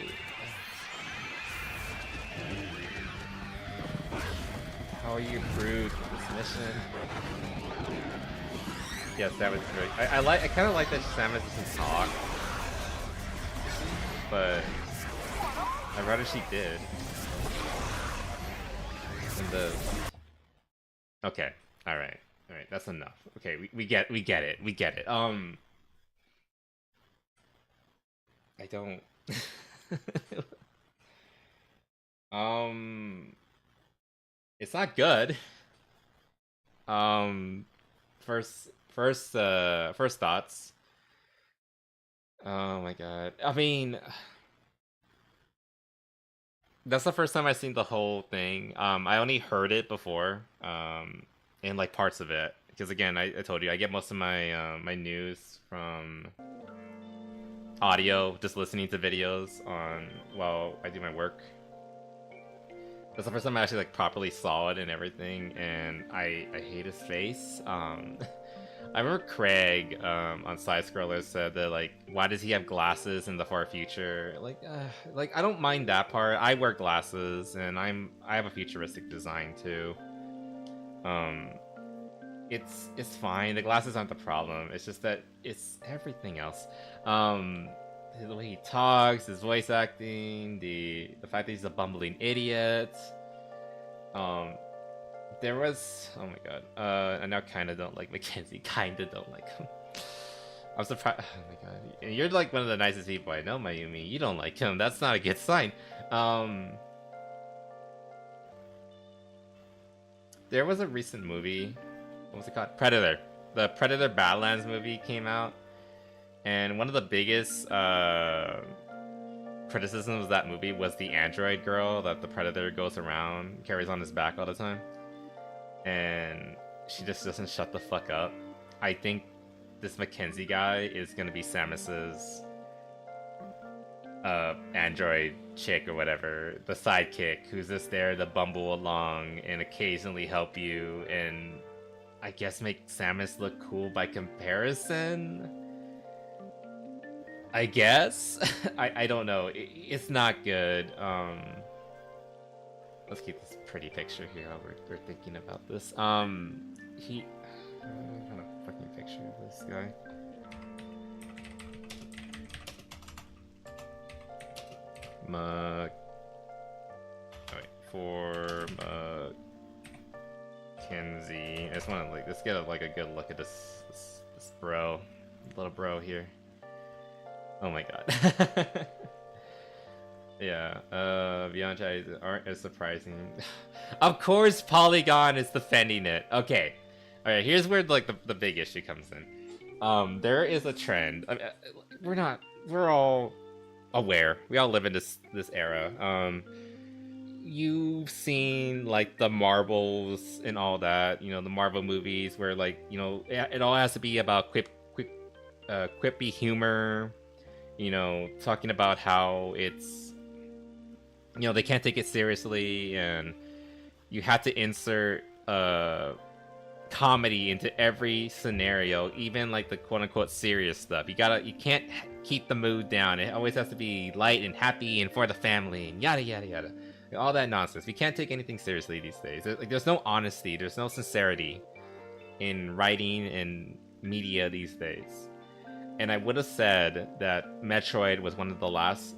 How are you approved for this mission? Yeah, Samus is really. I kind of like that Samus doesn't talk, but I'd rather she did. And the. Okay. All right. That's enough. Okay, we get it. I don't. It's not good. First thoughts. Oh my god. I mean, that's the first time I've seen the whole thing. I only heard it before, and like parts of it, because again, I told you I get most of my my news from audio, just listening to videos on while I do my work. That's the first time I actually like properly saw it and everything, and I hate his face. I remember Craig on Side Scroller said that like, why does he have glasses in the far future? Like I don't mind that part. I wear glasses, and I have a futuristic design too. It's fine. The glasses aren't the problem. It's just that it's everything else. The way he talks, his voice acting, the fact that he's a bumbling idiot. There was, oh my god, I now kind of don't like Mackenzie. Kind of don't like him. I'm surprised. Oh my god, you're like one of the nicest people I know, Mayumi. You don't like him. That's not a good sign. There was a recent movie. What was it called? Predator. The Predator Badlands movie came out. And one of the biggest criticisms of that movie was the android girl that the Predator goes around, carries on his back all the time. And she just doesn't shut the fuck up. I think this Mackenzie guy is going to be Samus's android chick or whatever. The sidekick who's just there to bumble along and occasionally help you and I guess make Samus look cool by comparison. I guess. I don't know. It's not good. Let's keep this pretty picture here while we're thinking about this. He kind of fucking picture of this guy. For Mackenzie. I just want to like let's get a good look at this bro, little bro here. Oh my god. Yeah, Beyond Chinese aren't as surprising. Of course Polygon is defending it. Okay. Alright, here's where like the big issue comes in. There is a trend. I mean, we're all aware. We all live in this era. You've seen like the Marvels and all that, you know, the Marvel movies where like, you know, it all has to be about quippy humor, you know, talking about how it's, you know, they can't take it seriously and you have to insert comedy into every scenario, even like the quote-unquote serious stuff. You can't keep the mood down. It always has to be light and happy and for the family and yada yada yada. All that nonsense. We can't take anything seriously these days. There's no honesty. There's no sincerity in writing and media these days. And I would have said that Metroid was one of the last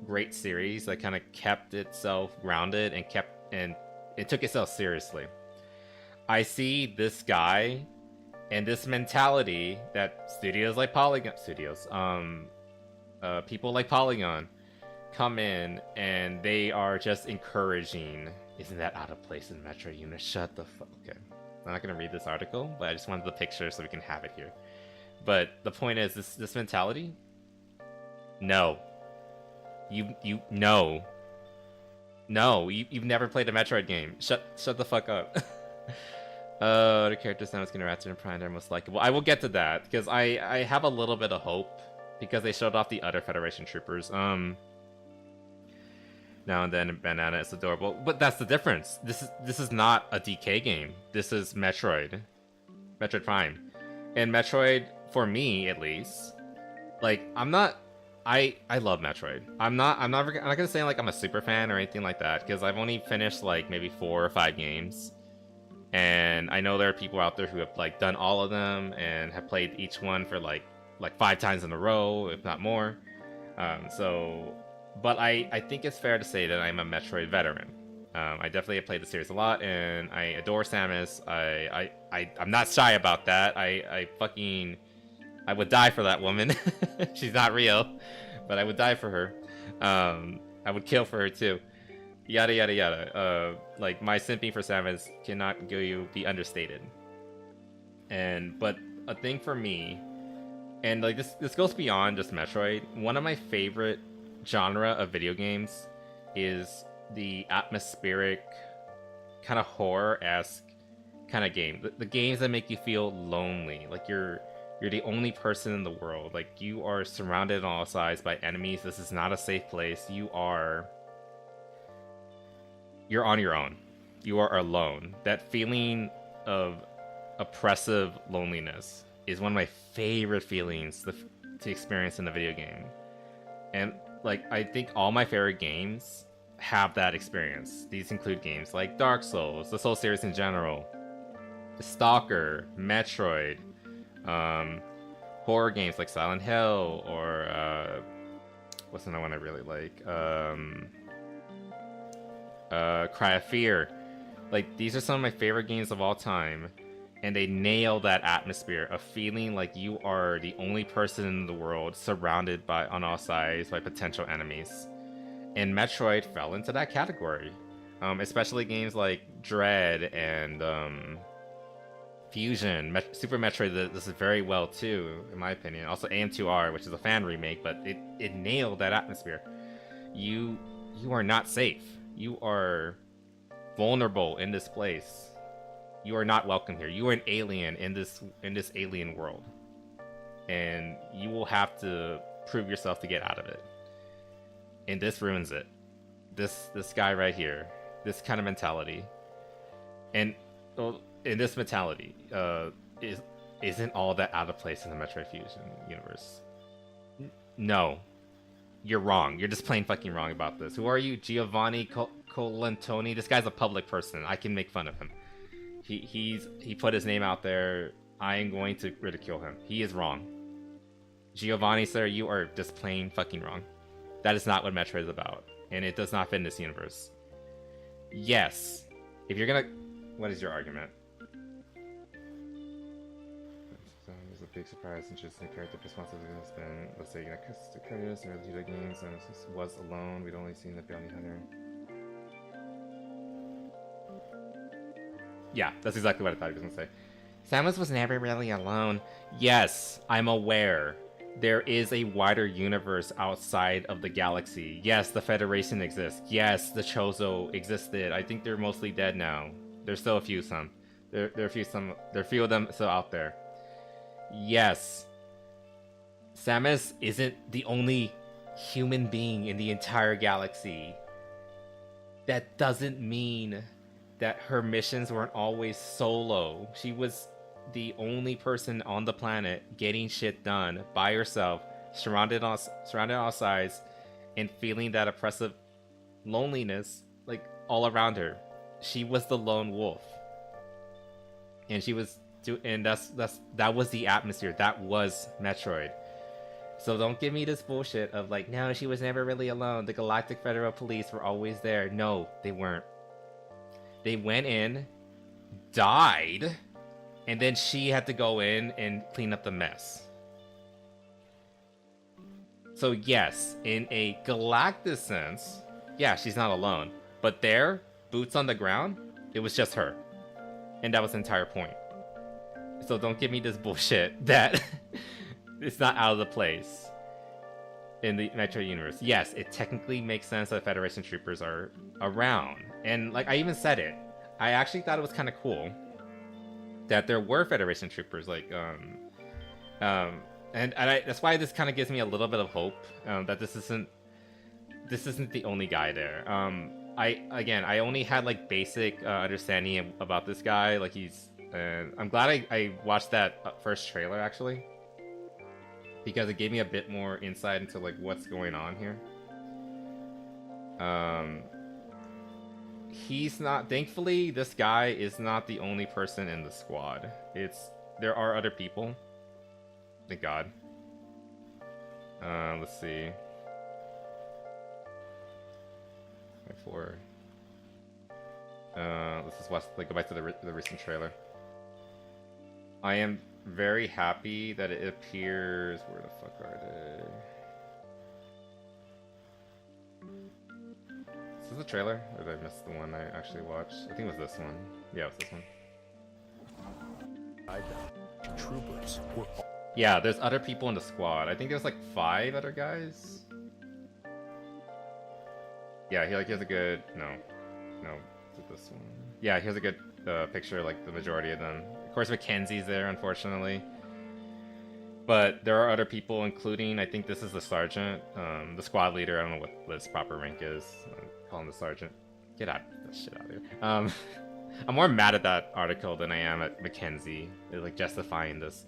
great series that kind of kept itself grounded and it took itself seriously. I see this guy and this mentality that studios like Polygon people like Polygon come in and they are just encouraging. Isn't that out of place in Metro Unit? Shut the fuck. Okay, I'm not gonna read this article, but I just wanted the picture so we can have it here. But the point is, this mentality. No. You've never played a Metroid game. Shut the fuck up. The characters now is gonna Ratchet and Prime, they're most likable. I will get to that because I have a little bit of hope because they showed off the other Federation troopers. Now and then Banana is adorable, but that's the difference. This is not a DK game. This is Metroid Prime, and Metroid, for me at least, like I'm not I love Metroid. I'm not gonna say like I'm a super fan or anything like that, because I've only finished like maybe 4 or 5 games, and I know there are people out there who have like done all of them and have played each one for like 5 times in a row, if not more. But I think it's fair to say that I'm a Metroid veteran. I definitely have played the series a lot, and I adore Samus. I'm not shy about that. I would die for that woman. She's not real, but I would die for her. I would kill for her too. Yada yada yada. Like, my simping for Samus cannot be understated. But a thing for me, and like this goes beyond just Metroid. One of my favorite genre of video games is the atmospheric, kind of horror-esque kind of game. The games that make you feel lonely, like you're the only person in the world. Like, you are surrounded on all sides by enemies. This is not a safe place. You're on your own. You are alone. That feeling of oppressive loneliness is one of my favorite feelings to experience in a video game. And like, I think all my favorite games have that experience. These include games like Dark Souls, the Soul series in general, Stalker, Metroid, horror games like Silent Hill, or what's another one I really like? Cry of Fear. Like, these are some of my favorite games of all time, and they nail that atmosphere of feeling like you are the only person in the world, surrounded on all sides by potential enemies. And Metroid fell into that category, especially games like Dread and Fusion. Super Metroid does this very well too, in my opinion. Also AM2R, which is a fan remake, but it nailed that atmosphere. You are not safe. You are vulnerable in this place. You are not welcome here. You are an alien in this alien world, and you will have to prove yourself to get out of it. And this ruins it. This guy right here, this kind of mentality, and in this mentality, isn't all that out of place in the Metroid Fusion universe. No, you're wrong. You're just plain fucking wrong about this. Who are you, Giovanni Colantoni? This guy's a public person. I can make fun of him. He put his name out there. I am going to ridicule him. He is wrong. Giovanni, sir, you are just plain fucking wrong. That is not what Metroid is about, and it does not fit in this universe. Yes, if you're gonna... What is your argument? It's a big surprise, interesting character responsibility has been, let's say, Curtis or Vita games, and this was alone. We'd only seen the bounty hunter. Yeah, that's exactly what I thought he was gonna say. Samus was never really alone. Yes, I'm aware. There is a wider universe outside of the galaxy. Yes, the Federation exists. Yes, the Chozo existed. I think they're mostly dead now. There's still a few there are a few of them still out there. Yes, Samus isn't the only human being in the entire galaxy. That doesn't mean that her missions weren't always solo. She was the only person on the planet getting shit done by herself, surrounded on all sides, and feeling that oppressive loneliness like all around her. She was the lone wolf, and that was the atmosphere. That was Metroid. So don't give me this bullshit of like, no, she was never really alone. The Galactic Federal Police were always there. No, they weren't. They went in, died, and then she had to go in and clean up the mess. So yes, in a galactic sense, yeah, she's not alone. But there, boots on the ground, it was just her. And that was the entire point. So don't give me this bullshit that it's not out of the place in the Metroid universe. Yes, it technically makes sense that Federation troopers are around. And like, I even said it. I actually thought it was kind of cool that there were Federation troopers, like, that's why this kind of gives me a little bit of hope that this isn't the only guy there. I only had like basic understanding about this guy. Like, I'm glad I watched that first trailer actually, because it gave me a bit more insight into like what's going on here. He's not, thankfully this guy is not the only person in the squad. There are other people. Thank God. Let's see. Before. Let's just watch, like, go back to the recent trailer. I am very happy that it appears. Where the fuck are they? Is this a trailer? Or did I miss the one I actually watched? I think it was this one. Yeah, it was this one. Troopers were. Yeah, there's other people in the squad. I think there's like 5 other guys. Yeah, he has a good no, is it this one? Yeah, he has a good picture, like the majority of them. Of course, Mackenzie's there, unfortunately. But there are other people, including, I think this is the sergeant, the squad leader. I don't know what his proper rank is. Call him the sergeant. Get out that shit out of here. I'm more mad at that article than I am at Mackenzie. They're like justifying this.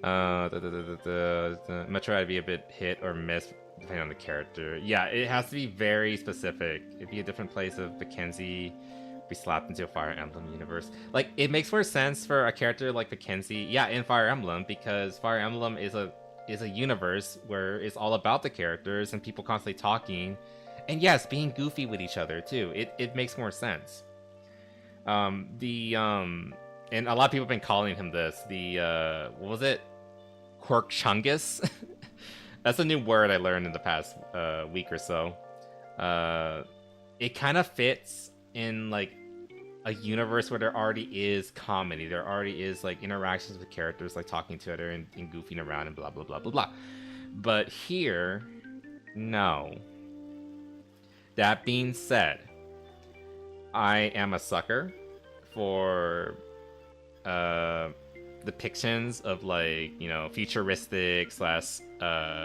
Metro had to be a bit hit or miss depending on the character. Yeah, it has to be very specific. It'd be a different place if Mackenzie be slapped into a Fire Emblem universe. Like, it makes more sense for a character like Mackenzie, yeah, in Fire Emblem, because Fire Emblem is a universe where it's all about the characters and people constantly talking, and yes, being goofy with each other too. It makes more sense. And a lot of people have been calling him this, what was it? Quirkchungus? That's a new word I learned in the past week or so. It kind of fits in like a universe where there already is comedy. There already is like interactions with characters, like talking to each other and goofing around and blah, blah, blah, blah, blah. But here, no. That being said, I am a sucker for depictions of, like, you know, futuristic /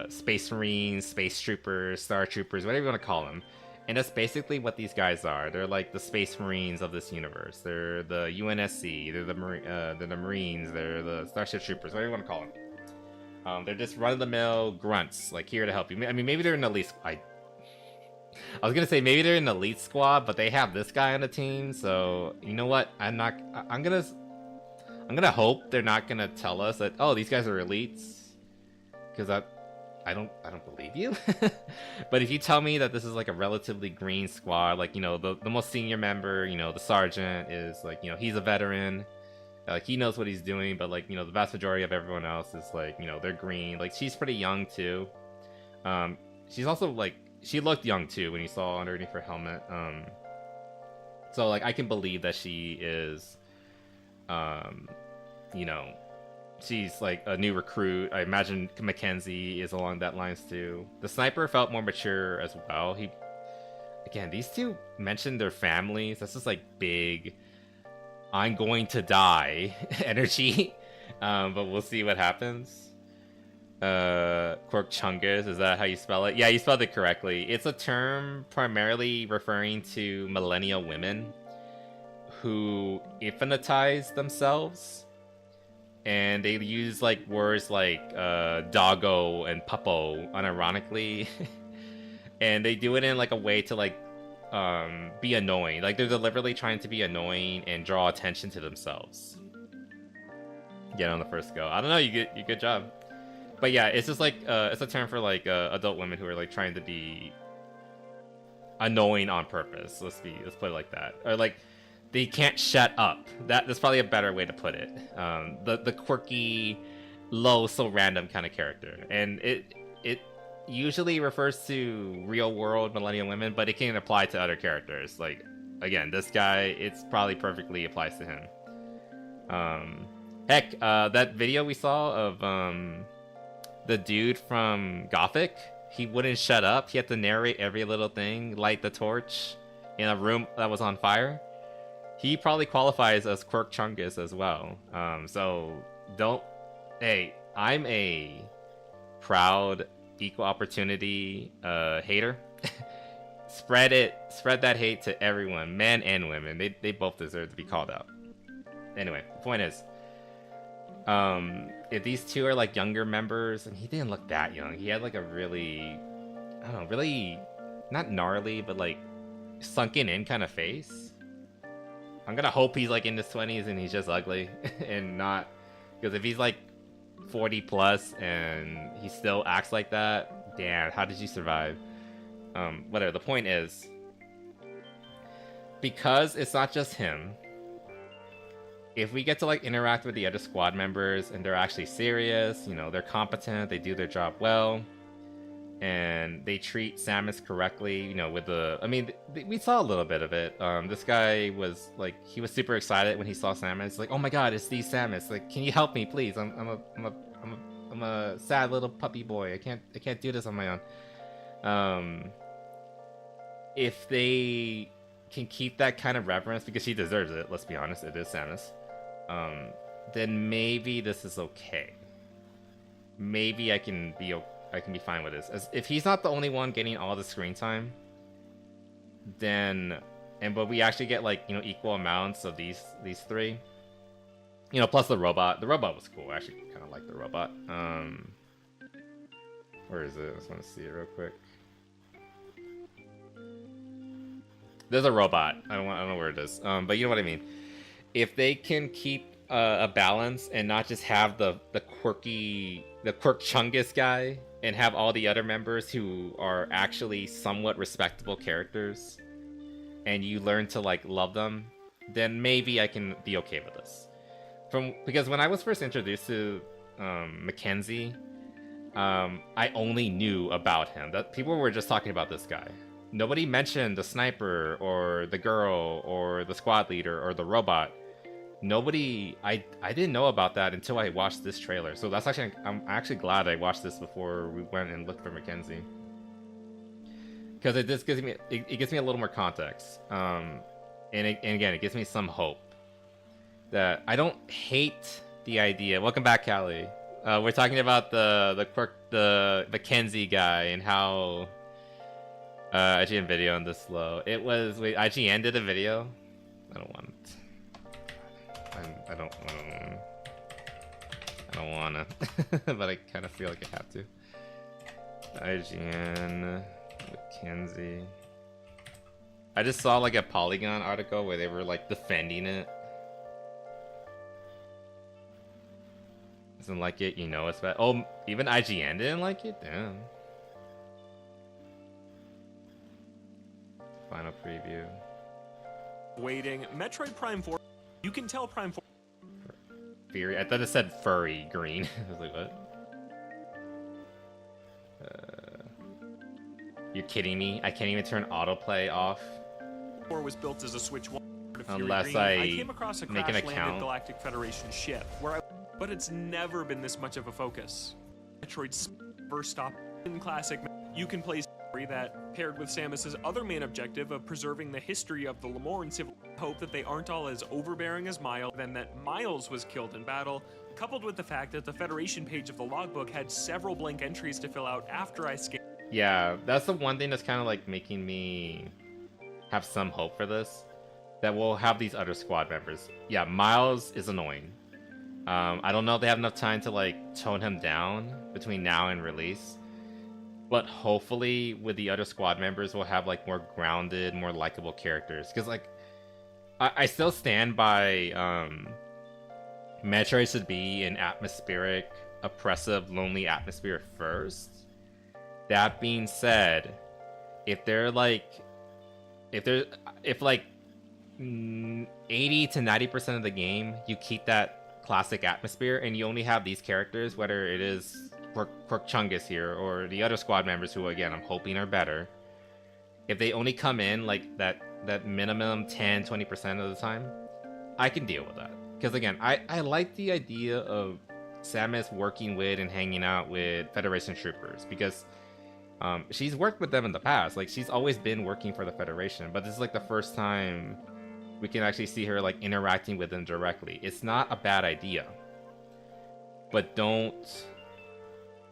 space marines, space troopers, star troopers, whatever you want to call them. And that's basically what these guys are. They're like the space marines of this universe. They're the UNSC. They're the marines. They're the starship troopers, whatever you want to call them. They're just run-of-the-mill grunts, like, here to help you. I mean, maybe they're an elite. I was gonna say maybe they're an elite squad, but they have this guy on the team. So you know what? I'm gonna hope they're not gonna tell us that, oh, these guys are elites, because I don't believe you. But if you tell me that this is like a relatively green squad, like, you know, the most senior member, you know, the sergeant is like, you know, he's a veteran, like, he knows what he's doing, but, like, you know, the vast majority of everyone else is like, you know, they're green. Like, she's pretty young too. She's also like, she looked young too when you saw underneath her helmet. So like, I can believe that she is, you know, she's like a new recruit. I imagine Mackenzie is along that lines too. The sniper felt more mature as well. Again, these two mentioned their families. That's just like big, I'm going to die energy. But we'll see what happens. Quirkchungus, is that how you spell it? Yeah, you spelled it correctly. It's a term primarily referring to millennial women who infantize themselves, and they use like words like doggo and puppo unironically. And they do it in like a way to like be annoying. Like, they're deliberately trying to be annoying and draw attention to themselves. Get on the first go. I don't know, you good job. But yeah, it's just like it's a term for like adult women who are like trying to be annoying on purpose. Let's put it like that. Or like, they can't shut up. That's probably a better way to put it. The quirky, low, so random kind of character. And it usually refers to real world millennial women, but it can apply to other characters. Like, again, this guy, it's probably perfectly applies to him. Heck, that video we saw of the dude from Gothic, he wouldn't shut up. He had to narrate every little thing, light the torch in a room that was on fire. He probably qualifies as Quirkchungus as well. So don't. Hey, I'm a proud equal opportunity hater. Spread that hate to everyone, men and women. They both deserve to be called out. Anyway, the point is, if these two are like younger members, and he didn't look that young. He had like a really, I don't know, really not gnarly, but like sunken in kind of face. I'm gonna hope he's like in his 20s and he's just ugly and not, because if he's like 40 plus and he still acts like that, damn, how did you survive? Whatever, the point is, because it's not just him, if we get to like interact with the other squad members and they're actually serious, you know, they're competent, they do their job well, and they treat Samus correctly, you know, with the, I mean, we saw a little bit of it. This guy was like, he was super excited when he saw Samus, like, oh my god, it's the Samus, like, can you help me, please? I'm a sad little puppy boy. I can't do this on my own. If they can keep that kind of reverence, because she deserves it, let's be honest, it is Samus, then maybe this is okay. Maybe I can be fine with this. As if he's not the only one getting all the screen time, then, but we actually get like, you know, equal amounts of these three, you know, plus the robot. The robot was cool. I actually kind of like the robot. Where is it? I just want to see it real quick. There's a robot. I don't know where it is. But you know what I mean. If they can keep a balance and not just have the Quirk Chungus guy, and have all the other members who are actually somewhat respectable characters, and you learn to like love them, then maybe I can be okay with this. Because when I was first introduced to Mackenzie, I only knew about him. That people were just talking about this guy. Nobody mentioned the sniper or the girl or the squad leader or the robot. Nobody, I didn't know about that until I watched this trailer. So that's actually, I'm actually glad I watched this before we went and looked for Mackenzie, because it just gives me, it gives me a little more context. And again, it gives me some hope that I don't hate the idea. Welcome back, Callie. We're talking about the Mackenzie guy and how IGN video on this slow. It was, wait, IGN did a video? I don't want it. I don't wanna, but I kind of feel like I have to. IGN, Mackenzie. I just saw like a Polygon article where they were like defending it. Doesn't like it, you know it's bad. Oh, even IGN didn't like it? Damn. Final preview. Waiting. Metroid Prime 4. You can tell Prime 4. Fury. I thought it said furry green. I was like, what? You're kidding me? I can't even turn autoplay off. 4 was built as a Switch 1. Unless I came across a make an account. crash-landed Galactic Federation ship, but it's never been this much of a focus. Metroid's first stop in classic. You can play that, paired with Samus's other main objective of preserving the history of the Lemorn civil, hope that they aren't all as overbearing as Miles, then that Miles was killed in battle, coupled with the fact that the Federation page of the logbook had several blank entries to fill out after I scanned. Yeah, that's the one thing that's kind of like making me have some hope for this, that we'll have these other squad members. Yeah, Miles is annoying. I don't know if they have enough time to like tone him down between now and release. But hopefully with the other squad members, we'll have like more grounded, more likable characters. Because like, I still stand by Metroid should be an atmospheric, oppressive, lonely atmosphere first. That being said, if 80 to 90% of the game, you keep that classic atmosphere and you only have these characters, whether it is Quirk Chungus here or the other squad members who, again, I'm hoping are better. If they only come in like that minimum 10-20% of the time, I can deal with that. Because again, I like the idea of Samus working with and hanging out with Federation troopers, because she's worked with them in the past. Like, she's always been working for the Federation, but this is like the first time we can actually see her like interacting with them directly. It's not a bad idea, but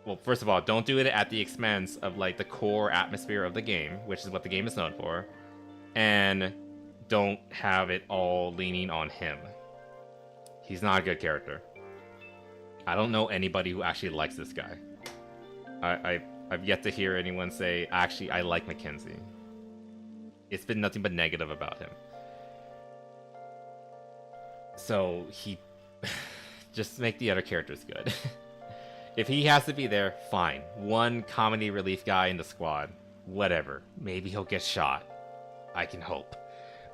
well, first of all, don't do it at the expense of like the core atmosphere of the game, which is what the game is known for, and don't have it all leaning on him. He's not a good character. I don't know anybody who actually likes this guy. I've yet to hear anyone say, actually, I like Mackenzie. It's been nothing but negative about him. So he just make the other characters good. If he has to be there, fine. One comedy relief guy in the squad, whatever. Maybe he'll get shot. I can hope.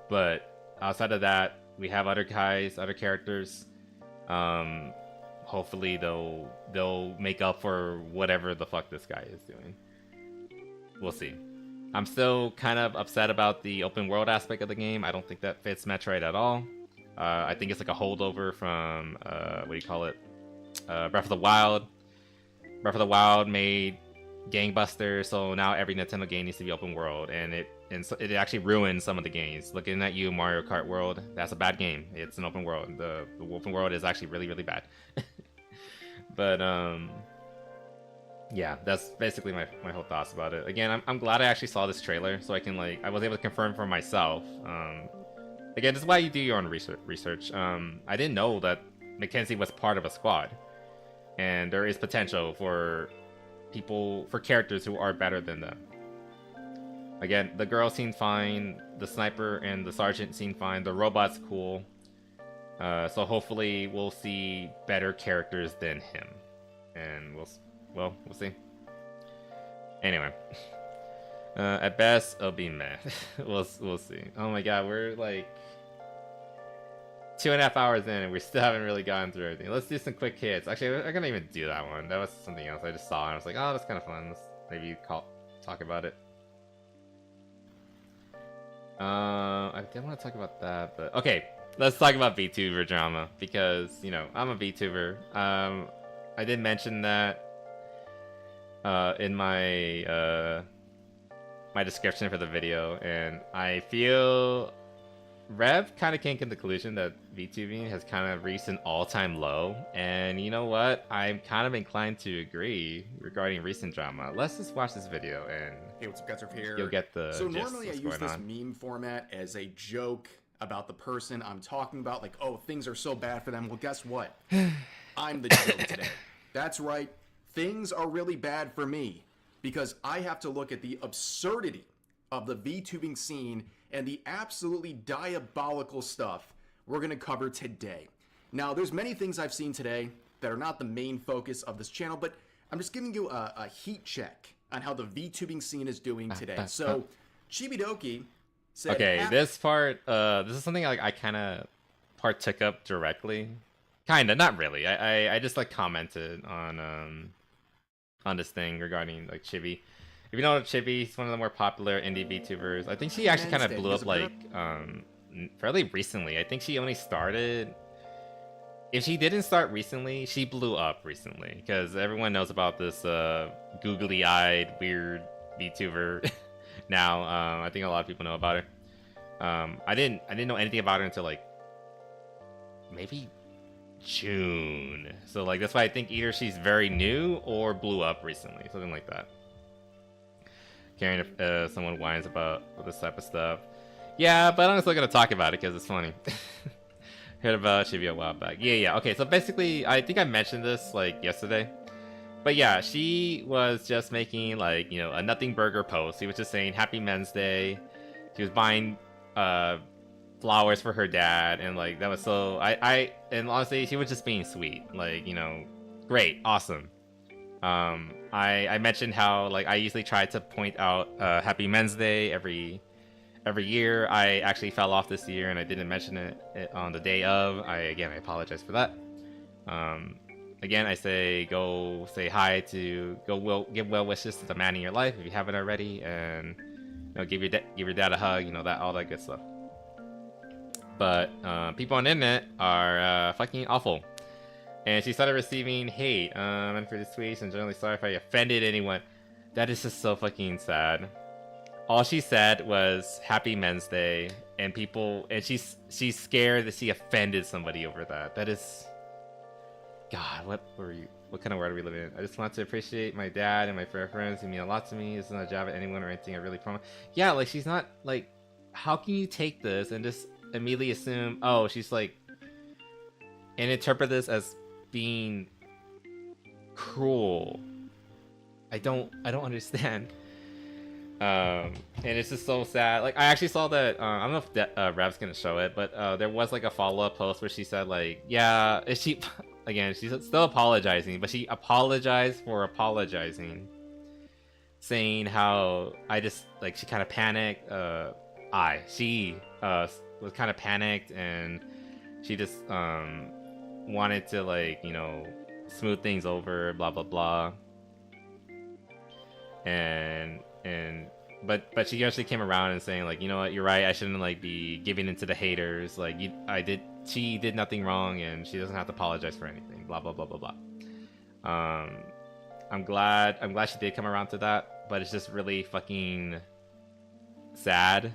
But outside of that, we have other guys, other characters. Hopefully they'll make up for whatever the fuck this guy is doing. We'll see. I'm still kind of upset about the open world aspect of the game. I don't think that fits Metroid at all. I think it's like a holdover from what do you call it? Breath of the Wild. Breath of the Wild made gangbusters, so now every Nintendo game needs to be open world, and it actually ruins some of the games. Looking at you, Mario Kart World, that's a bad game. It's an open world. The open world is actually really, really bad. But yeah, that's basically my whole thoughts about it. Again, I'm glad I actually saw this trailer, so I can I was able to confirm for myself. Again, this is why you do your own research. I didn't know that Mackenzie was part of a squad, and there is potential for characters who are better than them. Again, the girl seemed fine, the sniper and the sergeant seemed fine, the robot's cool. So hopefully we'll see better characters than him, and we'll see. Anyway, at best it'll be meh. we'll see. Oh my god, we're like 2.5 hours in and we still haven't really gotten through everything. Let's do some quick hits. Actually, I'm gonna even do that one. That was something else I just saw and I was like, oh, that's kind of fun. Let's maybe talk about it. I didn't want to talk about that, but okay, let's talk about VTuber drama because I'm a VTuber. I did mention that in my my description for the video, and I feel Rev kind of came to the conclusion that VTubing has kind of reached an all-time low, and you know what? I'm kind of inclined to agree regarding recent drama. Let's just watch this video, and hey, what's up, guys? Over here. You'll get the So gist normally I what's use going this on. meme format as a joke about the person I'm talking about, like, oh, things are so bad for them. Well, guess what? I'm the joke today. That's right. Things are really bad for me because I have to look at the absurdity of the VTubing scene and the absolutely diabolical stuff we're going to cover today. Now, there's many things I've seen today that are not the main focus of this channel, but I'm just giving you a heat check on how the VTubing scene is doing today. So, Chibidoki said... Okay, this part, this is something I kind of partook up directly. Kinda, not really. I just commented on this thing regarding Chibi. If you know Chibi, he's one of the more popular indie VTubers. I think she actually kind of blew up fairly recently. I think she only started. If she didn't start recently, she blew up recently because everyone knows about this googly-eyed weird VTuber now. I think a lot of people know about her. I didn't know anything about her until maybe June. So that's why I think either she's very new or blew up recently, something like that. Caring if someone whines about this type of stuff. Yeah, but I'm still gonna talk about it because it's funny. Heard about Chibi a while back. Yeah. Okay, so basically, I think I mentioned this yesterday. But yeah, she was just making a nothing burger post. She was just saying Happy Men's Day. She was buying flowers for her dad, and that was so and honestly, she was just being sweet. Great, awesome. I mentioned how I usually try to point out Happy Men's Day every year. I actually fell off this year and I didn't mention it on the day of. I apologize for that. Again, I say go say hi to give well wishes to the man in your life if you haven't already, and give your dad a hug. All that good stuff. But people on the internet are fucking awful. And she started receiving hate. And for this tweet, I'm generally sorry if I offended anyone. That is just so fucking sad. All she said was Happy Men's Day, and she's scared that she offended somebody over that. That is, God, what kind of world are we living in? I just want to appreciate my dad and my friends who mean a lot to me. It's not a job at anyone or anything. I really promise. Yeah, she's not how can you take this and just immediately assume, oh, she's and interpret this as being cruel. I don't understand. And it's just so sad. Like, I actually saw that. I don't know if Rev's gonna show it, but there was like a follow-up post where she said like, yeah, she again, she's still apologizing, but she apologized for apologizing, saying how I just like she kind of panicked. She was kind of panicked, and she just wanted to like, you know, smooth things over, blah blah blah. But she actually came around and saying like, you know what, you're right, I shouldn't like be giving into the haters. Like, she did nothing wrong, and she doesn't have to apologize for anything. Blah blah blah blah blah. I'm glad she did come around to that, but it's just really fucking sad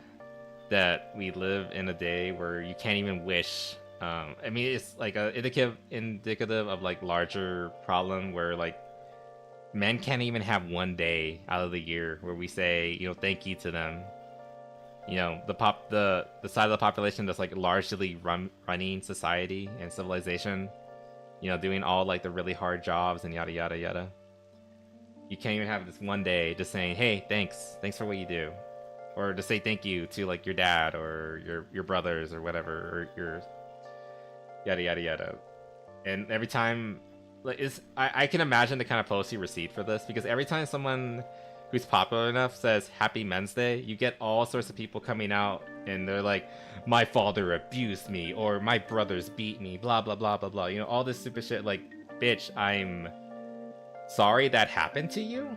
that we live in a day where you can't even wish. I mean, it's like a indicative of like larger problem where like men can't even have one day out of the year where we say, you know, thank you to them. You know, the side of the population that's like largely running society and civilization, you know, doing all like the really hard jobs and yada yada yada. You can't even have this one day just saying, hey, thanks for what you do, or to say thank you to like your dad or your brothers or whatever, or your yada yada yada. And every time, like, I can imagine the kind of posts he received for this, because every time someone who's popular enough says Happy Men's Day, you get all sorts of people coming out and they're like, my father abused me, or my brothers beat me, blah blah blah blah blah, you know, all this stupid shit. Like, bitch, I'm sorry that happened to you,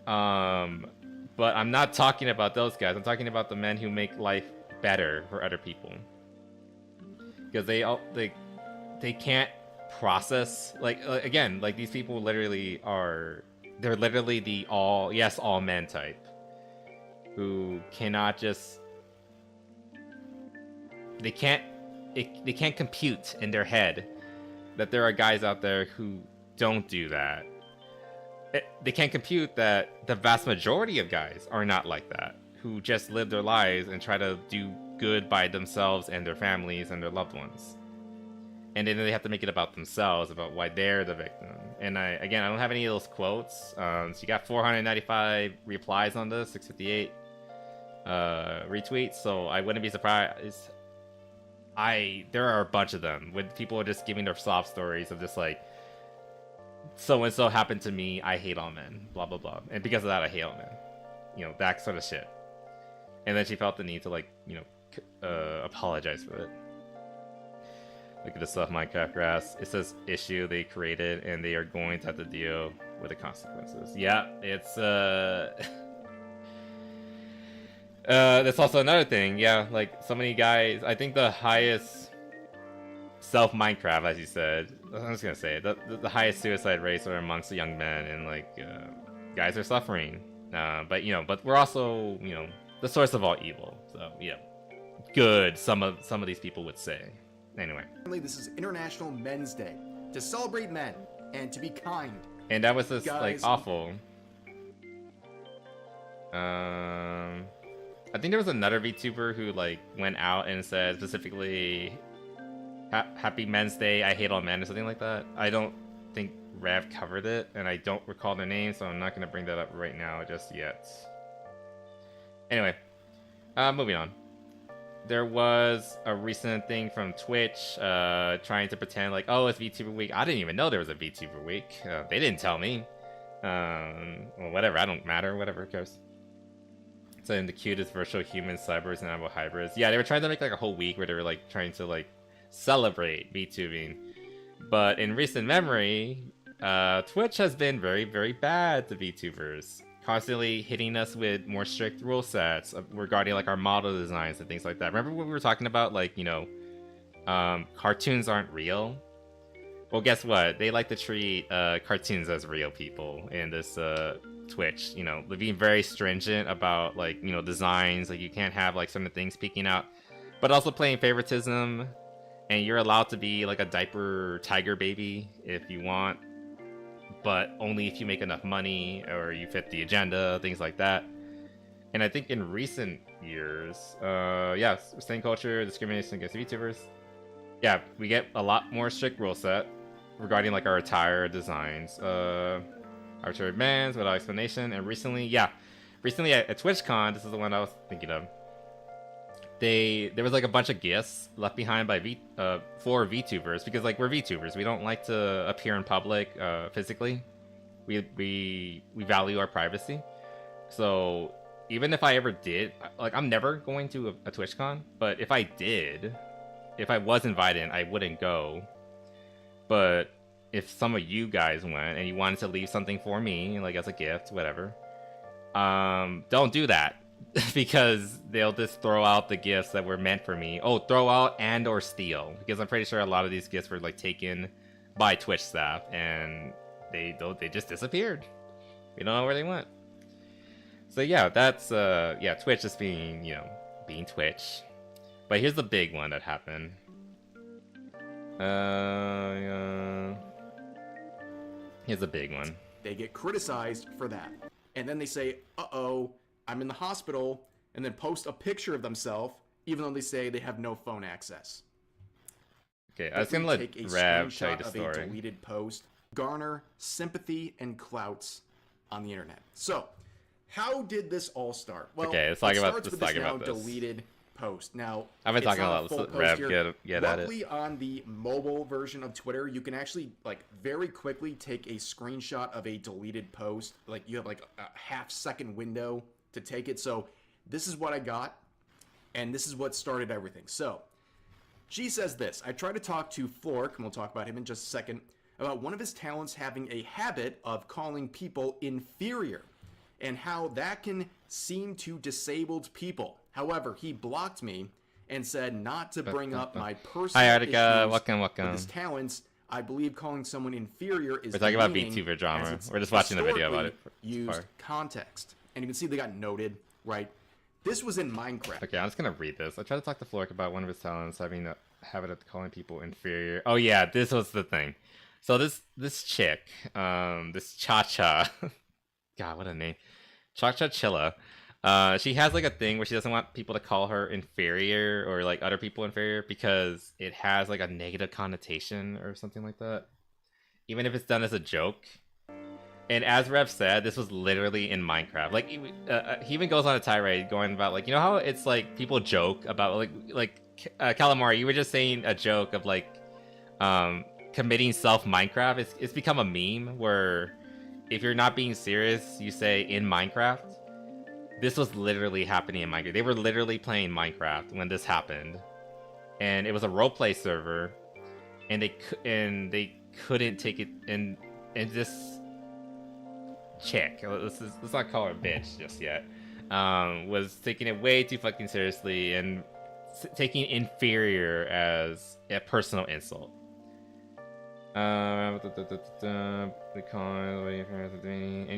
but I'm not talking about those guys. I'm talking about the men who make life better for other people, because they can't process, like again, like these people literally are, they're literally the all men type who cannot just, they can't compute in their head that there are guys out there who don't do that. They can't compute that the vast majority of guys are not like that, who just live their lives and try to do good by themselves and their families and their loved ones. And then they have to make it about themselves, about why they're the victim. And I don't have any of those quotes. So you got 495 replies on this, 658 retweets. So I wouldn't be surprised. There are a bunch of them with people just giving their sob stories of just like, so and so happened to me, I hate all men, blah blah blah, and because of that I hate all men, you know, that sort of shit. And then she felt the need to like, you know, apologize for it. Look at this stuff, Minecraft grass. It says issue they created, and they are going to have to deal with the consequences. Yeah, it's that's also another thing. Yeah, like so many guys. I think the highest self-Minecraft, as you said, I'm just gonna say it, the highest suicide rates are amongst the young men, and like guys are suffering. But you know, but we're also, you know, the source of all evil. So yeah, good. Some of these people would say. Anyway, this is International Men's Day, to celebrate men and to be kind. And that was just like awful. I think there was another VTuber who like went out and said specifically, Happy Men's Day, I hate all men, or something like that. I don't think Rev covered it, and I don't recall their name, so I'm not going to bring that up right now just yet. Anyway, moving on. There was a recent thing from Twitch trying to pretend like, oh, it's VTuber week. I didn't even know there was a VTuber week. They didn't tell me. Well, whatever, I don't matter, whatever, who cares. So the cutest virtual humans, cybers, and animal hybrids. Yeah, they were trying to make like a whole week where they were like trying to like celebrate VTubing. But in recent memory, Twitch has been very, very bad to VTubers. Constantly hitting us with more strict rule sets regarding like our model designs and things like that. Remember when we were talking about like, you know, cartoons aren't real? Well, guess what? They like to treat cartoons as real people in this Twitch. You know, they're being very stringent about like, you know, designs. Like you can't have like some of the things peeking out, but also playing favoritism. And you're allowed to be like a diaper tiger baby if you want, but only if you make enough money or you fit the agenda, things like that. And I think in recent years, yeah, stain culture, discrimination against VTubers, yeah, we get a lot more strict rule set. regarding like our attire designs, arbitrary bands without explanation, and recently at TwitchCon, this is the one I was thinking of. There was like a bunch of gifts left behind by for Vtubers, because like we're Vtubers, we don't like to appear in public physically. We value our privacy. So even if I ever did, like I'm never going to a TwitchCon, but if I did, if I was invited, I wouldn't go. But if some of you guys went and you wanted to leave something for me, like as a gift, whatever, don't do that. Because they'll just throw out the gifts that were meant for me. Oh, throw out and or steal. Because I'm pretty sure a lot of these gifts were like taken by Twitch staff and they just disappeared. We don't know where they went. So yeah, that's Twitch just being, being Twitch. But here's the big one that happened. Here's the big one. They get criticized for that. And then they say, uh-oh, I'm in the hospital, and then post a picture of themselves, even though they say they have no phone access. Okay, I was gonna let Rav tell you the story. A deleted post, garner sympathy and clouts on the internet. So, how did this all start? Well, okay, let's talk about this. Deleted post. Now, I've been talking a lot. Let's let Rav get at it. Luckily, on the mobile version of Twitter, you can actually very quickly take a screenshot of a deleted post. Like you have like a half-second window to take it. So this is what I got, and this is what started everything. So she says this: I tried to talk to Flork, and we'll talk about him in just a second, about one of his talents having a habit of calling people inferior and how that can seem to disabled people. However, he blocked me and said not to bring up my personal issues welcome. with his talents. I believe calling someone inferior is we're talking about VTuber drama. We're just watching the video about it. Used context. And you can see they got noted, right? This was in Minecraft. Okay, I'm just gonna read this. I tried to talk to Flork about one of his talents having a habit of calling people inferior. Oh yeah, this was the thing. So this chick, this Cha-Cha, God, what a name, Cha-Cha Chilla. She has like a thing where she doesn't want people to call her inferior or like other people inferior because it has like a negative connotation or something like that, even if it's done as a joke. And as Rev said, this was literally in Minecraft. Like, he even goes on a tirade going about, like, you know how it's, like, people joke about, Calamari, you were just saying a joke of, like, committing self-Minecraft. It's become a meme where if you're not being serious, you say, in Minecraft. This was literally happening in Minecraft. They were literally playing Minecraft when this happened. And it was a roleplay server. And they couldn't take it, and this chick, let's not call her bitch just yet, was taking it way too fucking seriously and taking inferior as a personal insult. And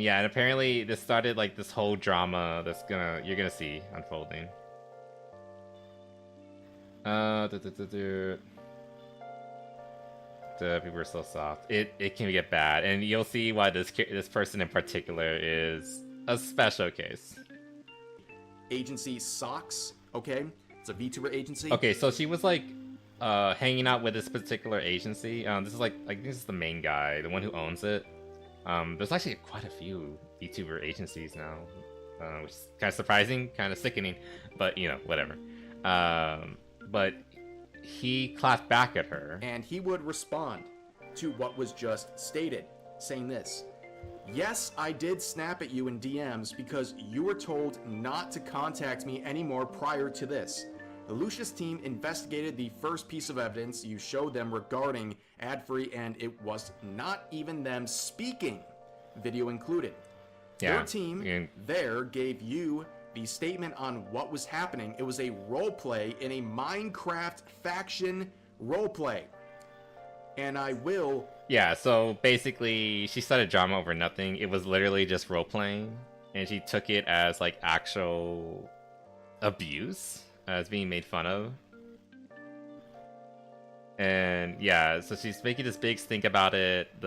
yeah, and apparently this started like this whole drama that's you're gonna see unfolding. People are so soft. It can get bad, and you'll see why this person in particular is a special case. Agency Socks, okay? It's a VTuber agency. Okay, so she was like hanging out with this particular agency. This is this is the main guy, the one who owns it. There's actually quite a few VTuber agencies now, which is kind of surprising, kind of sickening, but whatever. But he clapped back at her. And he would respond to what was just stated, saying this: yes, I did snap at you in DMs because you were told not to contact me anymore prior to this. The Lucius team investigated the first piece of evidence you showed them regarding ad-free, and it was not even them speaking, video included. Yeah. Their team there gave you the statement on what was happening. It was a roleplay in a Minecraft faction roleplay. And I will... Yeah, so basically, she started drama over nothing. It was literally just role-playing. And she took it as, like, actual abuse, as being made fun of. And, yeah, so she's making this big stink about it.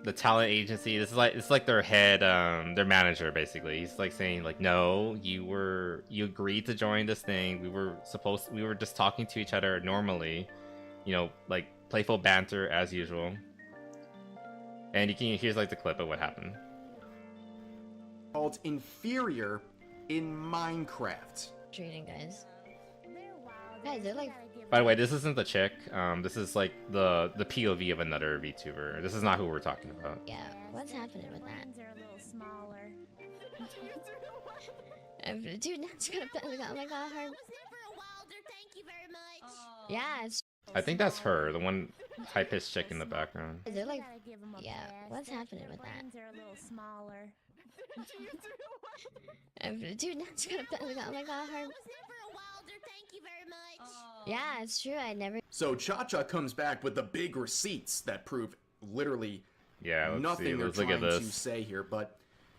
The talent agency, it's like their head, their manager, basically. He's like saying, like, no, you agreed to join this thing. We were just talking to each other normally. you know, like playful banter as usual. And here's like the clip of what happened. Called inferior in Minecraft. Trading, guys. Guys, they're like. By the way, this isn't the chick. This is like the POV of another VTuber. This is not who we're talking about. Yeah, what's happening with that? Dude, that's gonna. Oh my god, her. Yeah, it's. I think that's her, the one high-pitched chick in the background. They're like. Yeah, what's happening with that? Dude, that's gonna. Oh my god, her. Yeah, it's true. I never. So Cha-Cha comes back with the big receipts that prove literally nothing they're trying to say here. But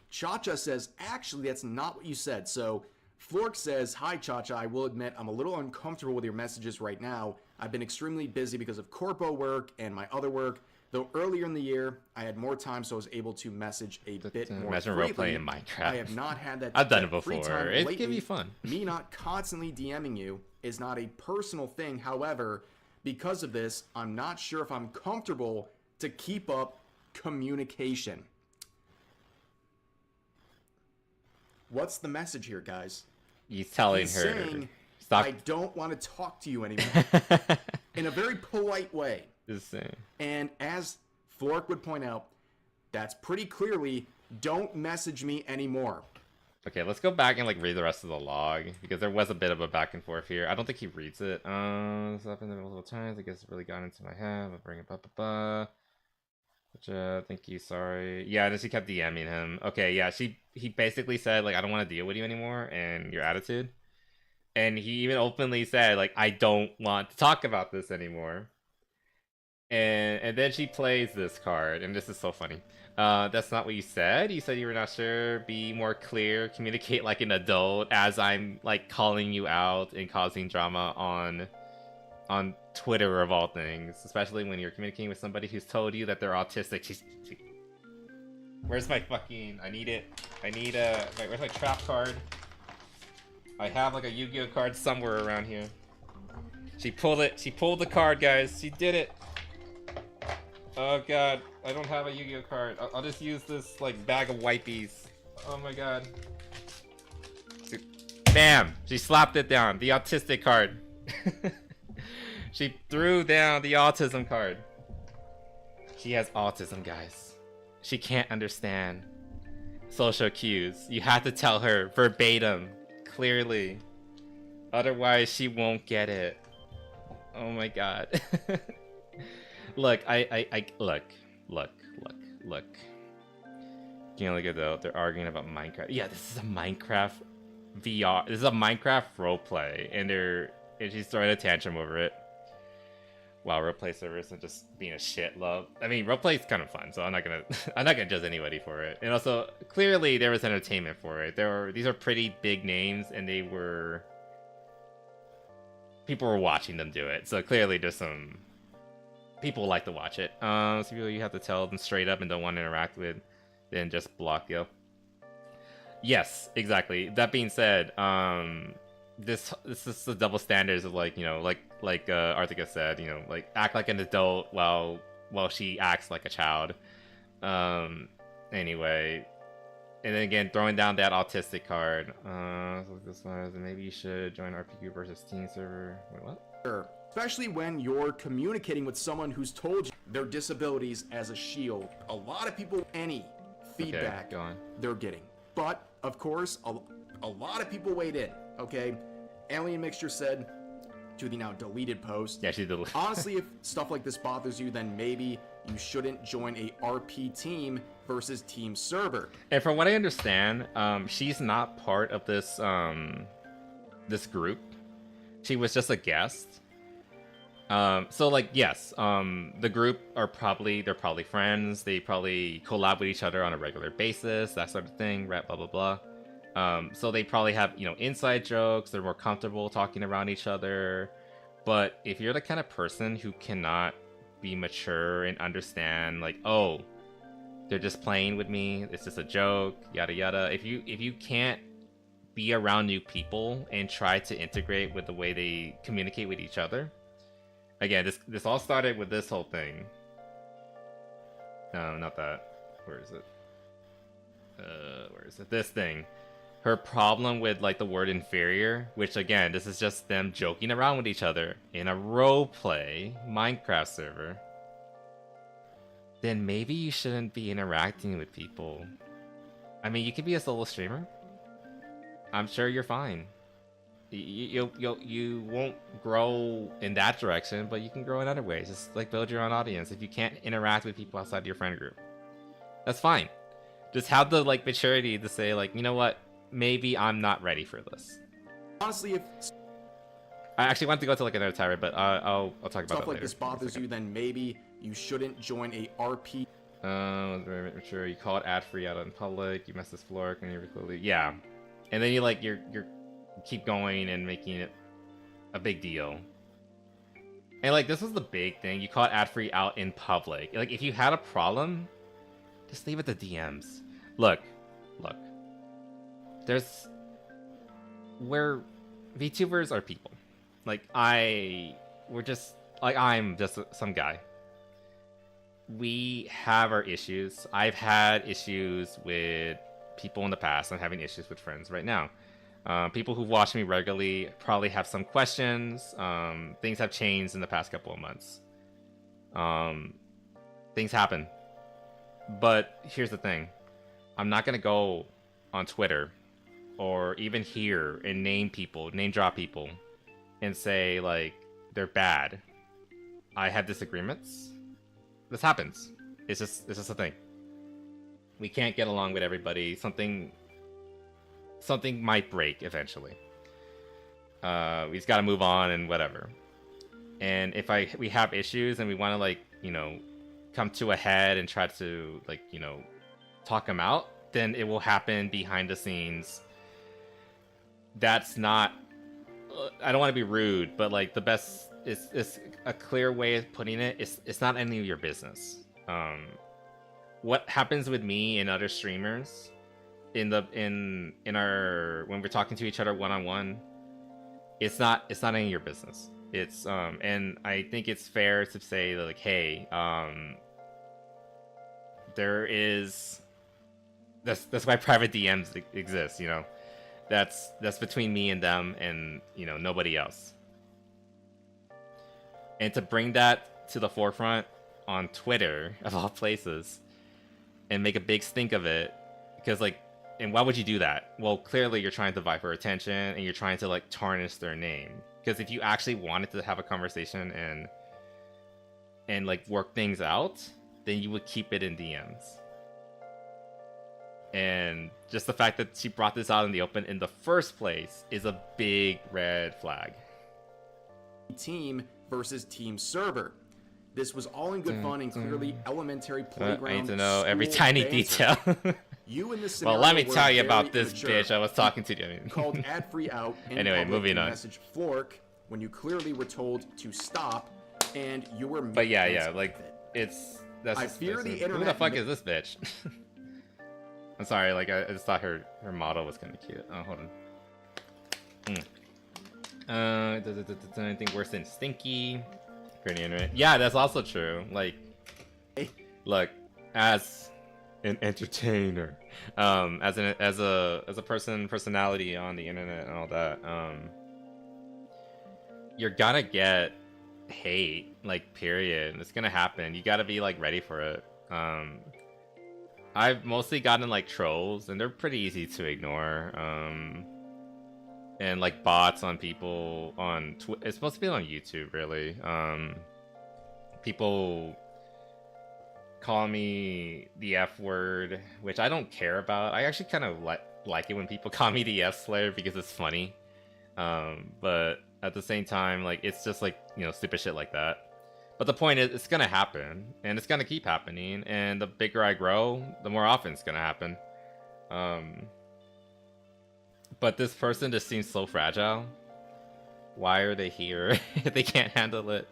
Cha-Cha says, actually, that's not what you said. So Flork says, hi, Cha-Cha. I will admit I'm a little uncomfortable with your messages right now. I've been extremely busy because of corpo work and my other work. Though earlier in the year, I had more time, so I was able to message a bit more Imagine freely. roleplaying in Minecraft. I have not had that. I've done it free before. time It lately. can be fun. Me not constantly DMing you is not a personal thing. However, because of this, I'm not sure if I'm comfortable to keep up communication. What's the message here, guys? He's telling He's her, saying, stop. I don't want to talk to you anymore. In a very polite way. And as Flork would point out, that's pretty clearly, don't message me anymore. Okay, let's go back and like read the rest of the log, because there was a bit of a back and forth here. I don't think he reads it. This happened multiple times. I guess it really got into my head. I'll bring it up. Thank you, sorry. Yeah, and then she kept DMing him. Okay, yeah, he basically said, like, I don't want to deal with you anymore, and your attitude. And he even openly said, like, I don't want to talk about this anymore. And then she plays this card, and this is so funny. That's not what you said. You said you were not sure. Be more clear. Communicate like an adult, as I'm like calling you out and causing drama on Twitter of all things, especially when you're communicating with somebody who's told you that they're autistic. Where's my fucking? I need it. I need where's my trap card? I have like a Yu-Gi-Oh card somewhere around here. She pulled it. She pulled the card, guys. She did it. Oh god, I don't have a Yu-Gi-Oh card. I'll just use this like bag of wipies. Oh my god. Bam! She slapped it down. The autistic card. She threw down the autism card. She has autism, guys. She can't understand social cues. You have to tell her verbatim, clearly. Otherwise, she won't get it. Oh my god. Look, look. Can't look at though. They're arguing about Minecraft. Yeah, this is a Minecraft VR. This is a Minecraft roleplay, and she's throwing a tantrum over it. Wow, roleplay servers are just being a shit love. I mean, roleplay is kind of fun, so I'm not gonna judge anybody for it. And also, clearly there was entertainment for it. These are pretty big names, and people were watching them do it. So clearly, there's some people like to watch it. So people you have to tell them straight up and don't want to interact with, then just block you. Yes, exactly. That being said, this is the double standards of like, you know, like Arthika said, you know, like act like an adult while she acts like a child. Anyway, and then again throwing down that autistic card. So this one, maybe you should join RPQ versus Teen server. Wait, what? Sure. Especially when you're communicating with someone who's told you their disabilities as a shield. A lot of people, any feedback they're getting. But, of course, a lot of people weighed in, okay? Alien Mixture said, to the now deleted post, yeah, she deleted. Honestly, if stuff like this bothers you, then maybe you shouldn't join a RP team versus team server. And from what I understand, she's not part of this this group. She was just a guest. So like, yes, the group they're probably friends. They probably collab with each other on a regular basis, that sort of thing, right? Blah, blah, blah. So they probably have, you know, inside jokes. They're more comfortable talking around each other. But if you're the kind of person who cannot be mature and understand, like, oh, they're just playing with me, it's just a joke, yada, yada. If you can't be around new people and try to integrate with the way they communicate with each other, again, this all started with this whole thing. No, not that. Where is it? Where is it? This thing. Her problem with like the word inferior, which again, this is just them joking around with each other in a roleplay Minecraft server. Then maybe you shouldn't be interacting with people. I mean, you could be a solo streamer. I'm sure you're fine. You won't grow in that direction, but you can grow in other ways. Just like build your own audience. If you can't interact with people outside your friend group, that's fine. Just have the like maturity to say like, you know what? Maybe I'm not ready for this. Honestly, if I actually want to go to like another tirade, but I'll talk about stuff that like later. this bothers you, then maybe you shouldn't join a RP. Very mature. You call it ad free out in public. You mess this floor when you're recording. Yeah, and then you keep going and making it a big deal. And like this was the big thing. You call it ad free out in public. Like if you had a problem, just leave it to DMs. Look. We're VTubers are people. Like I'm just some guy. We have our issues. I've had issues with people in the past. I'm having issues with friends right now. People who watch me regularly probably have some questions. Things have changed in the past couple of months. Things happen. But here's the thing. I'm not going to go on Twitter or even here and name drop people and say like they're bad. I have disagreements. This happens. It's just a thing. We can't get along with everybody. Something might break eventually. We just gotta move on and whatever. And if we have issues and we want to like, you know, come to a head and try to like, you know, talk them out, then it will happen behind the scenes. That's not, I don't want to be rude, but like the best is a clear way of putting it. It's not any of your business. What happens with me and other streamers in our when we're talking to each other one-on-one, it's not any of your business. It's and I think it's fair to say that like, hey, there is that's why private DMs exist, you know. That's between me and them and, you know, nobody else. And to bring that to the forefront on Twitter, of all places, and make a big stink of it, because like, and why would you do that? Well, clearly you're trying to vie for attention and you're trying to like tarnish their name. Because if you actually wanted to have a conversation and like work things out, then you would keep it in DMs. And just the fact that she brought this out in the open in the first place is a big red flag. Team versus team server. This was all in good fun and clearly elementary playground. I need to know every tiny detail. You in this well, let me tell you about this bitch I was talking to. Called ad-free out. Anyway, moving on. Message Flork when you clearly were told to stop, and you were. But yeah, like that's. I fear the internet. Who the fuck is this bitch? I'm sorry, like I just thought her model was kind of cute. Oh, hold on. Anything worse than stinky? Pretty internet. Yeah, that's also true. Like, look, as an entertainer, as a personality on the internet and all that, you're gonna get hate, like, period. It's gonna happen. You gotta be like ready for it. I've mostly gotten like trolls, and they're pretty easy to ignore. And like bots on people on it's supposed to be on YouTube, really. People call me the F word, which I don't care about. I actually kind of like it when people call me the F Slayer because it's funny. But at the same time, like, it's just like, you know, stupid shit like that. But the point is, it's gonna happen, and it's gonna keep happening, and the bigger I grow, the more often it's gonna happen. But this person just seems so fragile. Why are they here if they can't handle it?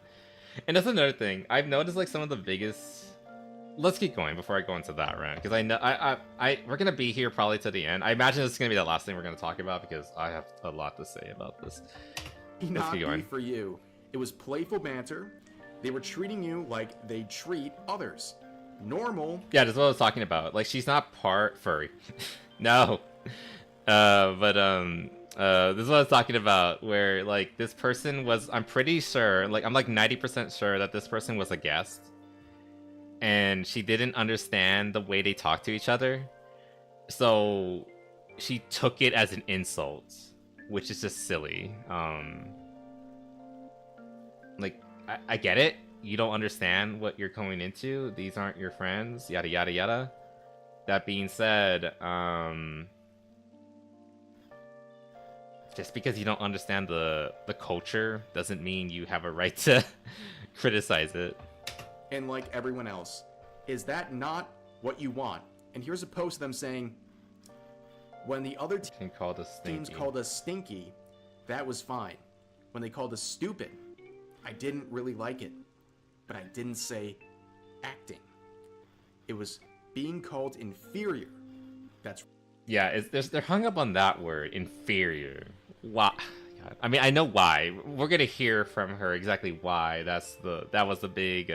And that's another thing. I've noticed like some of the biggest... Let's keep going before I go into that rant, because I know we're gonna be here probably to the end. I imagine this is gonna be the last thing we're gonna talk about because I have a lot to say about this. Let's keep going. For you. It was playful banter. They were treating you like they treat others. Normal. Yeah, that's what I was talking about. Like, she's not part furry. No. This is what I was talking about, where, like, this person was, I'm pretty sure, like, I'm like 90% sure that this person was a guest. And she didn't understand the way they talk to each other. So she took it as an insult, which is just silly. Like, I get it. You don't understand what you're going into. These aren't your friends, yada yada yada. That being said, just because you don't understand the culture doesn't mean you have a right to criticize it. And like everyone else, is that not what you want? And here's a post of them saying, when the other teams called us stinky, that was fine. When they called us stupid, I didn't really like it. But I didn't say acting. It was being called inferior. That's... Yeah, they're hung up on that word, inferior. Why? God. I mean, I know why. We're gonna hear from her exactly why. That was the big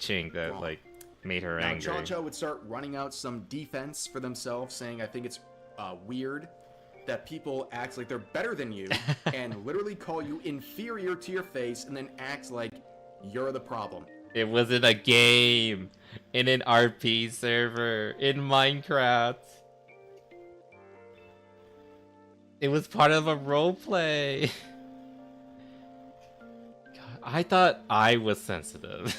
chink that like made her angry. Cha-Cha would start running out some defense for themselves, saying, I think it's weird that people act like they're better than you and literally call you inferior to your face and then act like you're the problem. It wasn't a game in an RP server in Minecraft. It was part of a roleplay. God, I thought I was sensitive.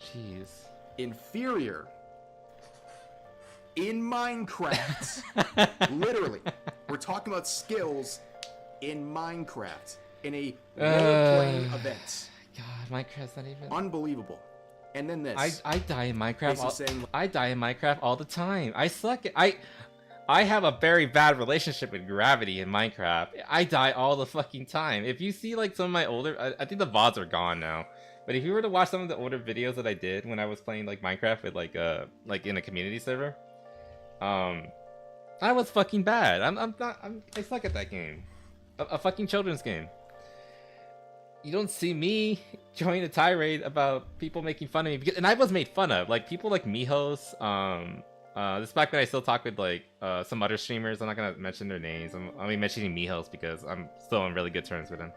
Jeez. Inferior. In Minecraft. Literally. We're talking about skills in Minecraft. In a role-playing event. God, Minecraft's not even... Unbelievable. And then this. I die in Minecraft. I die in Minecraft all the time. I suck at... I have a very bad relationship with gravity in Minecraft. I die all the fucking time. If you see like some of my older... I think the VODs are gone now. But if you were to watch some of the older videos that I did when I was playing like Minecraft with like in a community server, I was fucking bad. I suck at that game. A fucking children's game. You don't see me join a tirade about people making fun of me, and I was made fun of. Like people like Mijos. This is back when I still talk with like some other streamers. I'm not gonna mention their names. I'm only mentioning Mijos because I'm still on really good terms with him.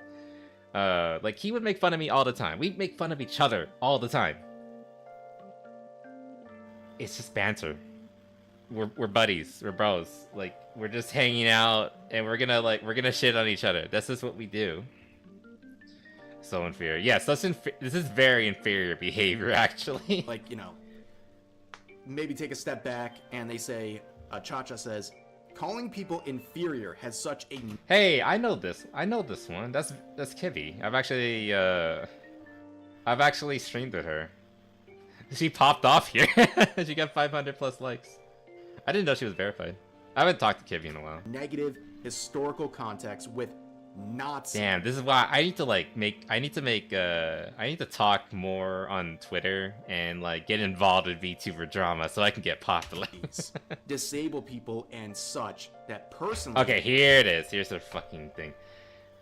Like he would make fun of me all the time. We'd make fun of each other all the time. It's just banter. We're buddies. We're bros. Like we're just hanging out, and we're gonna shit on each other. That's just what we do. So inferior. Yeah, this is very inferior behavior, actually. Like, you know, maybe take a step back, and they say, Cha-Cha says, calling people inferior has such a... Hey, I know this one. That's Kibby. I've actually streamed with her. She popped off here. She got 500 plus likes. I didn't know she was verified. I haven't talked to Kibby in a while. Negative historical context with Nazi. Damn, this is why I need to talk more on Twitter and like get involved with VTuber drama so I can get popular. Disable people and such that personally... Okay, here it is. Here's her fucking thing.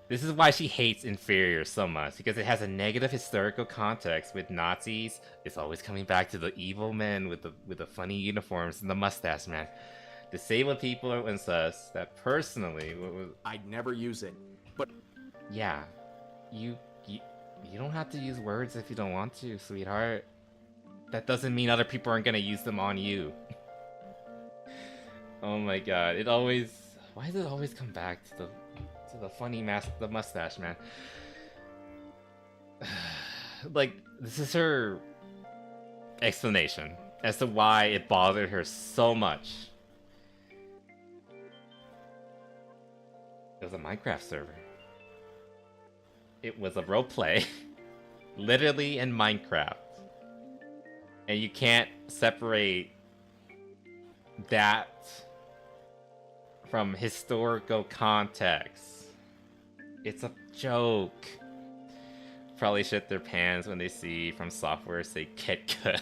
This is why she hates inferior so much, because it has a negative historical context with Nazis. It's always coming back to the evil men with the funny uniforms and the mustache man. Disable people are sus. That personally, I'd never use it. But yeah, you don't have to use words if you don't want to, sweetheart. That doesn't mean other people aren't gonna use them on you. Oh my god, why does it always come back to the funny the mustache man? Like, this is her explanation as to why it bothered her so much. It was a Minecraft server. It was a roleplay. Literally in Minecraft. And you can't separate that from historical context. It's a joke. Probably shit their pants when they see From Software say Kitka.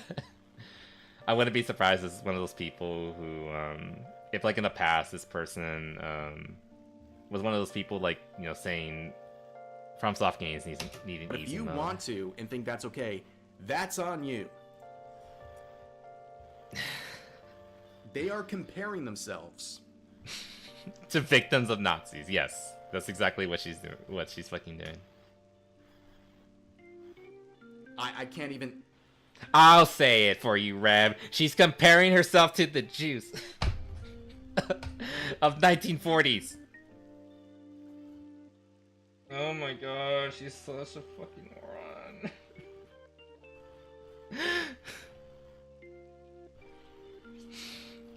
I wouldn't be surprised as one of those people who, if like in the past this person, was one of those people like, you know, saying FromSoft games need an But easy if you mode. want to and think that's okay, that's on you. They are comparing themselves to victims of Nazis. Yes, that's exactly what she's doing. What she's fucking doing. I can't even. I'll say it for you, Rev. She's comparing herself to the Jews of 1940s. Oh my god, she's such a fucking moron.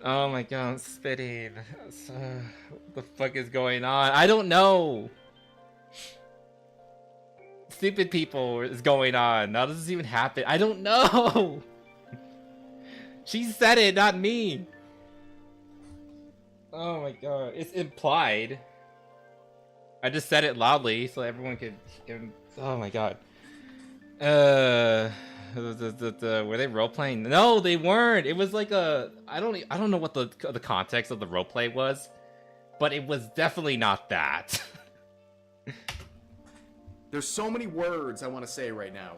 Oh my god, I'm spitting. What the fuck is going on? I don't know. Stupid people is going on. How does this even happen? I don't know. She said it, not me. Oh my god, it's implied. I just said it loudly so everyone could. Oh my god. Were they role playing? No, they weren't. It was like a. I don't know what the context of the role play was, but it was definitely not that. There's so many words I want to say right now,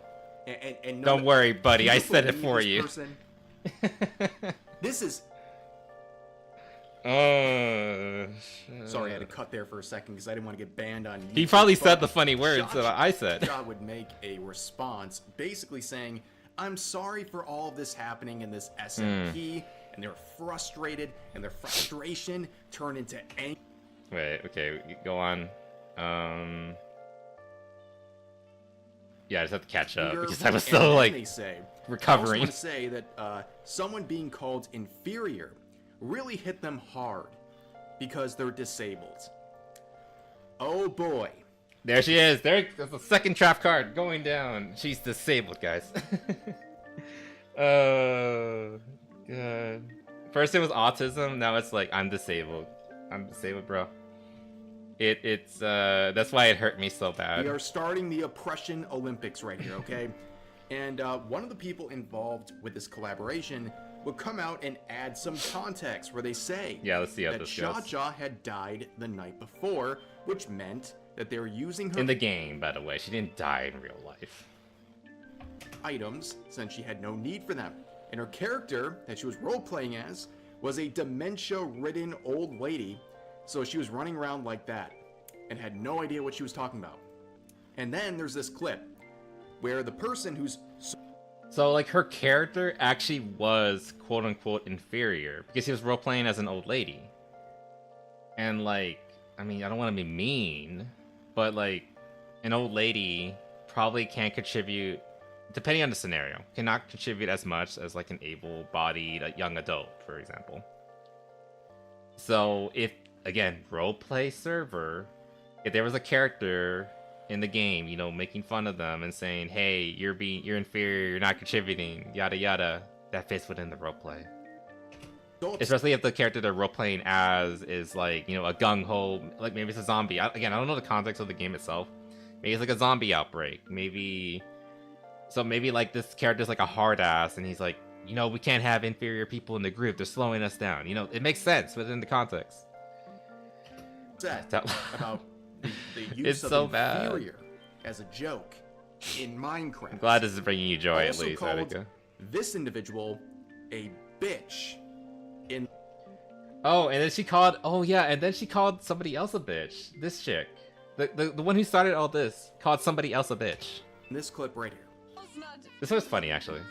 and don't worry, buddy. I said it for you. This is. Sorry, I had to cut there for a second because I didn't want to get banned on YouTube. He probably said the funny words that I said. I would make a response basically saying, I'm sorry for all of this happening in this SMP, and they're frustrated, and their frustration turned into anger. Wait, okay, go on. Yeah, I just have to catch up because I was still like recovering. I also want to say that someone being called inferior really hit them hard because they're disabled. Oh boy. There she is. There's the second trap card going down. She's disabled, guys. God. First it was autism, now it's like I'm disabled. I'm disabled, bro. It's that's why it hurt me so bad. We are starting the Oppression Olympics right here, okay? And one of the people involved with this collaboration will come out and add some context where they say let's see how that this goes. Cha-Cha had died the night before, which meant that they were using her in the game, by the way. She didn't die in real life. Items, since she had no need for them. And her character that she was role-playing as was a dementia-ridden old lady, so she was running around like that and had no idea what she was talking about. And then there's this clip where the person who's so like her character actually was quote unquote inferior because he was role playing as an old lady. And like, I mean, I don't want to be mean, but like an old lady probably can't contribute, depending on the scenario, cannot contribute as much as like an able-bodied young adult, for example. So if, again, roleplay server, if there was a character in the game, you know, making fun of them and saying, hey, you're inferior, you're not contributing, yada yada, that fits within the roleplay. Especially if the character they're roleplaying as is like, you know, a gung-ho, like maybe it's a zombie. Again, I don't know the context of the game itself. Maybe it's like a zombie outbreak. Maybe like this character's like a hard ass and he's like, you know, we can't have inferior people in the group. They're slowing us down. You know, it makes sense within the context. About the use it's so of inferior as a joke in Minecraft. I'm glad this is bringing you joy also at least, called Attica. This individual a bitch in. Oh, and then she called. Oh yeah, and then she called somebody else a bitch. This chick, the one who started all this, called somebody else a bitch. In this clip right here. This was funny actually.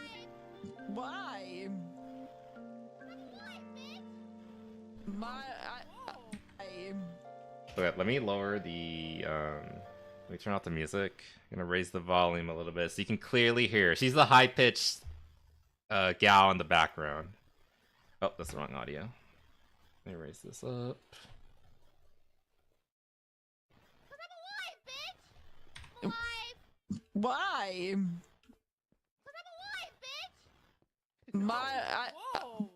Why? Okay, let me lower the. Let me turn off the music. I'm gonna raise the volume a little bit so you can clearly hear. She's the high-pitched gal in the background. Oh, that's the wrong audio. Let me raise this up. Why? Whoa.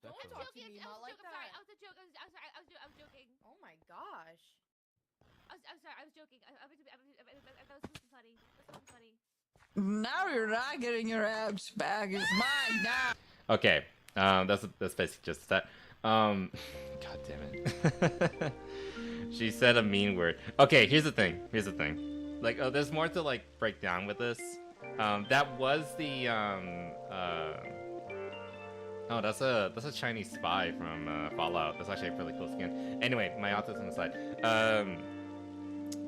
Don't talk to me, Ma, like that. I was joking. Oh my gosh. I'm sorry. I was joking. That was funny. That's funny. Now you're not getting your abs back. It's mine now. Okay. That's basically just that. God damn it. She said a mean word. Okay, here's the thing. Here's the thing. Like, oh, there's more to like break down with this. That was the oh, that's a Chinese spy from Fallout. That's actually a really cool skin. Anyway, my autism aside.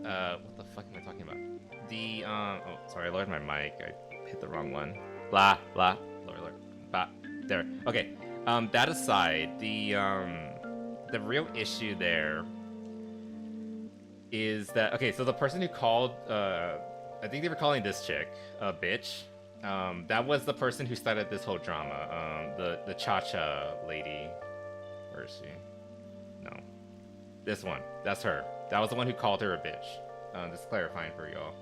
What the fuck am I talking about? The oh, sorry, I lowered my mic. I hit the wrong one. Blah blah. Lower. Blah. There. Okay. That aside, the real issue there is that, okay, so the person who called, I think they were calling this chick a bitch. That was the person who started this whole drama. The Cha-Cha lady. Where is she? No. This one. That's her. That was the one who called her a bitch. Just clarifying for y'all.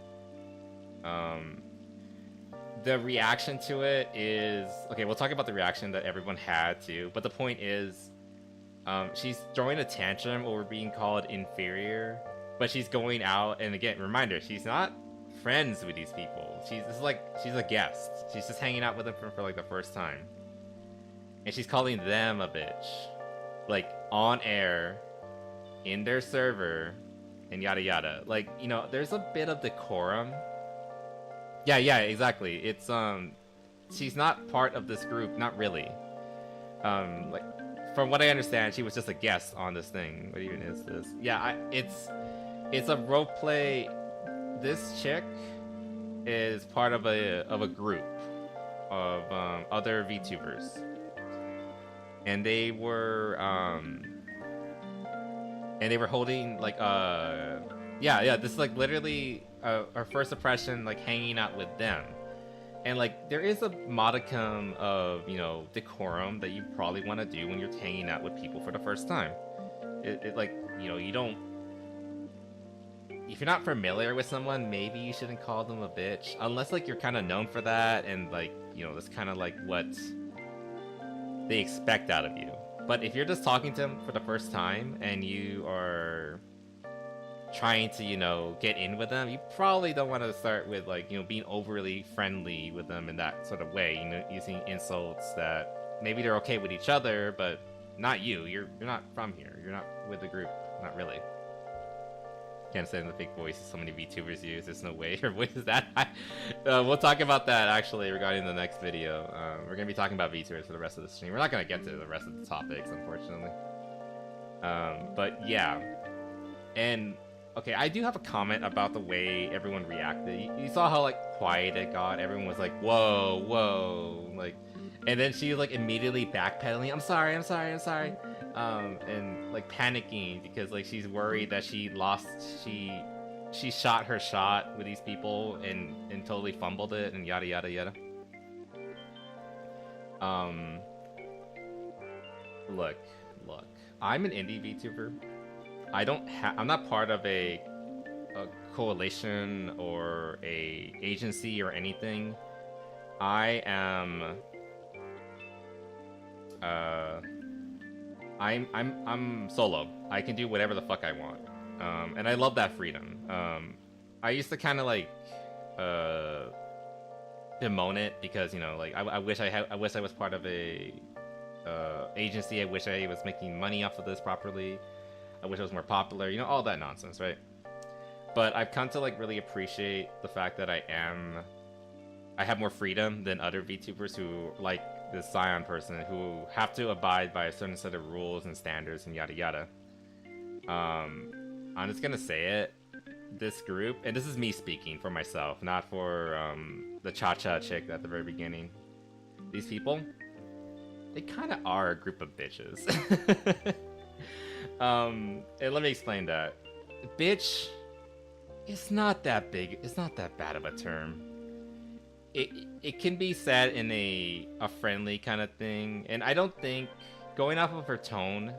The reaction to it is... Okay, we'll talk about the reaction that everyone had to, but the point is, she's throwing a tantrum over being called inferior, but she's going out, and again, reminder, she's not friends with these people. She's a guest. She's just hanging out with them for like the first time. And she's calling them a bitch. Like, on air, in their server, and yada yada. Like, you know, there's a bit of decorum. Yeah, exactly. It's, she's not part of this group, not really. Like, from what I understand, she was just a guest on this thing. What even is this? Yeah, it's a roleplay. This chick is part of a group of other VTubers, and they were holding like this is like literally our first impression, like hanging out with them. And like there is a modicum of, you know, decorum that you probably want to do when you're hanging out with people for the first time. It like, you know, you don't, if you're not familiar with someone, maybe you shouldn't call them a bitch, unless like you're kind of known for that, and like, you know, that's kind of like what they expect out of you. But if you're just talking to them for the first time and you are trying to, you know, get in with them, you probably don't want to start with like, you know, being overly friendly with them in that sort of way, you know, using insults that maybe they're okay with each other, but not you. You're not from here. You're not with the group. Not really. Can't say in the fake voices so many VTubers use. There's no way your voice is that high. We'll talk about that actually regarding the next video. We're gonna be talking about VTubers for the rest of the stream. We're not gonna get to the rest of the topics, unfortunately. But yeah, and okay, I do have a comment about the way everyone reacted. You saw how like quiet it got. Everyone was like, "Whoa," like, and then she was like immediately backpedaling. I'm sorry. And like panicking because like she's worried that she shot her shot with these people and totally fumbled it and yada yada yada. Look, I'm an indie VTuber. I'm not part of a coalition or a agency or anything. I am I'm solo. I can do whatever the fuck I want. And I love that freedom. I used to kind of like bemoan it because, you know, like I wish I was part of a agency. I wish I was making money off of this properly. I wish I was more popular, you know, all that nonsense, right? But I've come to like really appreciate the fact that I have more freedom than other VTubers who, like this Scion person, who have to abide by a certain set of rules and standards and yada yada. I'm just gonna say it. This group, and this is me speaking for myself, not for the Cha-Cha chick at the very beginning. These people, they kind of are a group of bitches. And let me explain that. Bitch, it's not that big. It's not that bad of a term. It can be said in a friendly kind of thing, and I don't think, going off of her tone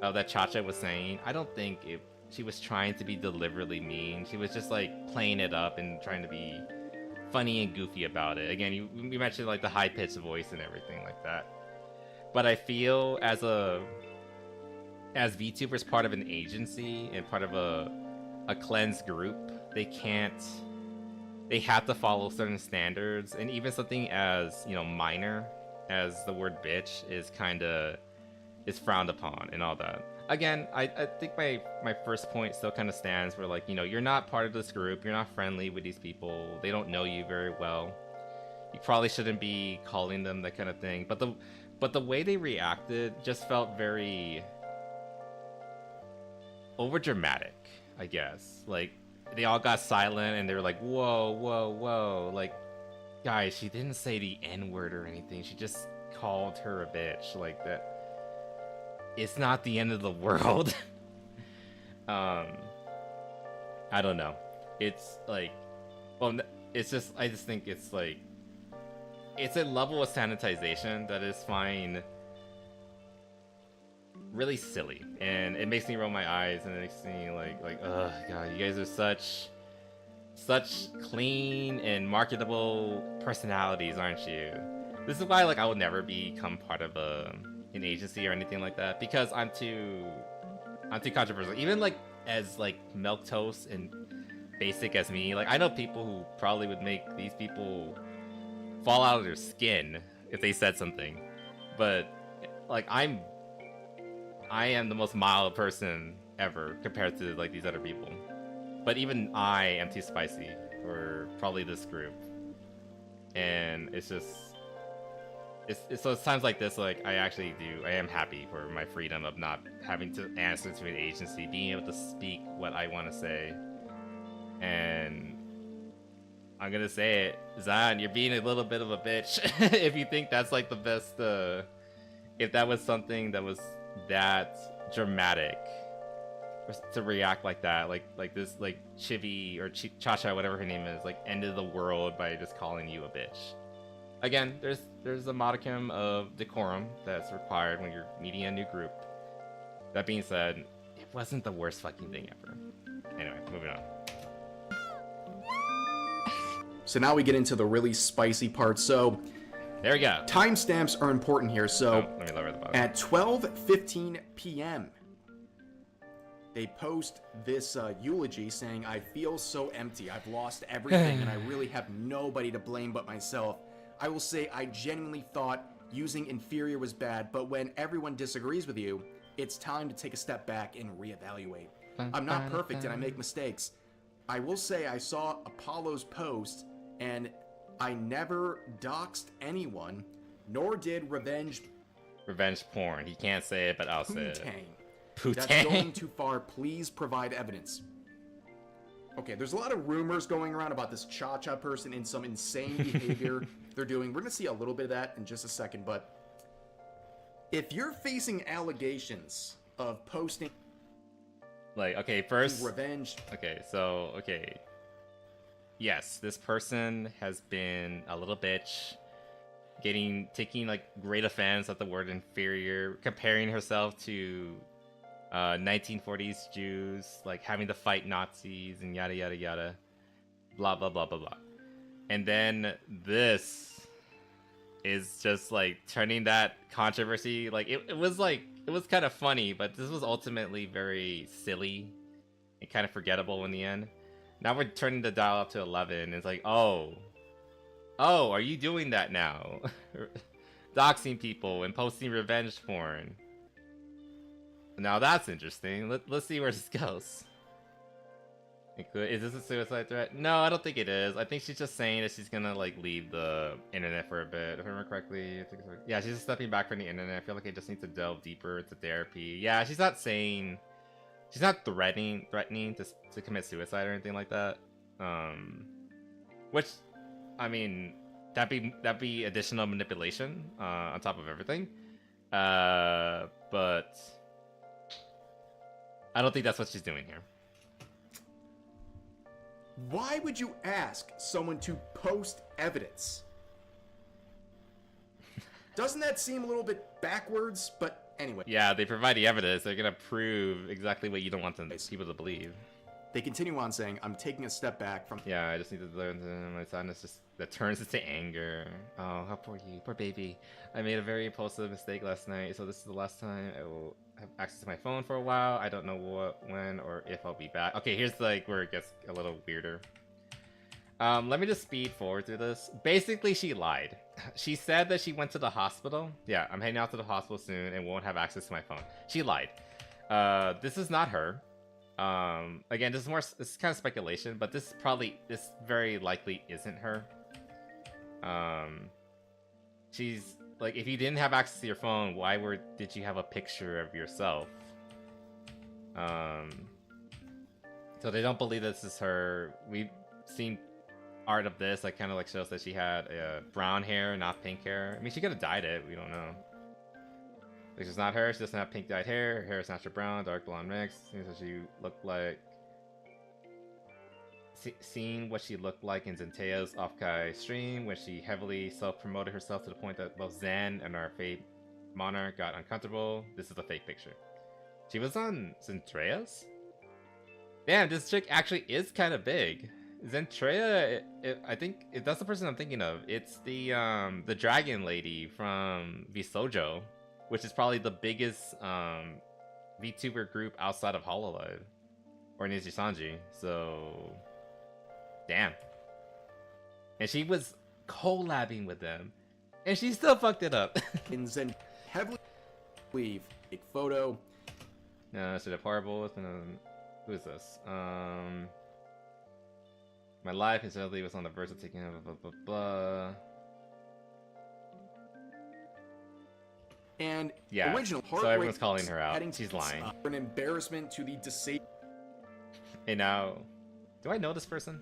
that Cha-Cha was saying, I don't think she was trying to be deliberately mean. She was just like playing it up and trying to be funny and goofy about it. Again, you mentioned like the high-pitched voice and everything like that. But I feel as VTubers, part of an agency and part of a cleansed group, they have to follow certain standards, and even something as, you know, minor as the word bitch is frowned upon and all that. again, I think my first point still kind of stands where, like, you know, you're not part of this group, you're not friendly with these people, they don't know you very well. You probably shouldn't be calling them that kind of thing. But the way they reacted just felt very over dramatic, I guess. Like, they all got silent and they were like, whoa, whoa, whoa. Like, guys, she didn't say the N-word or anything. She just called her a bitch. Like, that. It's not the end of the world. I don't know. It's like, well, it's just, I just think it's like, it's a level of sanitization that is fine. Really silly, and it makes me roll my eyes, and it makes me like, ugh, God, you guys are such clean and marketable personalities, aren't you? This is why, like, I will never become part of an agency or anything like that, because I'm too controversial. Even like as like milquetoast and basic as me, like, I know people who probably would make these people fall out of their skin if they said something, but like, I am the most mild person ever compared to like these other people. But even I am too spicy for probably this group. And it's just, so it's times like this, like, I am happy for my freedom of not having to answer to an agency, being able to speak what I want to say. And I'm gonna say it, Zan, you're being a little bit of a bitch if you think that's like the best, if that was something that was that dramatic to react like that, like this, like Chibi or Cha-Cha, whatever her name is, like ended the world by just calling you a bitch. Again, there's a modicum of decorum that's required when you're meeting a new group. That being said, it wasn't the worst fucking thing ever. Anyway, moving on. So now we get into the really spicy part. So there we go. Timestamps are important here. So let me lower the bottom. At 12:15 p.m., they post this eulogy saying, "I feel so empty. I've lost everything, and I really have nobody to blame but myself. I will say I genuinely thought using inferior was bad, but when everyone disagrees with you, it's time to take a step back and reevaluate. I'm not perfect and I make mistakes. I will say I saw Apollo's post, and I never doxed anyone, nor did revenge porn. He can't say it, but I'll say it. Putang. That's going too far. Please provide evidence." Okay, there's a lot of rumors going around about this Cha-Cha person and some insane behavior they're doing. We're going to see a little bit of that in just a second, but if you're facing allegations of posting... Like, okay, first... Revenge... Okay. Yes, this person has been a little bitch, taking like great offense at the word inferior, comparing herself to 1940s Jews, like having to fight Nazis and yada yada yada, blah blah blah blah blah. And then this is just like turning that controversy, like it was kind of funny, but this was ultimately very silly and kind of forgettable in the end. Now we're turning the dial up to 11. It's like, oh, are you doing that now? Doxing people and posting revenge porn. Now that's interesting. Let's see where this goes. Is this a suicide threat? No, I don't think it is. I think she's just saying that she's gonna like leave the internet for a bit. If I remember correctly, I think it's like, yeah, she's just stepping back from the internet. I feel like I just need to delve deeper into therapy. Yeah, she's not threatening to commit suicide or anything like that. Which, I mean, that'd be additional manipulation on top of everything. But I don't think that's what she's doing here. Why would you ask someone to post evidence? Doesn't that seem a little bit backwards? But anyway. Yeah, they provide the evidence. They're gonna prove exactly what you don't want people to believe. They continue on saying, "I'm taking a step back from..." Yeah, I just need to learn my sadness that turns into anger. Oh, how poor you, poor baby. I made a very impulsive mistake last night, so this is the last time I will have access to my phone for a while. I don't know when, or if I'll be back. Okay, here's like where it gets a little weirder. Let me just speed forward through this. Basically, she lied. She said that she went to the hospital. Yeah, I'm heading out to the hospital soon and won't have access to my phone. She lied. This is not her. Again, this is kind of speculation, but this very likely isn't her. She's like, if you didn't have access to your phone, did you have a picture of yourself? So they don't believe this is her. We've seen art of this that kind of like shows that she had brown hair, not pink hair. I mean, she could have dyed it. We don't know. This is not her. She doesn't have pink dyed hair. Her hair is natural brown, dark blonde mix. Seems what she looked like. Seeing what she looked like in Zentea's Offkai stream when she heavily self-promoted herself to the point that both Zen and our Fate Monarch got uncomfortable. This is a fake picture. She was on Zentrea's? Damn, this chick actually is kind of big. Zentrea, I think that's the person I'm thinking of. It's the dragon lady from Vsojo, which is probably the biggest VTuber group outside of Hololive or Nijisanji. So, damn. And she was collabing with them, and she still fucked it up. In Zen, heavily leave a photo. No, should have horrible. Who is this? My life incidentally was on the verge of taking blah blah blah. And yeah, original so everyone's calling her out. She's lying. An embarrassment to the disabled. Hey, now, do I know this person?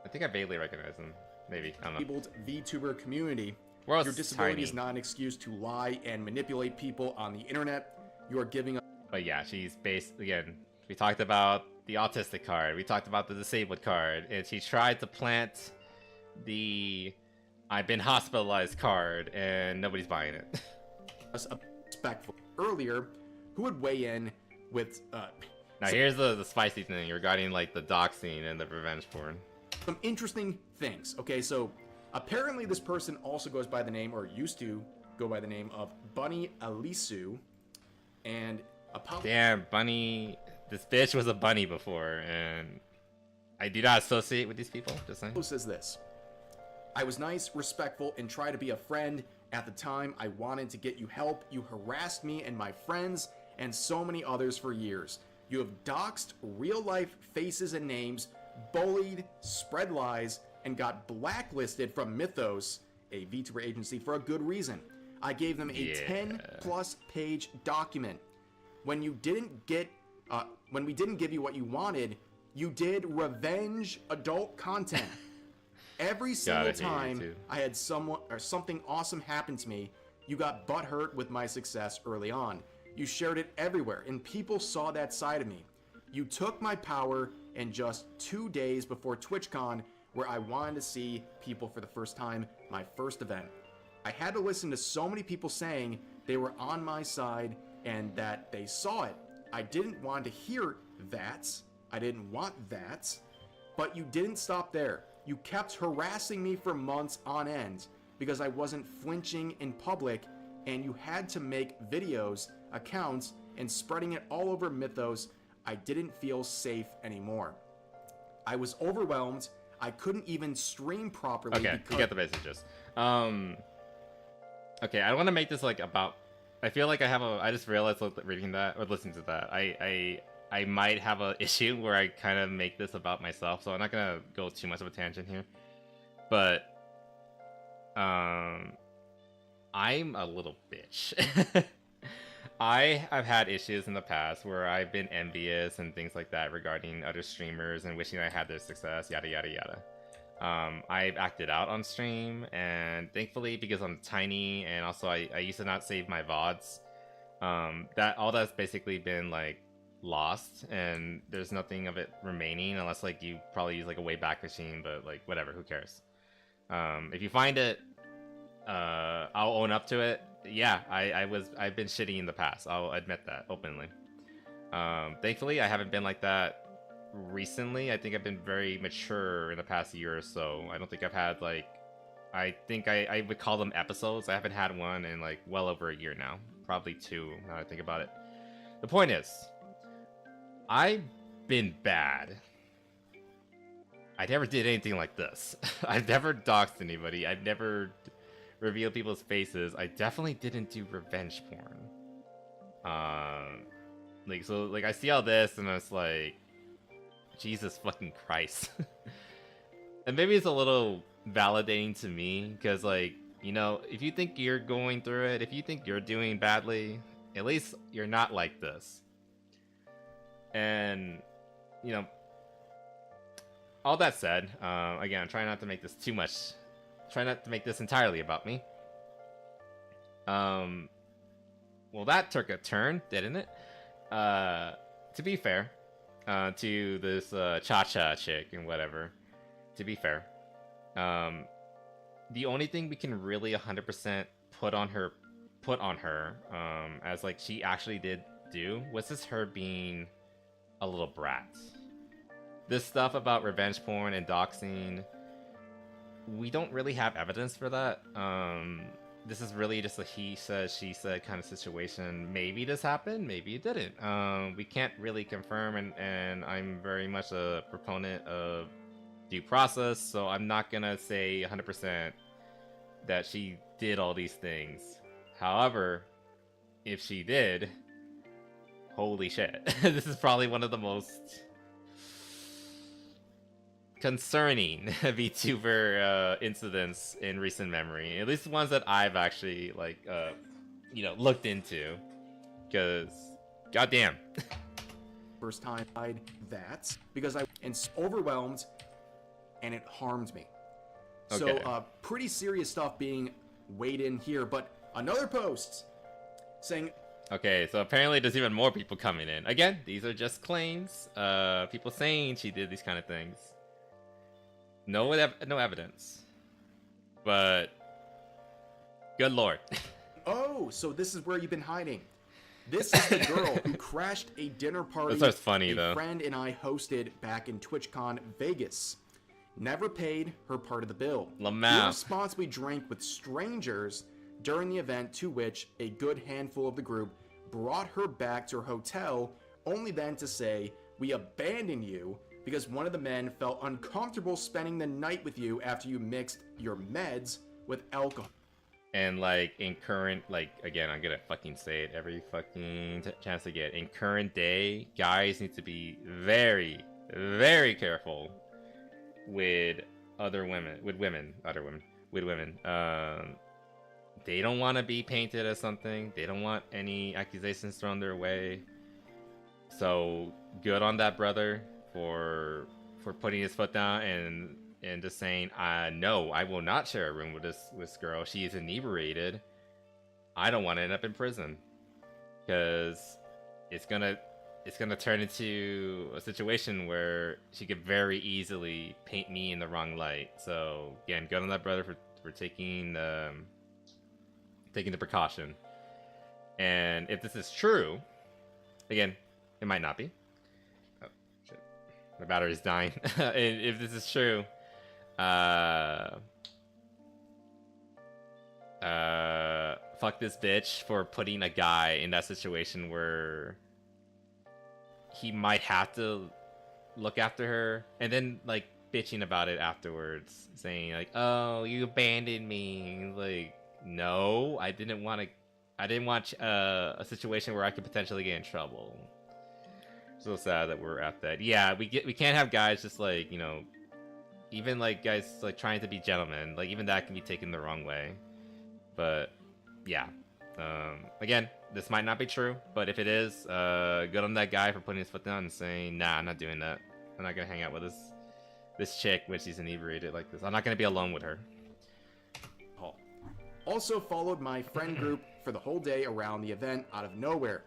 I think I vaguely recognize him. Maybe, I don't know. Disabled VTuber community. World's your disability tiny. is not an excuse to lie and manipulate people on the internet. You are giving up. But yeah, she's based again. We talked about the autistic card. We talked about the disabled card, and she tried to plant the "I've been hospitalized" card, and nobody's buying it. Respectful earlier, who would weigh in with? Now here's the spicy thing regarding like the doxing and the revenge porn. Some interesting things. Okay, so apparently this person also goes by the name, or used to go by the name of Bunny Alisu, and damn, Bunny. This bitch was a bunny before, and I do not associate with these people. Just saying. Says this: I was nice, respectful, and tried to be a friend. At the time, I wanted to get you help. You harassed me and my friends, and so many others for years. You have doxed real-life faces and names, bullied, spread lies, and got blacklisted from Mythos, a VTuber agency, for a good reason. I gave them a 10-plus page document. When we didn't give you what you wanted, you did revenge adult content. Every single time I had someone or something awesome happen to me, you got butthurt with my success early on. You shared it everywhere, and people saw that side of me. You took my power, and just 2 days before TwitchCon, where I wanted to see people for the first time, my first event, I had to listen to so many people saying they were on my side and that they saw it. I didn't want to hear that. I didn't want that. But you didn't stop there. You kept harassing me for months on end because I wasn't flinching in public, and you had to make videos, accounts, and spreading it all over Mythos. I didn't feel safe anymore. I was overwhelmed. I couldn't even stream properly. Okay, you get the messages. Okay, I want to make this like about. I feel like I just realized reading that or listening to that. I might have an issue where I kind of make this about myself, so I'm not gonna go too much of a tangent here. But I'm a little bitch. I have had issues in the past where I've been envious and things like that regarding other streamers and wishing I had their success, yada yada yada. I've acted out on stream, and thankfully, because I'm tiny and also I used to not save my VODs, that's basically been like lost, and there's nothing of it remaining unless like you probably use like a Wayback Machine, but like whatever, who cares? If you find it, I'll own up to it. Yeah, I've been shitty in the past. I'll admit that openly. Thankfully, I haven't been like that recently. I think I've been very mature in the past year or so. I don't think I've had like, I think I would call them episodes. I haven't had one in like well over a year now, probably 2 now that I think about it. The point is, I've been bad. I never did anything like this. I've never doxed anybody. I've never revealed people's faces. I definitely didn't do revenge porn. Like, so, like, I see all this, and I was like, Jesus fucking Christ. And maybe it's a little validating to me, because, like, you know, if you think you're going through it, if you think you're doing badly, at least you're not like this. And, you know, all that said, again, try not to make this too much, try not to make this entirely about me. Well, that took a turn, didn't it? To be fair, to this Cha-Cha chick and whatever, to be fair, the only thing we can really 100% put on her, as like she actually did do, was just her being a little brat. This stuff about revenge porn and doxing, we don't really have evidence for that. This is really just a he said, she said kind of situation. Maybe this happened, maybe it didn't. We can't really confirm, and I'm very much a proponent of due process, so I'm not gonna say 100% that she did all these things. However, if she did, holy shit. This is probably one of the most concerning VTuber incidents in recent memory, at least the ones that I've actually like you know, looked into, because goddamn. First time I did that because I was overwhelmed and it harmed me. Okay. So pretty serious stuff being weighed in here, but another post saying, okay, so apparently there's even more people coming in. Again, these are just claims, people saying she did these kind of things. No evidence. But good lord. oh, so this is where you've been hiding. This is the girl who crashed a dinner party That's funny, a though. friend and I hosted back in TwitchCon Vegas. Never paid her part of the bill. Lamau. We responsibly drank with strangers during the event, to which a good handful of the group brought her back to her hotel, only then to say, "We abandoned you because one of the men felt uncomfortable spending the night with you after you mixed your meds with alcohol." And like in current, like, again, I'm gonna fucking say it every fucking chance I get. In current day, guys need to be very, very careful with other women, with women. They don't want to be painted as something. They don't want any accusations thrown their way. So good on that brother for putting his foot down and just saying, no, I will not share a room with this girl. She is inebriated. I don't want to end up in prison, because it's gonna turn into a situation where she could very easily paint me in the wrong light. So again, good on that brother for taking the precaution. And if this is true, again, it might not be. Oh shit, my battery's dying. And if this is true, fuck this bitch for putting a guy in that situation where he might have to look after her, and then like bitching about it afterwards, saying like, "Oh, you abandoned me." Like, no, I didn't want a situation where I could potentially get in trouble. So sad that we're at that. Yeah, we can't have guys just like, you know, even like guys like trying to be gentlemen, like even that can be taken the wrong way. But yeah, again, this might not be true, but if it is, good on that guy for putting his foot down and saying, nah, I'm not doing that. I'm not gonna hang out with this chick when she's inebriated like this. I'm not gonna be alone with her. Also followed my friend group for the whole day around the event out of nowhere.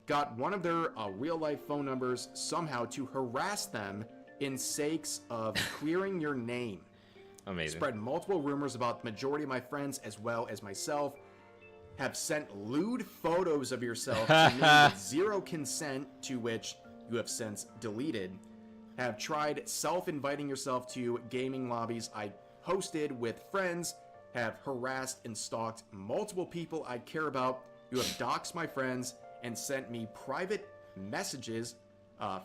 Got one of their real-life phone numbers somehow to harass them in sakes of clearing your name. Amazing. Spread multiple rumors about the majority of my friends, as well as myself. Have sent lewd photos of yourself to me with zero consent, to which you have since deleted. Have tried self-inviting yourself to gaming lobbies I hosted with friends. Have harassed and stalked multiple people I care about. You have doxed my friends and sent me private messages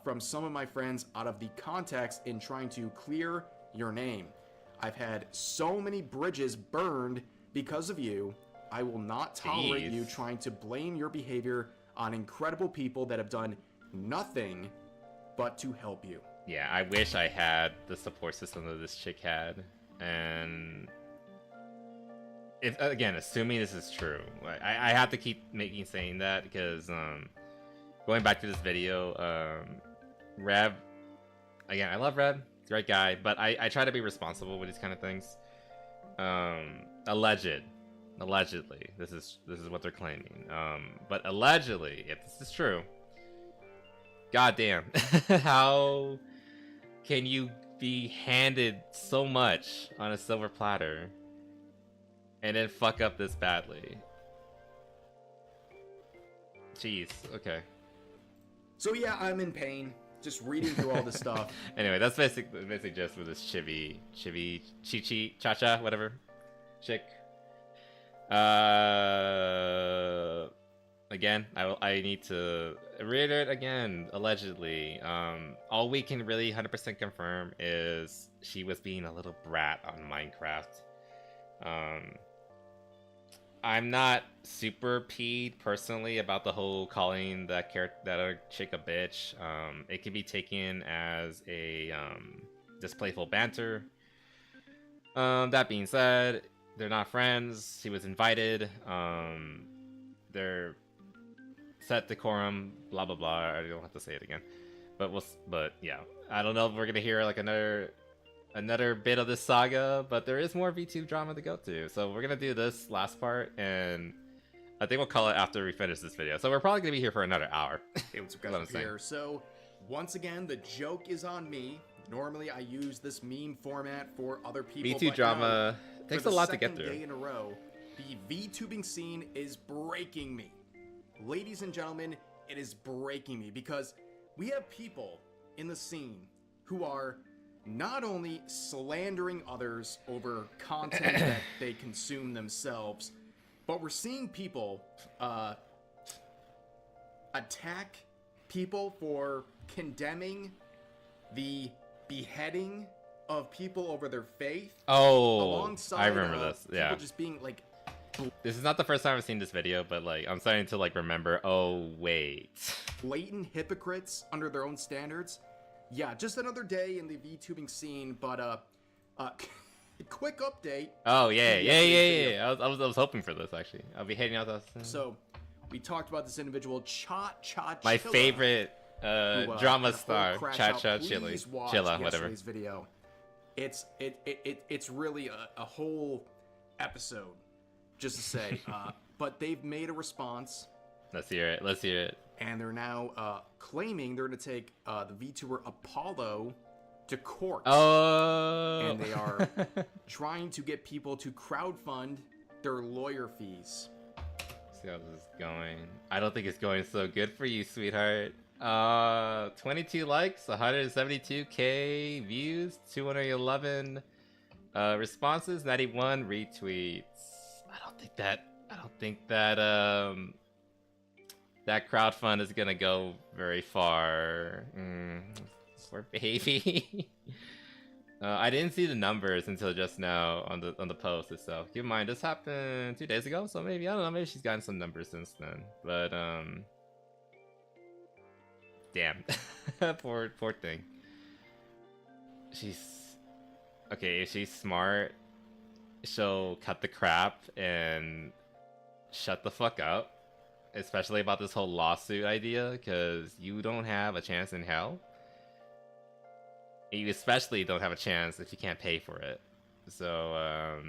from some of my friends out of the context in trying to clear your name. I've had so many bridges burned because of you. I will not tolerate you trying to blame your behavior on incredible people that have done nothing but to help you. Yeah, I wish I had the support system that this chick had. And if, again, assuming this is true, I have to keep saying that because going back to this video, Rev, again, I love Rev, great guy, but I try to be responsible with these kind of things. Allegedly, this is what they're claiming. But allegedly, if this is true, goddamn, how can you be handed so much on a silver platter and then fuck up this badly? Jeez, okay. So yeah, I'm in pain just reading through all this stuff. Anyway, that's basically just with this chibi, chi-chi, cha-cha, whatever, chick. Again, I need to reiterate again, allegedly. All we can really 100% confirm is she was being a little brat on Minecraft. I'm not super peed personally about the whole calling that other chick a bitch. It can be taken as a just playful banter. That being said, they're not friends. She was invited. They're set decorum, blah blah blah. I don't have to say it again. But yeah, I don't know if we're gonna hear like another bit of this saga, but there is more VTube drama to go to. So we're gonna do this last part, and I think we'll call it after we finish this video. So we're probably gonna be here for another hour. So once again, the joke is on me. Normally, I use this meme format for other people. VTube drama takes a lot to get through. For the second day in a row, the VTubing scene is breaking me. Ladies and gentlemen, it is breaking me because we have people in the scene who are not only slandering others over content that they consume themselves, but we're seeing people attack people for condemning the beheading of people over their faith. Oh, alongside I remember this. Yeah, people just being like. This is not the first time I've seen this video, but like I'm starting to like remember. Oh wait, blatant hypocrites under their own standards. Yeah, just another day in the VTubing scene, but quick update. Oh yeah. I was hoping for this actually. I'll be heading out. So we talked about this individual, my favorite drama star, Chilla, whatever. Video. It's really a whole episode. Just to say, but they've made a response. Let's hear it. And they're now claiming they're going to take the VTuber Apollo to court. Oh. And they are trying to get people to crowdfund their lawyer fees. See how this is going. I don't think it's going so good for you, sweetheart. 22 likes, 172k views, 211 responses, 91 retweets. I don't think that that crowdfund is gonna go very far. Poor baby. I didn't see the numbers until just now on the post itself. Keep in mind this happened 2 days ago, so maybe I don't know. Maybe she's gotten some numbers since then. But damn, poor thing. She's okay. If she's smart, she'll cut the crap and shut the fuck up, especially about this whole lawsuit idea, because you don't have a chance in hell. You especially don't have a chance if you can't pay for it. So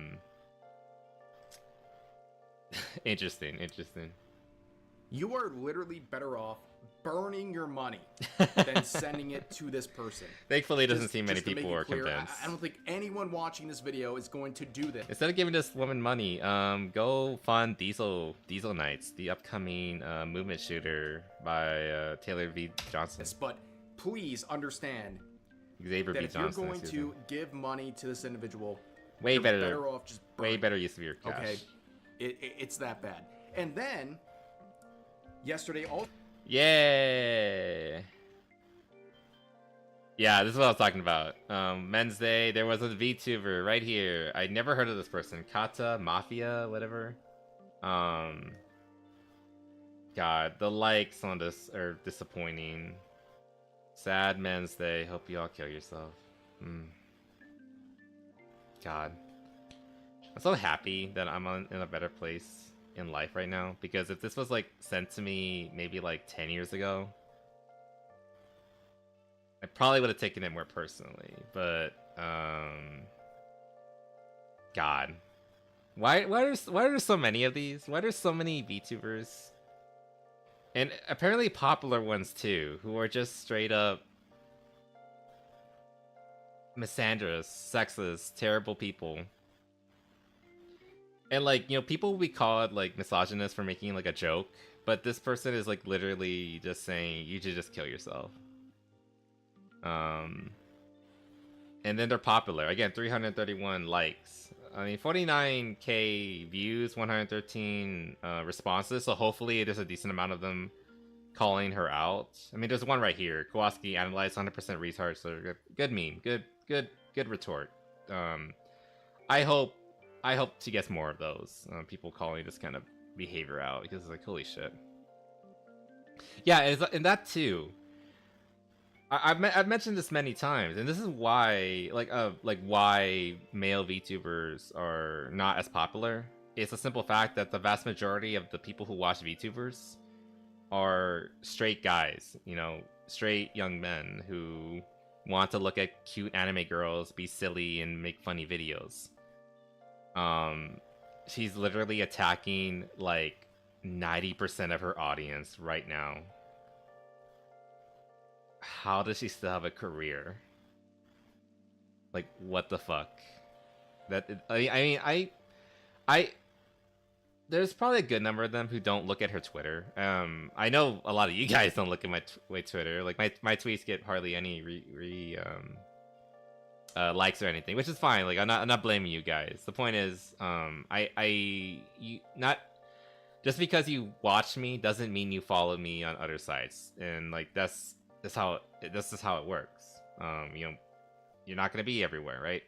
interesting. You are literally better off burning your money than sending it to this person. Thankfully, it doesn't seem many people are convinced. I don't think anyone watching this video is going to do this. Instead of giving this woman money, go fund Diesel Nights, the upcoming movement shooter by Taylor V. Johnson. But please understand Xavier that V. if Johnson, you're going to give money to this individual, way you're better off just way better use of your cash. Okay, it's that bad. And then yesterday, yeah, this is what I was talking about. Men's Day, there was a VTuber right here. I never heard of this person. Kata Mafia, whatever. God God, the likes on this are disappointing. Sad Men's Day. Hope you all kill yourself. God. I'm so happy that I'm in a better place in life right now, because if this was like sent to me maybe like 10 years ago, I probably would have taken it more personally. But God, why are there so many of these? Why are there so many VTubers, and apparently popular ones too, who are just straight up misandrous, sexist, terrible people? And like, you know, people will be called like misogynist for making like a joke, but this person is like literally just saying you should just kill yourself. And then they're popular. Again, 331 likes. I mean, 49k views, 113 responses, so hopefully there's a decent amount of them calling her out. I mean, there's one right here. Kowalski analyzed 100% retard, so good meme. Good retort. I hope she gets more of those. People calling this kind of behavior out, because it's like, holy shit. Yeah, and that too. I've mentioned this many times, and this is why, why male VTubers are not as popular. It's a simple fact that the vast majority of the people who watch VTubers are straight guys, you know, straight young men who want to look at cute anime girls, be silly, and make funny videos. She's literally attacking like 90% of her audience right now. How does she still have a career? Like, what the fuck? I there's probably a good number of them who don't look at her Twitter. I know a lot of you guys don't look at my Twitter. Like, my tweets get hardly any likes or anything, which is fine. Like, I'm not blaming you guys. The point is, not just because you watch me doesn't mean you follow me on other sites, and like this is how it works. You know, you're not gonna be everywhere, right?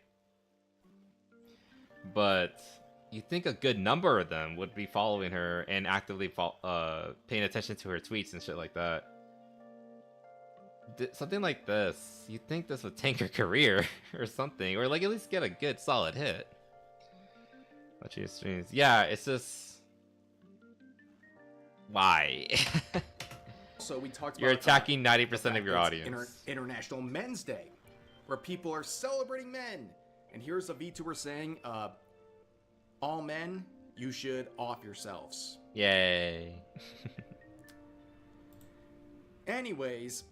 But you think a good number of them would be following her and actively paying attention to her tweets and shit like that. Something like this, you'd think this would tank her career or something, or like at least get a good solid hit. Watch your streams. Yeah, it's just why. So we talked about you're attacking 90% of your audience. International Men's Day, where people are celebrating men, and here's a VTuber saying, "All men, you should off yourselves." Yay. Anyways,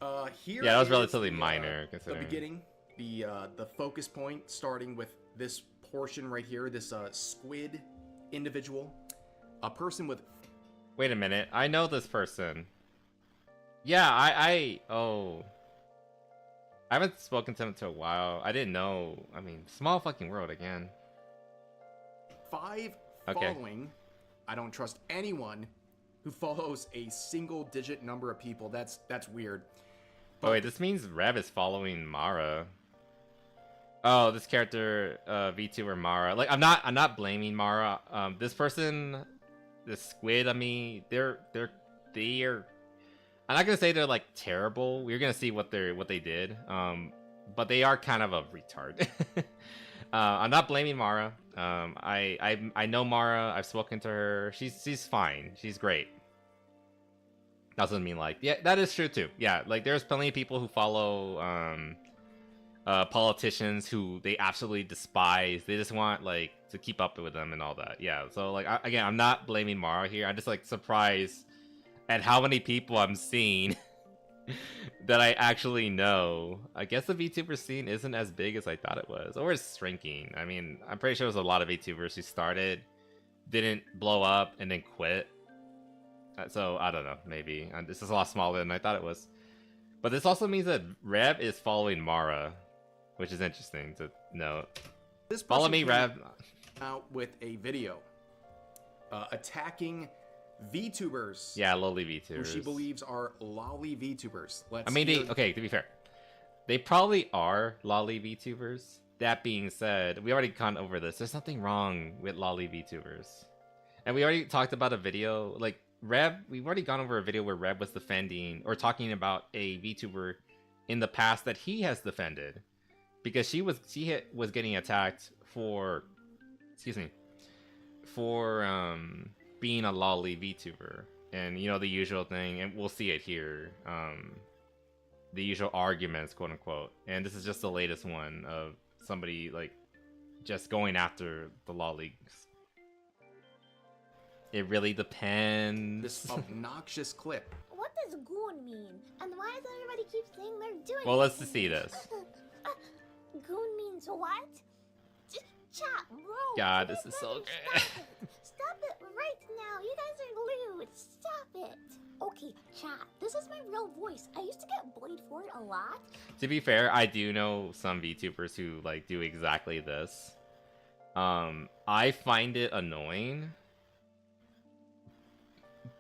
here. Yeah, that was relatively minor considering the beginning, the focus point, starting with this portion right here. This squid individual, a person with. Wait a minute, I know this person. Yeah, I haven't spoken to him in a while. I didn't know. I mean, small fucking world again. 5 following. I don't trust anyone who follows a single-digit number of people. That's weird. Oh wait, this means Rev is following Mara. Oh, this character, VTuber Mara. Like, I'm not blaming Mara. This person, this squid. I mean, they're. I'm not gonna say they're like terrible. We're gonna see what they did. But they are kind of a retard. I'm not blaming Mara. I know Mara. I've spoken to her. She's fine. She's great. Doesn't mean like, yeah, that is true too. Yeah, like there's plenty of people who follow politicians who they absolutely despise. They just want like to keep up with them and all that. Yeah. So like again, I'm not blaming Mara here. I'm just like surprised at how many people I'm seeing that I actually know. I guess the VTuber scene isn't as big as I thought it was, or it's shrinking. I mean, I'm pretty sure there's a lot of VTubers who started, didn't blow up, and then quit. So I don't know, maybe this is a lot smaller than I thought it was. But this also means that Rev is following Mara, which is interesting to note. This follow me, Rev. Out with a video attacking VTubers. Yeah, lolly VTubers. Who she believes are lolly VTubers. I mean, okay, to be fair, they probably are lolly VTubers. That being said, we already gone over this. There's nothing wrong with lolly VTubers. And we already talked about a video, like, we've already gone over a video where Rev was defending or talking about a VTuber in the past that he has defended because she was getting attacked for, being a lolly VTuber, and you know, the usual thing, and we'll see it here, the usual arguments, quote unquote, and this is just the latest one of somebody like just going after the lollies. It really depends. This obnoxious clip. What does goon mean? And why does everybody keep saying they're doing Well, let's just see this. Goon means what? Chat, bro. God, this is so good. Stop it right now. You guys are lewd. Stop it. Okay, chat. This is my real voice. I used to get bullied for it a lot. To be fair, I do know some VTubers who like do exactly this. I find it annoying,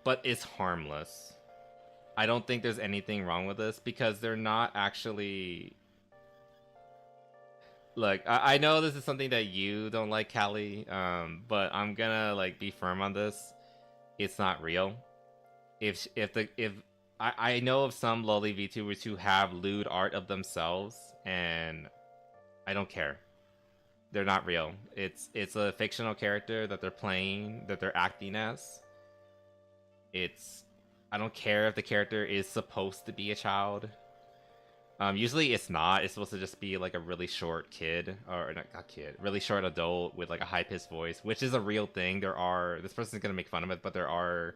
but it's harmless. I don't think there's anything wrong with this because they're not actually... Look, I know this is something that you don't like, Callie, but I'm gonna like be firm on this. It's not real. I know of some lolly VTubers who have lewd art of themselves, and I don't care. They're not real. It's a fictional character that they're playing, that they're acting as. I don't care if the character is supposed to be a child. Usually it's not. It's supposed to just be like a really short kid, or not kid, really short adult with like a high-pitched voice, which is a real thing. This person's gonna make fun of it, but there are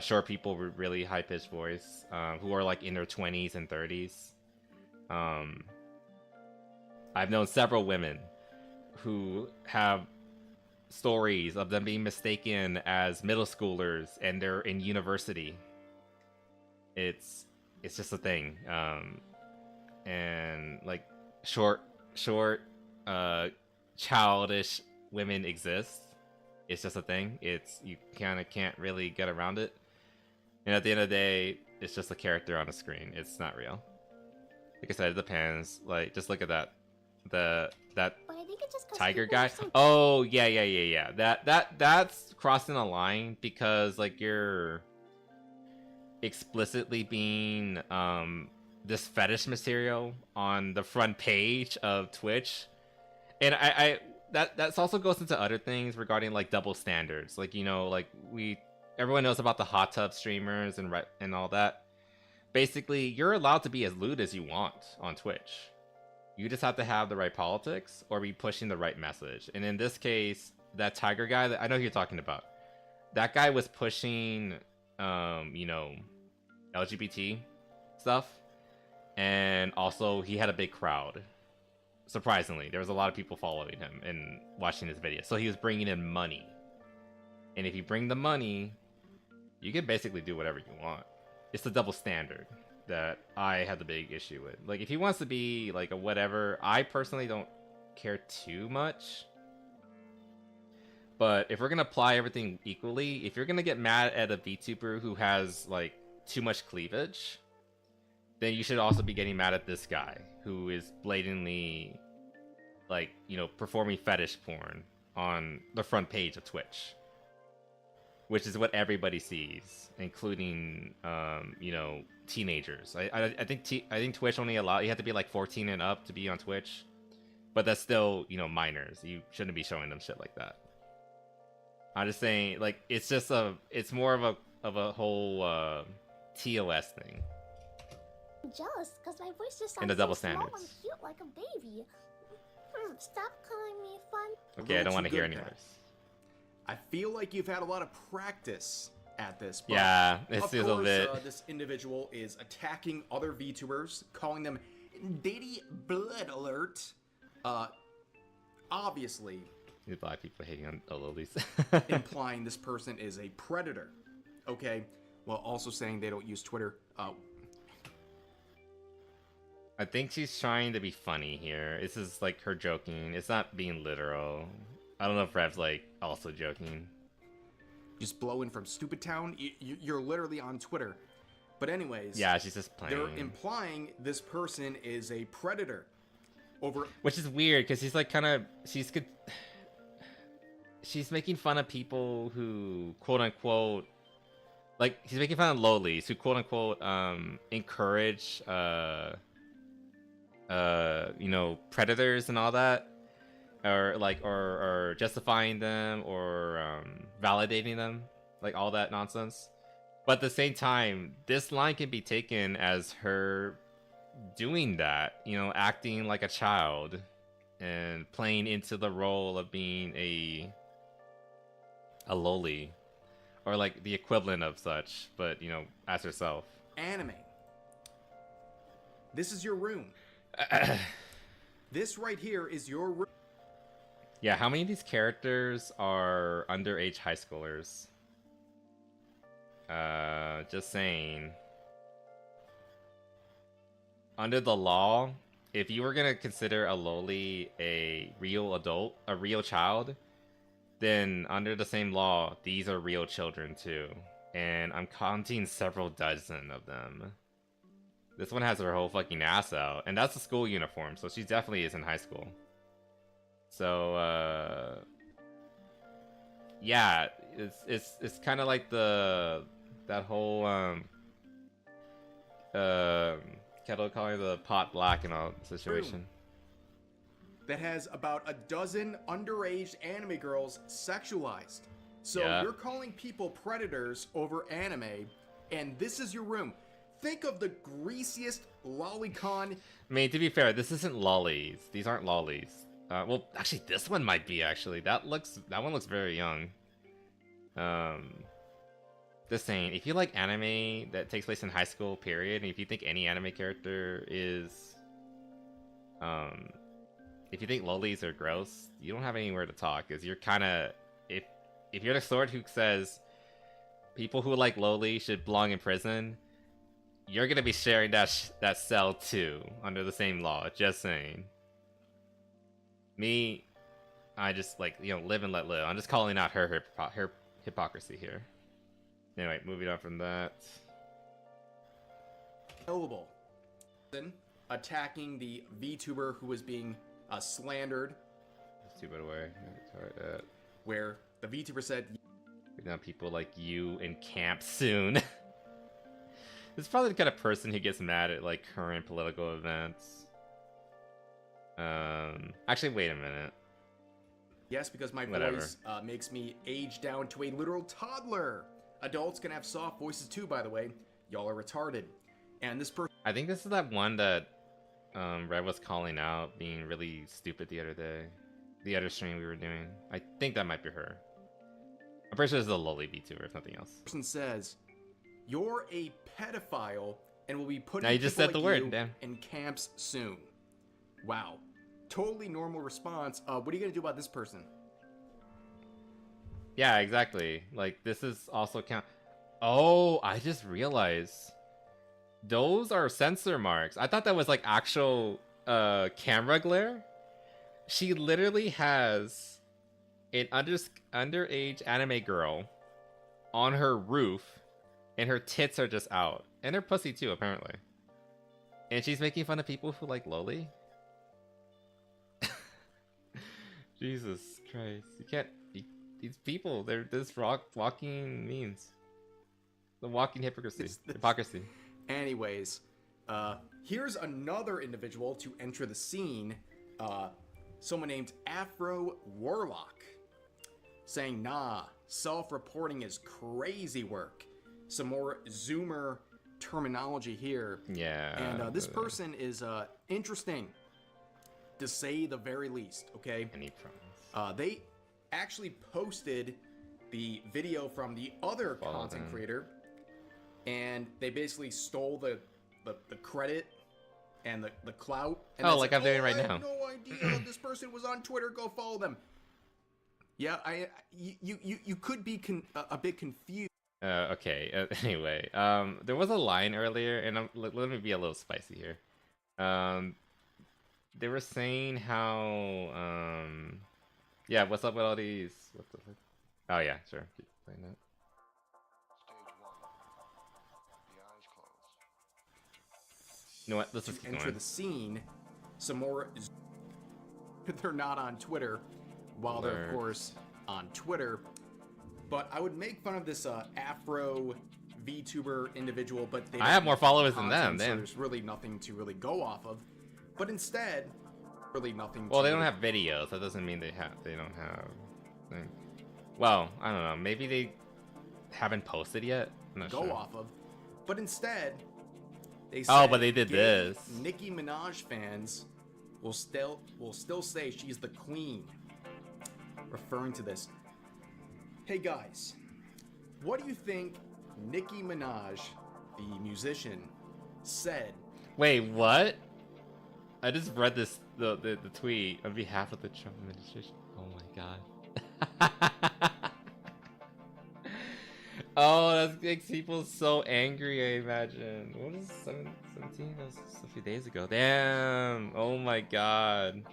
short people with really high-pitched voice who are like in their 20s and 30s. I've known several women who have stories of them being mistaken as middle schoolers and they're in university. It's just a thing. And like short childish women exist. It's just a thing. You kind of can't really get around it. And at the end of the day, it's just a character on a screen. It's not real. Like I said, it depends. Like, just look at that. That But I think it just tiger guy. Oh yeah. That's crossing a line because like you're explicitly being this fetish material on the front page of Twitch, and that also goes into other things regarding like double standards. Like, you know, like everyone knows about the hot tub streamers and all that. Basically, you're allowed to be as lewd as you want on Twitch. You just have to have the right politics or be pushing the right message. And in this case, that tiger guy, I know who you're talking about. That guy was pushing, you know, LGBT stuff. And also, he had a big crowd. Surprisingly, there was a lot of people following him and watching his video. So he was bringing in money. And if you bring the money, you can basically do whatever you want. It's the double standard that I have the big issue with. Like, if he wants to be like a whatever, I personally don't care too much. But if we're gonna apply everything equally, if you're gonna get mad at a VTuber who has like too much cleavage, then you should also be getting mad at this guy who is blatantly like, you know, performing fetish porn on the front page of Twitch, which is what everybody sees, including you know, teenagers. I think Twitch only you have to be like 14 and up to be on Twitch, but that's still, you know, minors. You shouldn't be showing them shit like that. I'm just saying, like, it's more of a whole TOS thing. I'm jealous because my voice just sounds And the double so small standards. and cute like a baby. Stop calling me fun. Okay, I don't want to hear any worse. I feel like you've had a lot of practice at this. But Yeah, it's of a course, bit. this individual is attacking other VTubers, calling them Daddy Blood Alert. Obviously, These black people hating on lollies. implying this person is a predator. Okay, while also saying they don't use Twitter. I think she's trying to be funny here. This is like her joking. It's not being literal. I don't know if Rev's like also joking. Just blowing from Stupid Town. You're literally on Twitter. But anyways, Yeah, she's just playing. they're implying this person is a predator. Which is weird because she's like she's making fun of people who quote unquote like he's making fun of lolis who quote unquote encourage you know, predators and all that, or like or justifying them or validating them, like all that nonsense. But at the same time, this line can be taken as her doing that, you know, acting like a child and playing into the role of being a loli, or like the equivalent of such, but you know, as herself. Anime. This is your room. This right here is your room. Yeah, how many of these characters are underage high schoolers? Just saying. Under the law, if you were gonna consider a loli a real adult, a real child, then under the same law, these are real children too. And I'm counting several dozen of them. This one has her whole fucking ass out, and that's a school uniform, so she definitely is in high school. So, yeah, it's kind of like that whole kettle calling the pot black and all situation. That has about a dozen underage anime girls sexualized. So Yeah. you're calling people predators over anime, and this is your room. Think of the greasiest lolicon. I mean, to be fair, this isn't lollies. These aren't lollies. Well, actually, this one might be, actually. That one looks very young. Just saying, if you like anime that takes place in high school, period, and if you think any anime character is, if you think lolis are gross, you don't have anywhere to talk, because you're kind of, if you're the sort who says people who like loli should belong in prison, you're gonna be sharing that cell too, under the same law, just saying. Me, I just, like, you know, live and let live. I'm just calling out her hypocrisy here. Anyway, moving on from that. Available. Attacking the VTuber who was being slandered. That's too bad away. Sorry, where the VTuber said, now people like you in camp soon. This is probably the kind of person who gets mad at like current political events. Actually, wait a minute. yes, because my Whatever. voice makes me age down to a literal toddler. Adults can have soft voices too, by the way. Y'all are retarded. And this person... I think this is that one that Red was calling out being really stupid the other day. The other stream we were doing. I think that might be her. I'm pretty sure this is a loli VTuber, if nothing else. person says, you're a pedophile and will be putting Now you just people said the like word, you damn. in camps soon. Wow. Totally normal response. What are you going to do about this person? Yeah, exactly. Like, this is also count. Oh, I just realized. Those are sensor marks. I thought that was like actual camera glare. She literally has an underage anime girl on her roof, and her tits are just out. And her pussy too, apparently. And she's making fun of people who like loli? Jesus Christ. You can't... These people, they're this walking memes. The walking hypocrisy. Hypocrisy. Anyways, here's another individual to enter the scene. Someone named Afro Warlock. Saying, nah, self-reporting is crazy work. Some more Zoomer terminology here. Yeah. And this person is interesting, to say the very least, okay? Any promise. They actually posted the video from the other content creator, and they basically stole the credit and the clout. And like I'm doing right now. I have no idea this person was on Twitter. Go follow them. Yeah, you could be a bit confused. Okay. Anyway, there was a line earlier, and let me be a little spicy here. They were saying how yeah, what's up with all these? What the fuck? Oh yeah, sure. Keep playing that. You know what? Let's just keep enter going. the scene. Some more. They're not on Twitter, while they're of course on Twitter. But I would make fun of this Afro VTuber individual, but they I have don't more make followers than content, them, so damn. there's really nothing to really go off of. But instead, really nothing. Well, to they don't have videos. That doesn't mean they don't have. Well, I don't know. Maybe they haven't posted yet. I'm not go sure. off of. But instead, they Oh, but they did gay this. Nicki Minaj fans will still say she's the queen, referring to this. Hey guys, what do you think Nicki Minaj, the musician, said? Wait, what? I just read this the tweet on behalf of the Trump administration. Oh my god. Oh, that makes people so angry, I imagine. What is 17? That was a few days ago. Damn. Oh my god.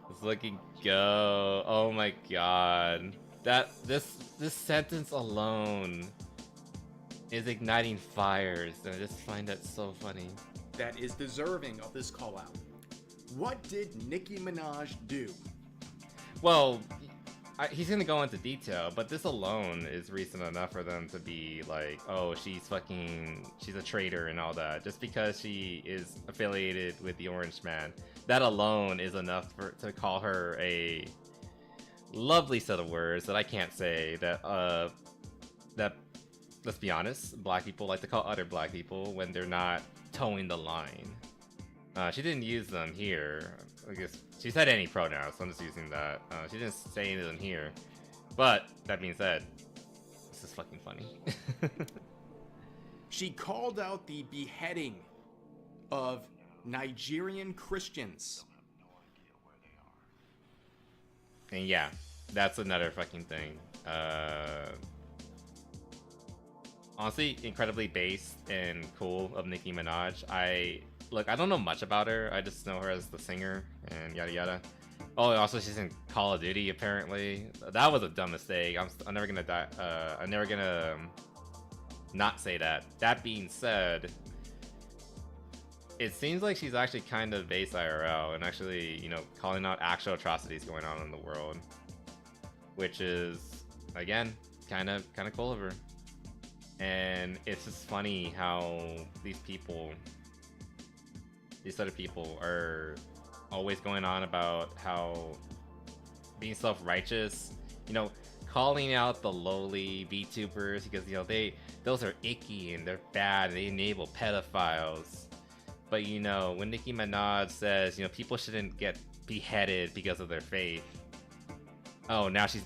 Let's looking go. Oh my god. This sentence alone is igniting fires, and I just find that so funny. That is deserving of this call out. What did Nicki Minaj do? Well, he's gonna go into detail, but this alone is reason enough for them to be like, oh, she's a traitor and all that, just because she is affiliated with the Orange Man. That alone is enough to call her a lovely set of words that I can't say, that let's be honest, black people like to call other black people when they're not towing the line. She didn't use them here. I guess she said any pronouns, so I'm just using that. She didn't say any of them here. But that being said, this is fucking funny. She called out the beheading of Nigerian Christians. And yeah, that's another fucking thing. Honestly, incredibly based and cool of Nicki Minaj. I don't know much about her. I just know her as the singer and yada yada. Oh, also she's in Call of Duty apparently. That was a dumb mistake. I'm never gonna die. I'm never gonna not say that. That being said, it seems like she's actually kind of based IRL and actually, calling out actual atrocities going on in the world, which is again kind of cool of her. And it's just funny how these other people are always going on about how being self-righteous, calling out the lowly VTubers because those are icky and they're bad and they enable pedophiles. But when Nicki Minaj says people shouldn't get beheaded because of their faith, oh, now she's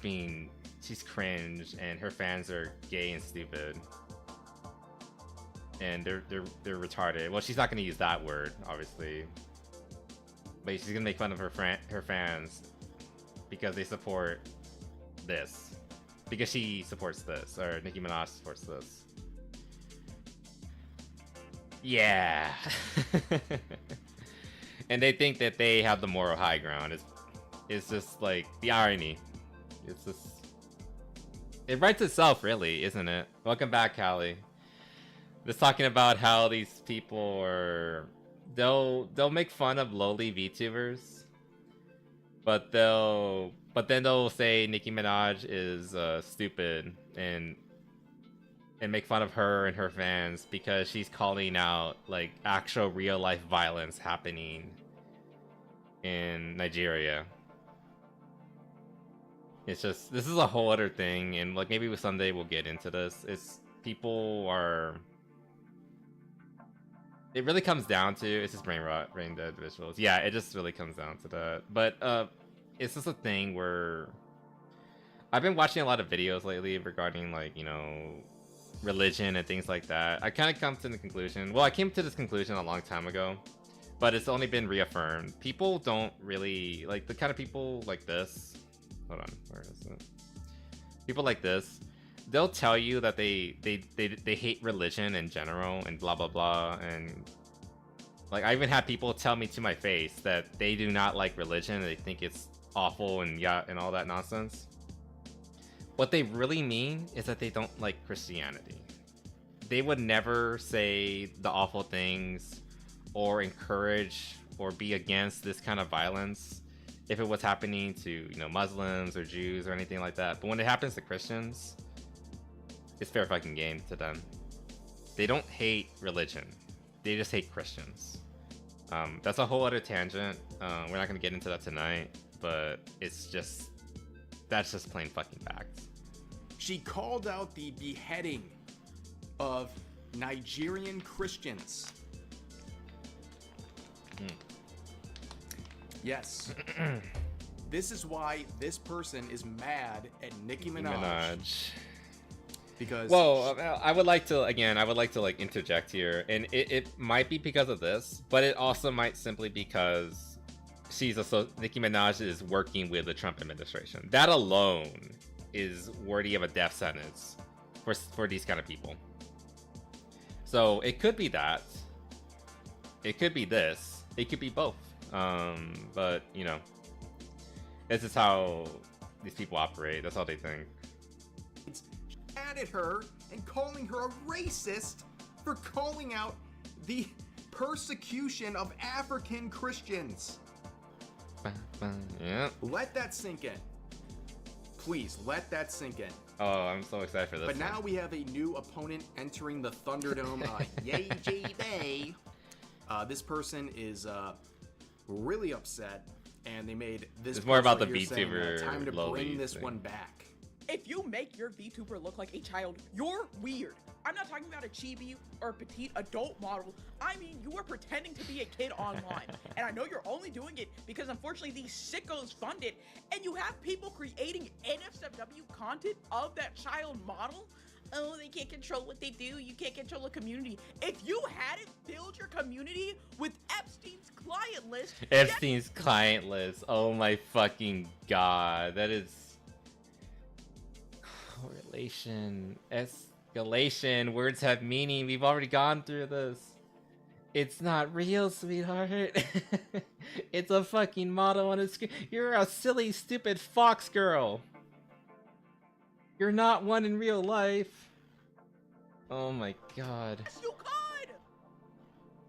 cringe and her fans are gay and stupid. And they're retarded. Well, she's not gonna use that word, obviously, but she's gonna make fun of her fans because they support this, because she supports this, or Nicki Minaj supports this. Yeah. And they think that they have the moral high ground. It's just like the irony. It writes itself, really, isn't it? Welcome back, Callie. Just talking about how these people they'll make fun of lowly VTubers, but then they'll say Nicki Minaj is stupid and make fun of her and her fans because she's calling out like actual real life violence happening in Nigeria. It's just, this is a whole other thing, and like maybe someday we'll get into this. It really comes down to, it's just brain rot, brain dead visuals. Yeah, it just really comes down to that. But it's just a thing where I've been watching a lot of videos lately regarding like, religion and things like that. I kind of come to the conclusion, well, I came to this conclusion a long time ago, but it's only been reaffirmed. People don't really, like the kind of people like this. Hold on, where is it? People like this, they'll tell you that they hate religion in general and blah blah blah, and like I even had people tell me to my face that they do not like religion and they think it's awful and and all that nonsense. What they really mean is that they don't like Christianity. They would never say the awful things or encourage or be against this kind of violence if it was happening to Muslims or Jews or anything like that. But when it happens to Christians, it's fair fucking game to them. They don't hate religion. They just hate Christians. That's a whole other tangent. We're not gonna get into that tonight, but it's just, that's just plain fucking facts. She called out the beheading of Nigerian Christians. Yes. This is why this person is mad at Nicki Minaj. Because I would like to like interject here, and it might be because of this, but it also might simply because Nicki Minaj is working with the Trump administration. That alone is worthy of a death sentence for these kind of people. So it could be that. It could be this. It could be both. But you know, this is how these people operate. That's how they think. At her and calling her a racist for calling out the persecution of African Christians. Yeah. Let that sink in. Please, let that sink in. Oh, I'm so excited for this. But now we have a new opponent entering the Thunderdome. Yay, J-Bay. This person is really upset, and they made this. It's more about the VTuber. Time to bring this thing. one back. If you make your VTuber look like a child, you're weird. I'm not talking about a chibi or petite adult model. I mean, you are pretending to be a kid online. And I know you're only doing it because unfortunately these sickos fund it, and you have people creating NSFW content of that child model. Oh, they can't control what they do. You can't control a community. If you hadn't filled your community with Epstein's client list. Epstein's client list. Oh my fucking god. That is correlation. Escalation. Words have meaning. We've already gone through this. It's not real, sweetheart. It's a fucking model on a screen. You're a silly, stupid fox girl. You're not one in real life. Oh my god. You could!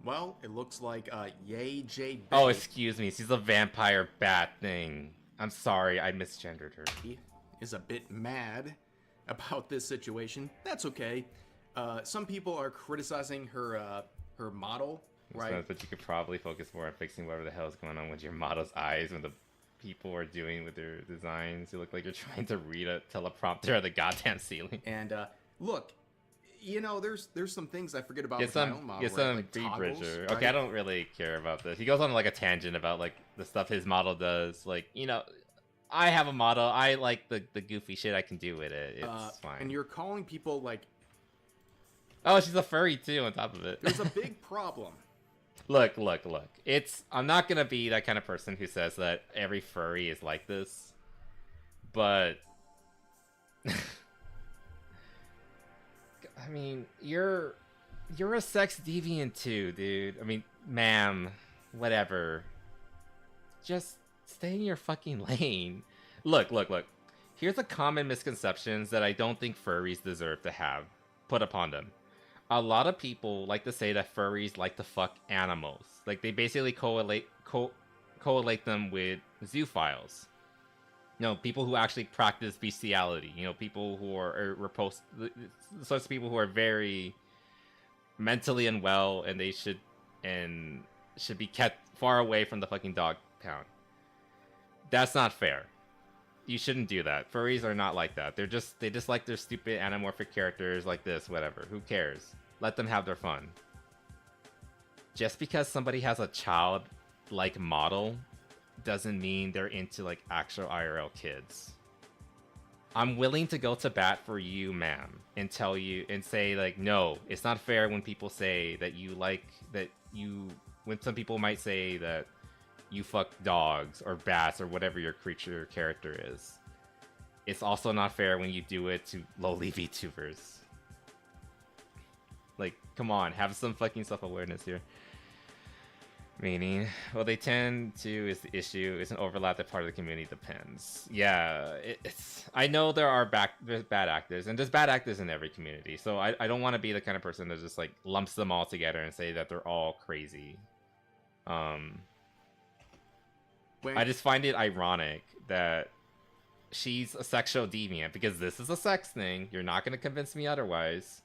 Well, it looks like Yay J. Oh, excuse me. She's a vampire bat thing. I'm sorry, I misgendered her. He is a bit mad about this situation. That's okay. Some people are criticizing her her model, right? But you could probably focus more on fixing whatever the hell is going on with your model's eyes when the people are doing with their designs. You look like you're trying to read a teleprompter at the goddamn ceiling. And look, you know, there's some things I forget about with my own model. Like Bridger. Okay, I don't really care about this. He goes on like a tangent about like the stuff his model does. Like, you know, I have a model. I like the goofy shit I can do with it. It's fine. And you're calling people like... Oh, she's a furry too on top of it. There's a big problem. Look. I'm not gonna be that kind of person who says that every furry is like this. But... I mean, you're a sex deviant too, dude. I mean, ma'am, whatever. Just stay in your fucking lane. Look. Here's a common misconceptions that I don't think furries deserve to have put upon them. A lot of people like to say that furries like to fuck animals. Like, they basically correlate them with zoophiles. You know, people who actually practice bestiality. You know, people who are repulsed. Sorts of people who are very mentally unwell, and they should be kept far away from the fucking dog pound. That's not fair. You shouldn't do that. Furries are not like that. They just like their stupid anamorphic characters like this, whatever. Who cares? Let them have their fun. Just because somebody has a child-like model doesn't mean they're into like actual IRL kids. I'm willing to go to bat for you, ma'am, and tell you and say like, no, it's not fair when people say that when some people might say that you fuck dogs or bats or whatever your creature character is. It's also not fair when you do it to lowly VTubers. Like, come on, have some fucking self-awareness here. Meaning, well, they tend to is the issue. It's an overlap that part of the community depends. Yeah, it's. I know there's bad actors, and there's bad actors in every community. So I don't want to be the kind of person that just like lumps them all together and say that they're all crazy. I just find it ironic that she's a sexual deviant because this is a sex thing. You're not gonna convince me otherwise.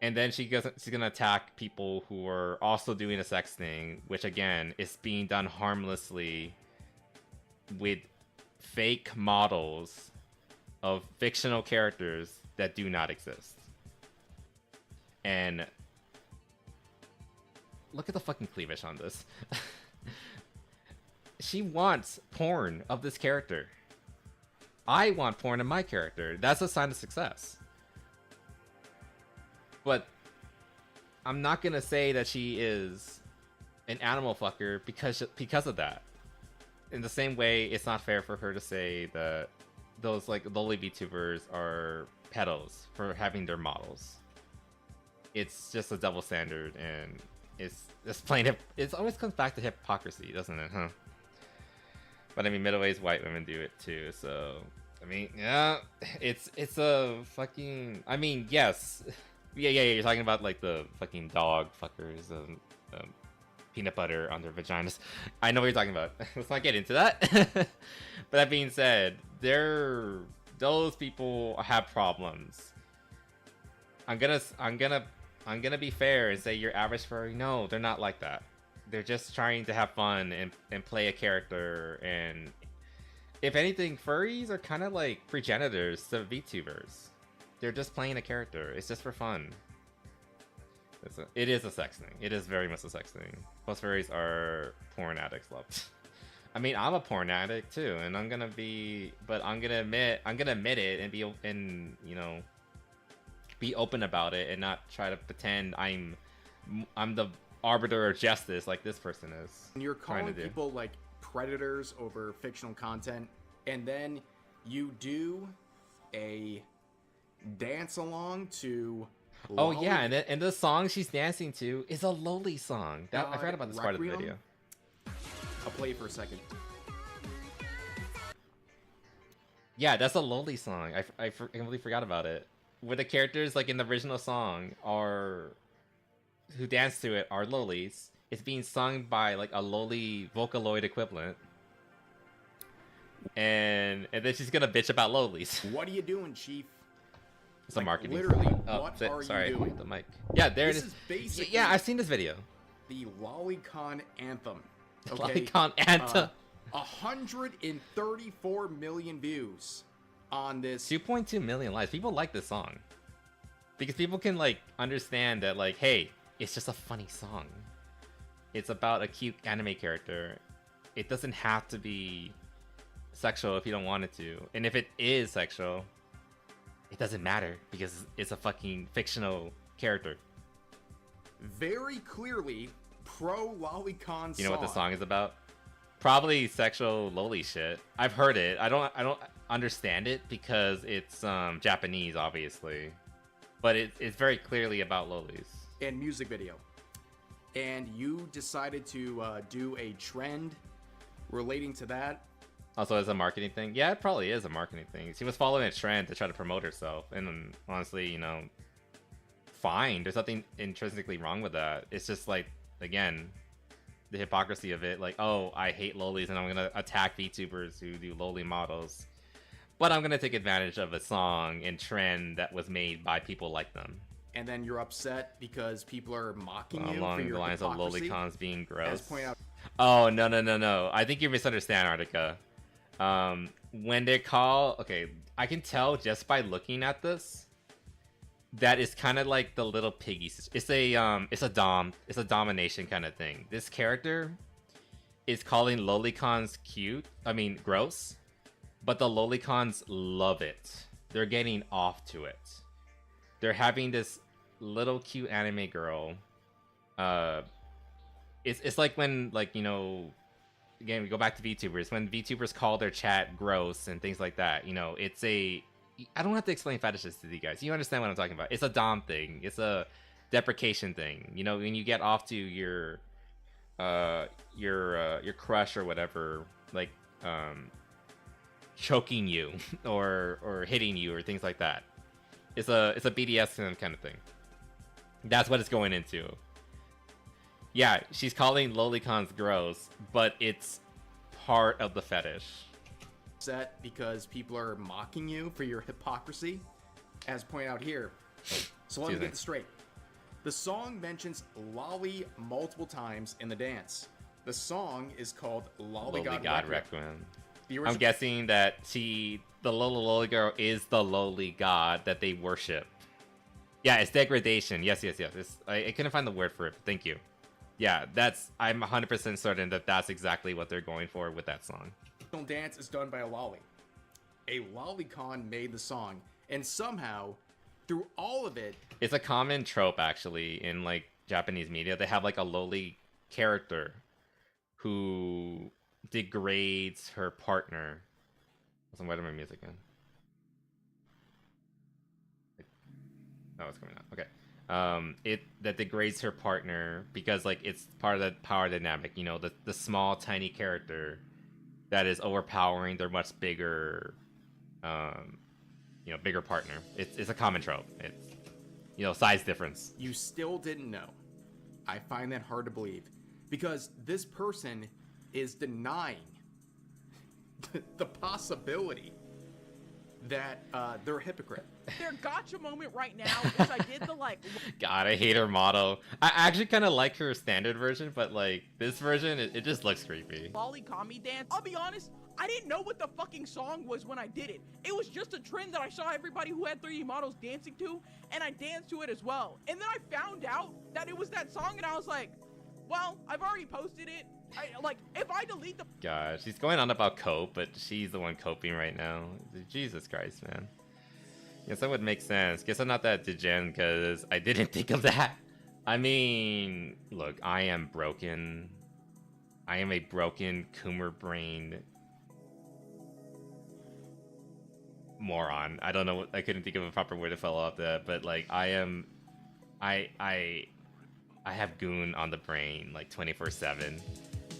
And then she's gonna attack people who are also doing a sex thing, which again is being done harmlessly with fake models of fictional characters that do not exist. And look at the fucking cleavage on this. She wants porn of this character. I want porn of my character. That's a sign of success. But I'm not gonna say that she is an animal fucker because of that. In the same way, it's not fair for her to say that those like lowly VTubers are pedos for having their models. It's just a double standard, and it's plain. It always comes back to hypocrisy, doesn't it? Huh? But I mean, middle-aged white women do it too. So I mean, yeah, it's a fucking. I mean, yes. Yeah, you're talking about like the fucking dog fuckers, peanut butter on their vaginas. I know what you're talking about. Let's not get into that. But that being said, those people have problems. I'm gonna be fair and say your average furry. No, they're not like that. They're just trying to have fun and play a character. And if anything, furries are kind of like progenitors to VTubers. They're just playing a character. It's just for fun. It is a sex thing. It is very much a sex thing. Most furries are porn addicts, love. I mean, I'm a porn addict too, and I'm gonna admit it and be open about it and not try to pretend I'm the arbiter of justice like this person is. And you're calling people like predators over fictional content, and then you do a dance along to yeah, and the song she's dancing to is a lolly song. I forgot about this part of the video. I'll play it for a second. Yeah, that's a lolly song. I completely forgot about it. Where the characters like in the original song who dance to it are lollies. It's being sung by like a lolly Vocaloid equivalent. And then she's gonna bitch about lollies. What are you doing, Chief? It's a marketing. Literally, what are you doing? The mic. Yeah, there it is. Basically yeah, I've seen this video. The Lolicon anthem. Okay? Lolicon anthem. 134 million views on this. 2.2 million likes. People like this song because people can like understand that like, hey, it's just a funny song. It's about a cute anime character. It doesn't have to be sexual if you don't want it to, and if it is sexual, it doesn't matter because it's a fucking fictional character. Very clearly pro Lolicon song. You know what the song is about? Probably sexual loli shit. I've heard it. I don't understand it because it's Japanese, obviously, but it's very clearly about lolis. And music video. And you decided to do a trend relating to that. Also, as a marketing thing? Yeah, it probably is a marketing thing. She was following a trend to try to promote herself. And honestly, fine. There's nothing intrinsically wrong with that. It's just like, again, the hypocrisy of it. Like, oh, I hate lolis and I'm going to attack VTubers who do loli models. But I'm going to take advantage of a song and trend that was made by people like them. And then you're upset because people are mocking you along for your the lines hypocrisy, of lolicons being gross. As pointed out. Oh, no. I think you misunderstand, Artica. When they call, okay, I can tell just by looking at this that it's kind of like the little piggy. It's a domination kind of thing. This character is calling lolicons gross, but the lolicons love it. They're getting off to it. They're having this little cute anime girl. It's like when, like, again, we go back to VTubers. When VTubers call their chat gross and things like that, I don't have to explain fetishes to you guys. You understand what I'm talking about. It's a dom thing. It's a deprecation thing. When you get off to your crush or whatever, like choking you or hitting you or things like that. It's a BDSM kind of thing. That's what it's going into. Yeah, she's calling lolicons gross, but it's part of the fetish. Set because people are mocking you for your hypocrisy, as pointed out here. So let me get this straight. The song mentions lolly multiple times in the dance. The song is called Lolly God Requiem. I'm guessing that the Loli girl is the lowly god that they worship. Yeah, it's degradation. Yes. I couldn't find the word for it. Thank you. Yeah, I'm 100% certain that that's exactly what they're going for with that song. The dance is done by a lolly. A lolicon made the song, and somehow, through all of it... It's a common trope, actually, in, like, Japanese media. They have, like, a lowly character who degrades her partner. Where did my music in? Oh, it's coming out. Okay. That degrades her partner because, like, it's part of the power dynamic. You know, the small, tiny character that is overpowering their much bigger, bigger partner. It's a common trope. It's, size difference. You still didn't know. I find that hard to believe because this person is denying the possibility that they're a hypocrite. Their gotcha moment right now is I did the like. God, I hate her model. I actually kind of like her standard version, but like this version, it just looks creepy. Lolly Kami dance. I'll be honest, I didn't know what the fucking song was when I did it. It was just a trend that I saw everybody who had 3D models dancing to, and I danced to it as well. And then I found out that it was that song, and I was like, well, I've already posted it. If I delete the... Gosh, she's going on about cope, but she's the one coping right now. Jesus Christ, man. Yes, that would make sense. Guess I'm not that degen, because I didn't think of that. I mean, look, I am broken. I am a broken, Coomer-brained moron. I don't know, I couldn't think of a proper way to follow up that, but like, I have goon on the brain, like, 24/7.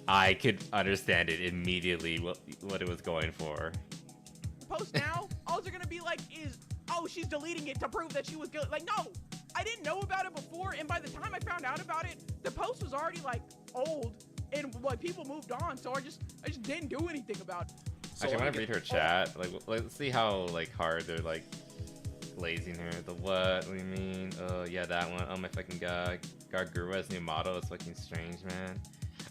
I could understand it immediately what it was going for. Post now, all they're gonna be like is, oh, she's deleting it to prove that she was good. Like, no, I didn't know about it before, and by the time I found out about it, the post was already like old, and like people moved on, so I just didn't do anything about it. So actually, I want to read her chat. Like, let's see how like hard they're like glazing her. The what? What do you mean? Oh yeah, that one. Oh my fucking god. Gargura's new model is fucking strange, man.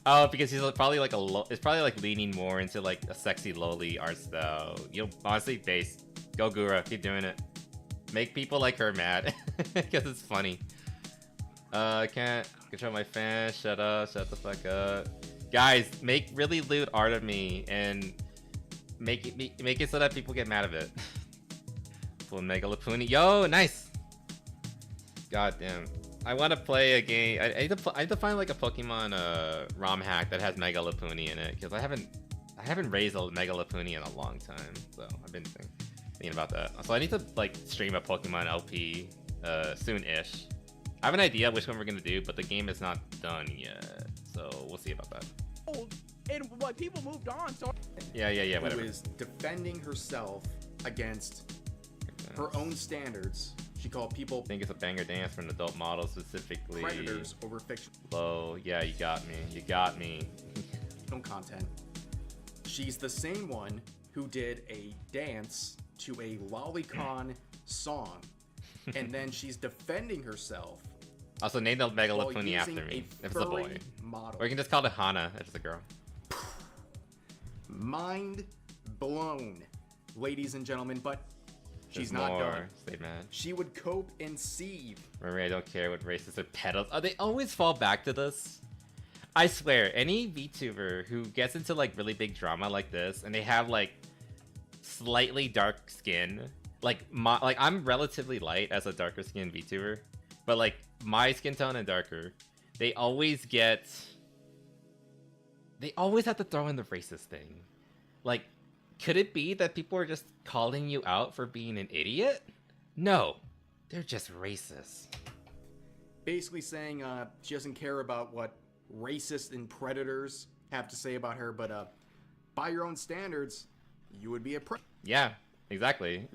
Oh, because he's probably like it's probably like leaning more into like a sexy lowly art style. Honestly, base. Go Gura, keep doing it. Make people like her mad, because it's funny. I can't control my fans. Shut up, shut the fuck up. Guys, make really lewd art of me and make it so that people get mad of it. Full Mega Lapuni. Yo, nice. God damn. I want to play a game. I need to find like a Pokemon ROM hack that has Mega Lapuni in it, because I haven't raised a Mega Lapuni in a long time. So I've been thinking about that. So I need to like stream a Pokemon LP soon-ish. I have an idea which one we're gonna do, but the game is not done yet. So we'll see about that. And what people moved on, so yeah, whatever. Who is defending herself against her own standards. She called people... I think it's a banger dance for an adult model, specifically... predators over fiction. Low. Yeah, you got me. You got me. Film content. She's the same one who did a dance to a lolicon song. And then she's defending herself. Also, name the Mega Lapuni after me. If it's a boy. Model. Or you can just call it Hana if it's a girl. Mind blown, ladies and gentlemen, but... She's not done. Stay mad. She would cope and seethe. Remember, I don't care what races or pedals. Oh, they always fall back to this. I swear, any VTuber who gets into like really big drama like this, and they have like slightly dark skin, like I'm relatively light as a darker skinned VTuber, but like my skin tone and darker, they always have to throw in the racist thing, like. Could it be that people are just calling you out for being an idiot? No, they're just racist. Basically saying she doesn't care about what racists and predators have to say about her, but by your own standards, you would be a predator. Yeah, exactly.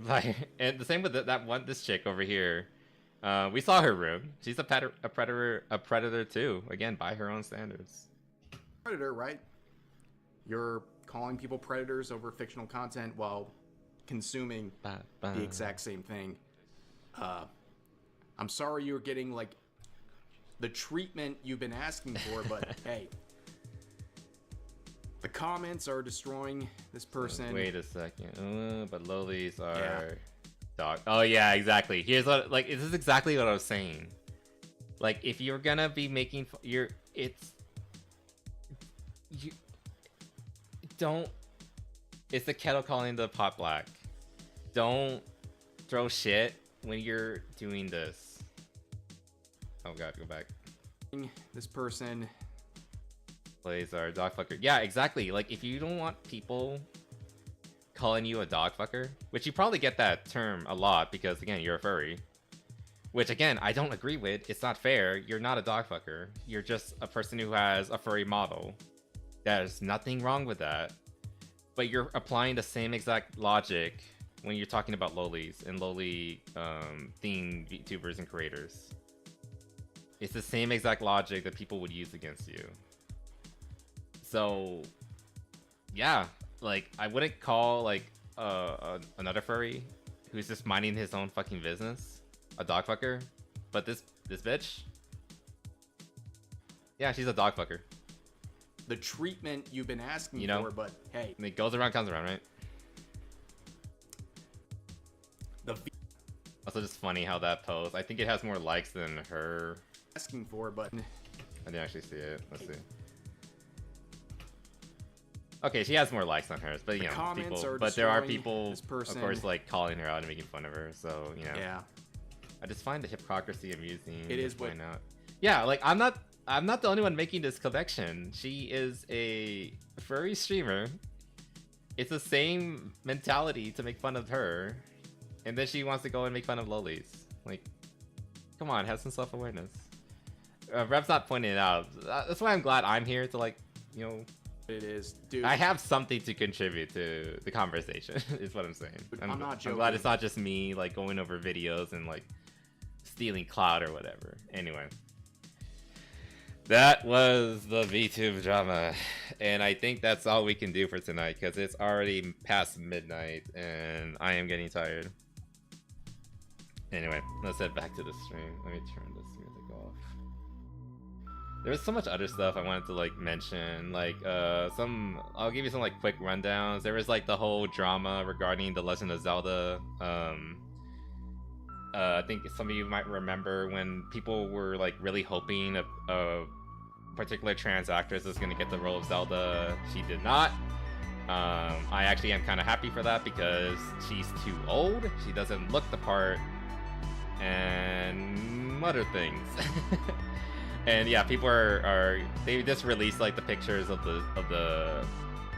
And the same with this chick over here. We saw her room. She's a predator too. Again, by her own standards. Predator, right? You're calling people predators over fictional content while consuming the exact same thing. I'm sorry you're getting, like, the treatment you've been asking for, but hey. The comments are destroying this person. Wait a second. But lolis are dog. Oh yeah, exactly. Here's what, like, this is exactly what I was saying. Like, if you're gonna be making, you don't. It's the kettle calling the pot black. Don't throw shit when you're doing this. Oh god, go back. This person. Plays are dog fucker. Yeah, exactly. Like, if you don't want people calling you a dog fucker, which you probably get that term a lot because, again, you're a furry. Which, again, I don't agree with. It's not fair. You're not a dog fucker. You're just a person who has a furry model. There's nothing wrong with that. But you're applying the same exact logic when you're talking about lolis and loli themed VTubers and creators. It's the same exact logic that people would use against you. So, yeah, like, I wouldn't call, like, another furry who's just minding his own fucking business a dog fucker. But this bitch, yeah, she's a dog fucker. The treatment you've been asking for, but hey. It goes around, comes around, right? Also, just funny how that post, I think it has more likes than her. Asking for, but I didn't actually see it. Let's see. Okay, she has more likes on hers, but you know, people. But there are people, of course, like calling her out and making fun of her. So you know, yeah. I just find the hypocrisy amusing. It is point out. Yeah, like I'm not the only one making this connection. She is a furry streamer. It's the same mentality to make fun of her, and then she wants to go and make fun of lolis. Like, come on, have some self-awareness. Rev's not pointing it out. That's why I'm glad I'm here to, like, you know. It is, dude. I have something to contribute to the conversation. Is what I'm saying. I'm not joking. I'm glad it's not just me, like, going over videos and, like, stealing clout or whatever. Anyway, that was the VTube drama, and I think that's all we can do for tonight because it's already past midnight and I am getting tired. Anyway, let's head back to the stream. Let me turn this music off. There was so much other stuff I wanted to, like, mention, like I'll give you some, like, quick rundowns. There was, like, the whole drama regarding The Legend of Zelda. I think some of you might remember when people were, like, really hoping a particular trans actress was going to get the role of Zelda. She did not. I actually am kind of happy for that because she's too old. She doesn't look the part, and other things. And yeah, people they just released, like, the pictures of the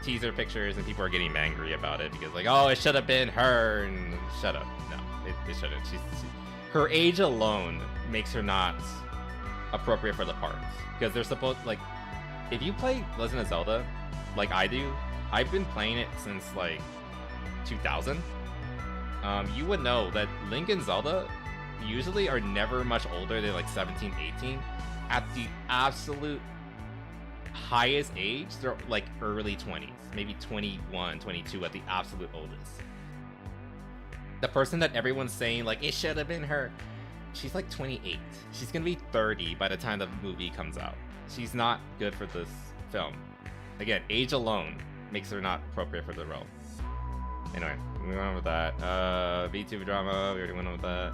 teaser pictures, and people are getting angry about it because, like, oh, it should have been her. And shut up. No, it shouldn't. Her age alone makes her not appropriate for the parts because they're supposed, like, if you play Legend of Zelda like I do, I've been playing it since, like, 2000. You would know that Link and Zelda usually are never much older than, like, 17, 18. At the absolute highest age, they're, like, early 20s, maybe 21, 22 at the absolute oldest. The person that everyone's saying, like, it should have been her, she's, like, 28. She's gonna be 30 by the time the movie comes out. She's not good for this film. Again, age alone makes her not appropriate for the role. Anyway, we went on with that. VTuber drama, we already went on with that.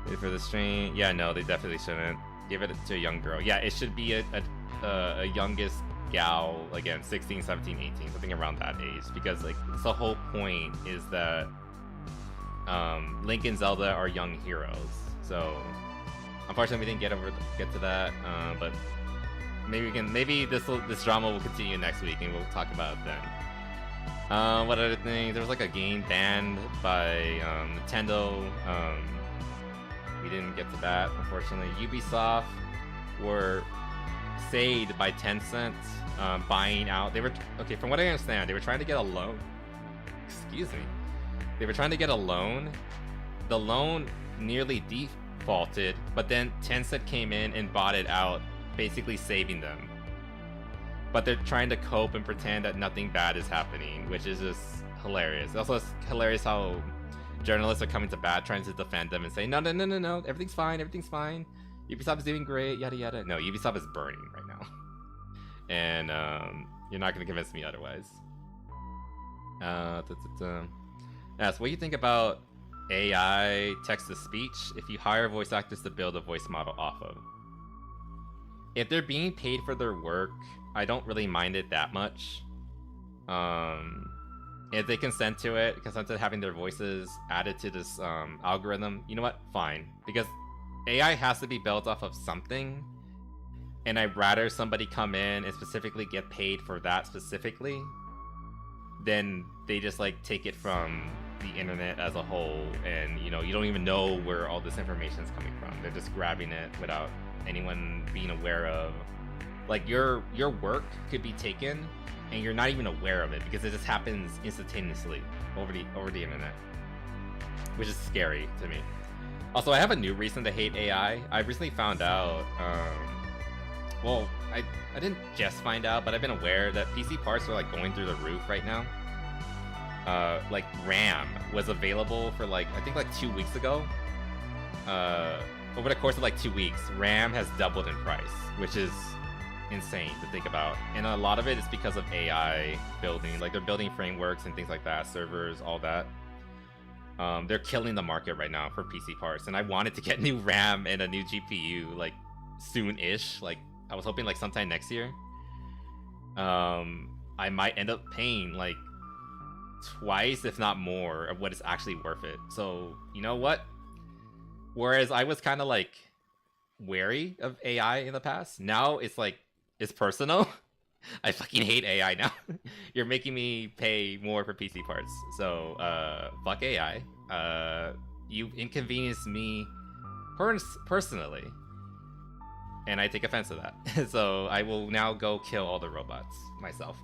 Wait for the stream. Yeah, no, they definitely shouldn't. Give it to a young girl. Yeah, it should be a youngest gal, again, 16, 17, 18, something around that age. Because, like, the whole point is that Link and Zelda are young heroes. So, unfortunately, we didn't get to that. But maybe this drama will continue next week, and we'll talk about it then. What other things? There was, like, a game banned by Nintendo. We didn't get to that, unfortunately. Ubisoft were saved by Tencent buying out. They were, okay, from what I understand, they were trying to get a loan. Excuse me. They were trying to get a loan. The loan nearly defaulted, but then Tencent came in and bought it out, basically saving them. but they're trying to cope and pretend that nothing bad is happening, which is just hilarious. Also, it's hilarious how journalists are coming to bat, trying to defend them and say, no, everything's fine, Ubisoft is doing great, yada yada. No, Ubisoft is burning right now. And you're not going to convince me otherwise. So what do you think about AI text-to-speech if you hire voice actors to build a voice model off of? If they're being paid for their work, I don't really mind it that much. If they consent to having their voices added to this algorithm, you know what? Fine. Because AI has to be built off of something, and I'd rather somebody come in and specifically get paid for that specifically than they just like take it from the internet as a whole, and you don't even know where all this information is coming from. They're just grabbing it without anyone being aware of, like, your work could be taken and you're not even aware of it because it just happens instantaneously over the internet, which is scary to me. Also, I have a new reason to hate AI. I recently found out, well, I didn't just find out, but I've been aware that PC parts are like going through the roof right now. Like RAM was available for like, I think like 2 weeks ago. Over the course of like 2 weeks, RAM has doubled in price, which is insane to think about. And a lot of it is because of AI building, like they're building frameworks and things like that, servers, all that. They're killing the market right now for PC parts, and I wanted to get new RAM and a new GPU like soon-ish. Like I was hoping like sometime next year. I might end up paying like twice, if not more, of what is actually worth it. So you know what? Whereas I was kind of like wary of AI in the past, now it's like it's personal. I fucking hate AI now. You're making me pay more for PC parts. So, fuck AI. You inconvenience me personally. And I take offense to that. So, I will now go kill all the robots myself.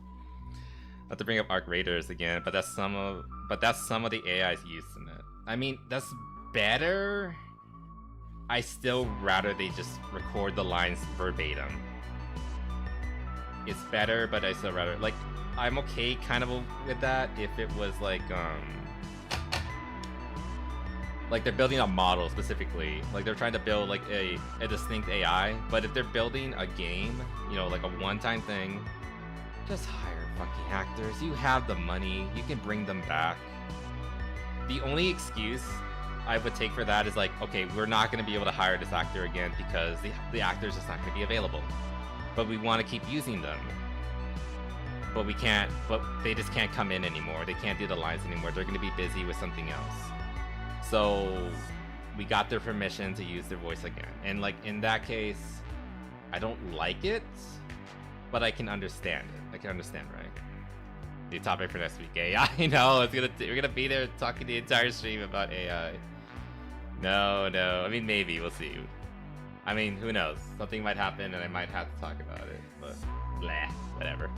Not to bring up Arc Raiders again, but that's some of the AI's used in it. I mean, that's better. I still rather they just record the lines verbatim. It's better, but I still rather, like, I'm okay kind of with that if it was like they're building a model specifically, like they're trying to build like a distinct AI. But if they're building a game, like a one-time thing, just hire fucking actors. You have the money, you can bring them back. The only excuse I would take for that is like, okay, we're not going to be able to hire this actor again because the actor's just not going to be available. But we want to keep using them. But we can't, but they just can't come in anymore. They can't do the lines anymore. They're going to be busy with something else. So we got their permission to use their voice again. And like in that case, I don't like it, but I can understand it. I can understand, right? The topic for next week, AI. No, we're gonna be there talking the entire stream about AI. No. I mean, maybe we'll see. I mean, who knows? Something might happen and I might have to talk about it, but blah, whatever.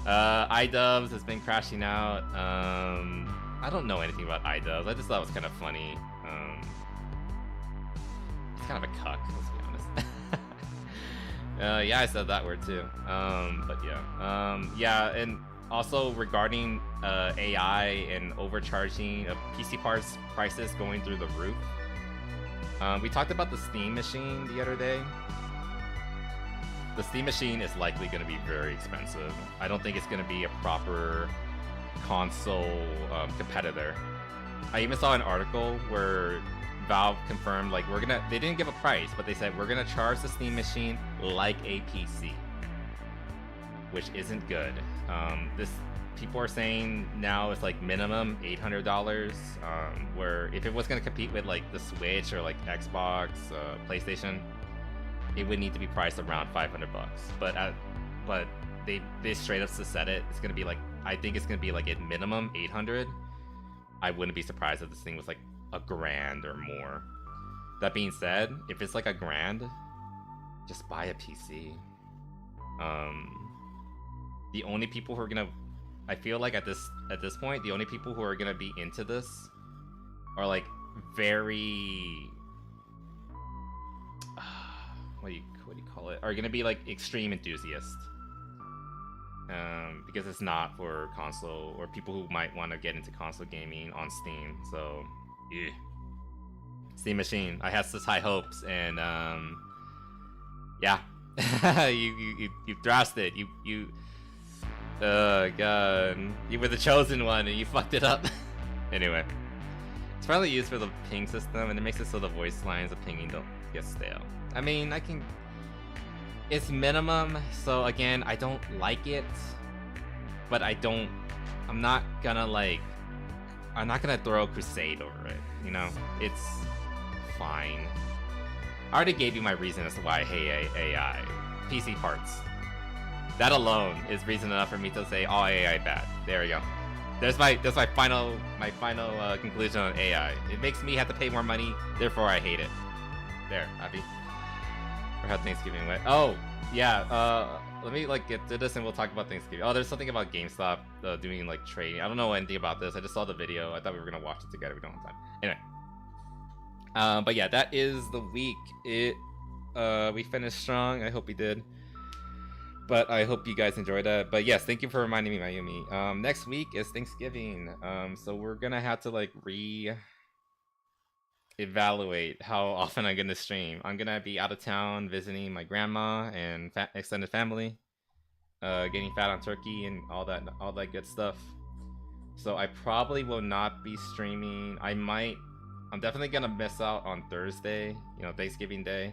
iDubbbz has been crashing out. I don't know anything about iDubbbz. I just thought it was kind of funny. It's kind of a cuck, let's be honest. Yeah, I said that word too. But yeah. Yeah, and also regarding AI and overcharging of PC parts prices going through the roof. We talked about the Steam machine the other day. The Steam machine is likely going to be very expensive. I don't think it's going to be a proper console competitor. I even saw an article where Valve confirmed, like, they didn't give a price, but they said we're going to charge the Steam machine like a PC, which isn't good. People are saying now it's like minimum $800, where if it was going to compete with like the Switch or like Xbox, PlayStation, it would need to be priced around $500. But they straight up said it. It's going to be like, I think it's going to be like at minimum $800. I wouldn't be surprised if this thing was like $1,000 or more. That being said, if it's like $1,000, just buy a PC. The only people who are gonna, I feel like at this point, the only people who are gonna be into this are like very what do you call it? Are gonna be like extreme enthusiasts. because it's not for console or people who might want to get into console gaming on Steam. So, yeah. Steam Machine. I had such high hopes, and yeah, you thrashed it. Oh god, you were the chosen one, and you fucked it up. Anyway, it's finally used for the ping system, and it makes it so the voice lines of pinging don't get stale. I mean, it's minimum, so again, I don't like it, but I'm not gonna throw a crusade over it, you know? It's fine. I already gave you my reason as to why I hate AI. PC parts. That alone is reason enough for me to say all AI bad. There we go. That's my final conclusion on AI. It makes me have to pay more money, therefore I hate it. There, happy. Or how Thanksgiving went. Oh, yeah, let me get to this and we'll talk about Thanksgiving. Oh, there's something about GameStop doing trading. I don't know anything about this. I just saw the video. I thought we were gonna watch it together. We don't have time. Anyway. But yeah, that is the week. We finished strong. I hope we did. But I hope you guys enjoyed that. But yes, thank you for reminding me, Mayumi. Next week is Thanksgiving. So we're gonna have to evaluate how often I'm gonna stream. I'm gonna be out of town visiting my grandma and extended family, getting fat on turkey and all that good stuff. So I probably will not be streaming. I'm definitely gonna miss out on Thursday, Thanksgiving Day.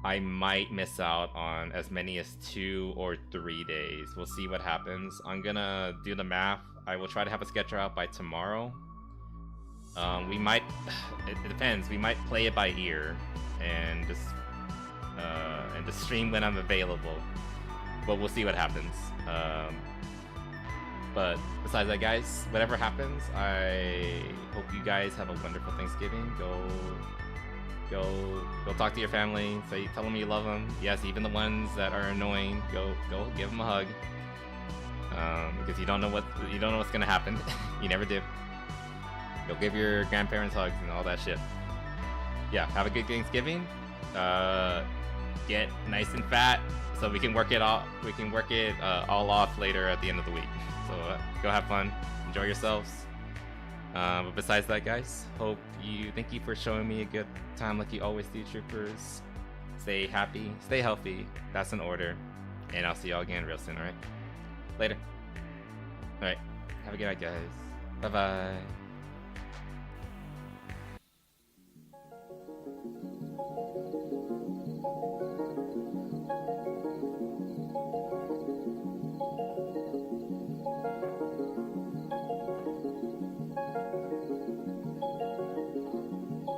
I might miss out on as many as 2 or 3 days. We'll see what happens. I'm gonna do the math. I will try to have a sketcher out by tomorrow. We might, it depends. We might play it by ear and just stream when I'm available. But we'll see what happens. But besides that, guys, whatever happens, I hope you guys have a wonderful Thanksgiving. Go talk to your family. Tell them you love them. Yes, even the ones that are annoying. Go give them a hug. Because you don't know what's gonna happen. You never do. Go give your grandparents hugs and all that shit. Yeah, have a good Thanksgiving. Get nice and fat so we can work it all. We can work it all off later at the end of the week. So go have fun, enjoy yourselves. But besides that, guys, thank you for showing me a good time like you always do, troopers. Stay happy, stay healthy. That's an order, and I'll see y'all again real soon. All right, later. All right, have a good night, guys. Bye bye.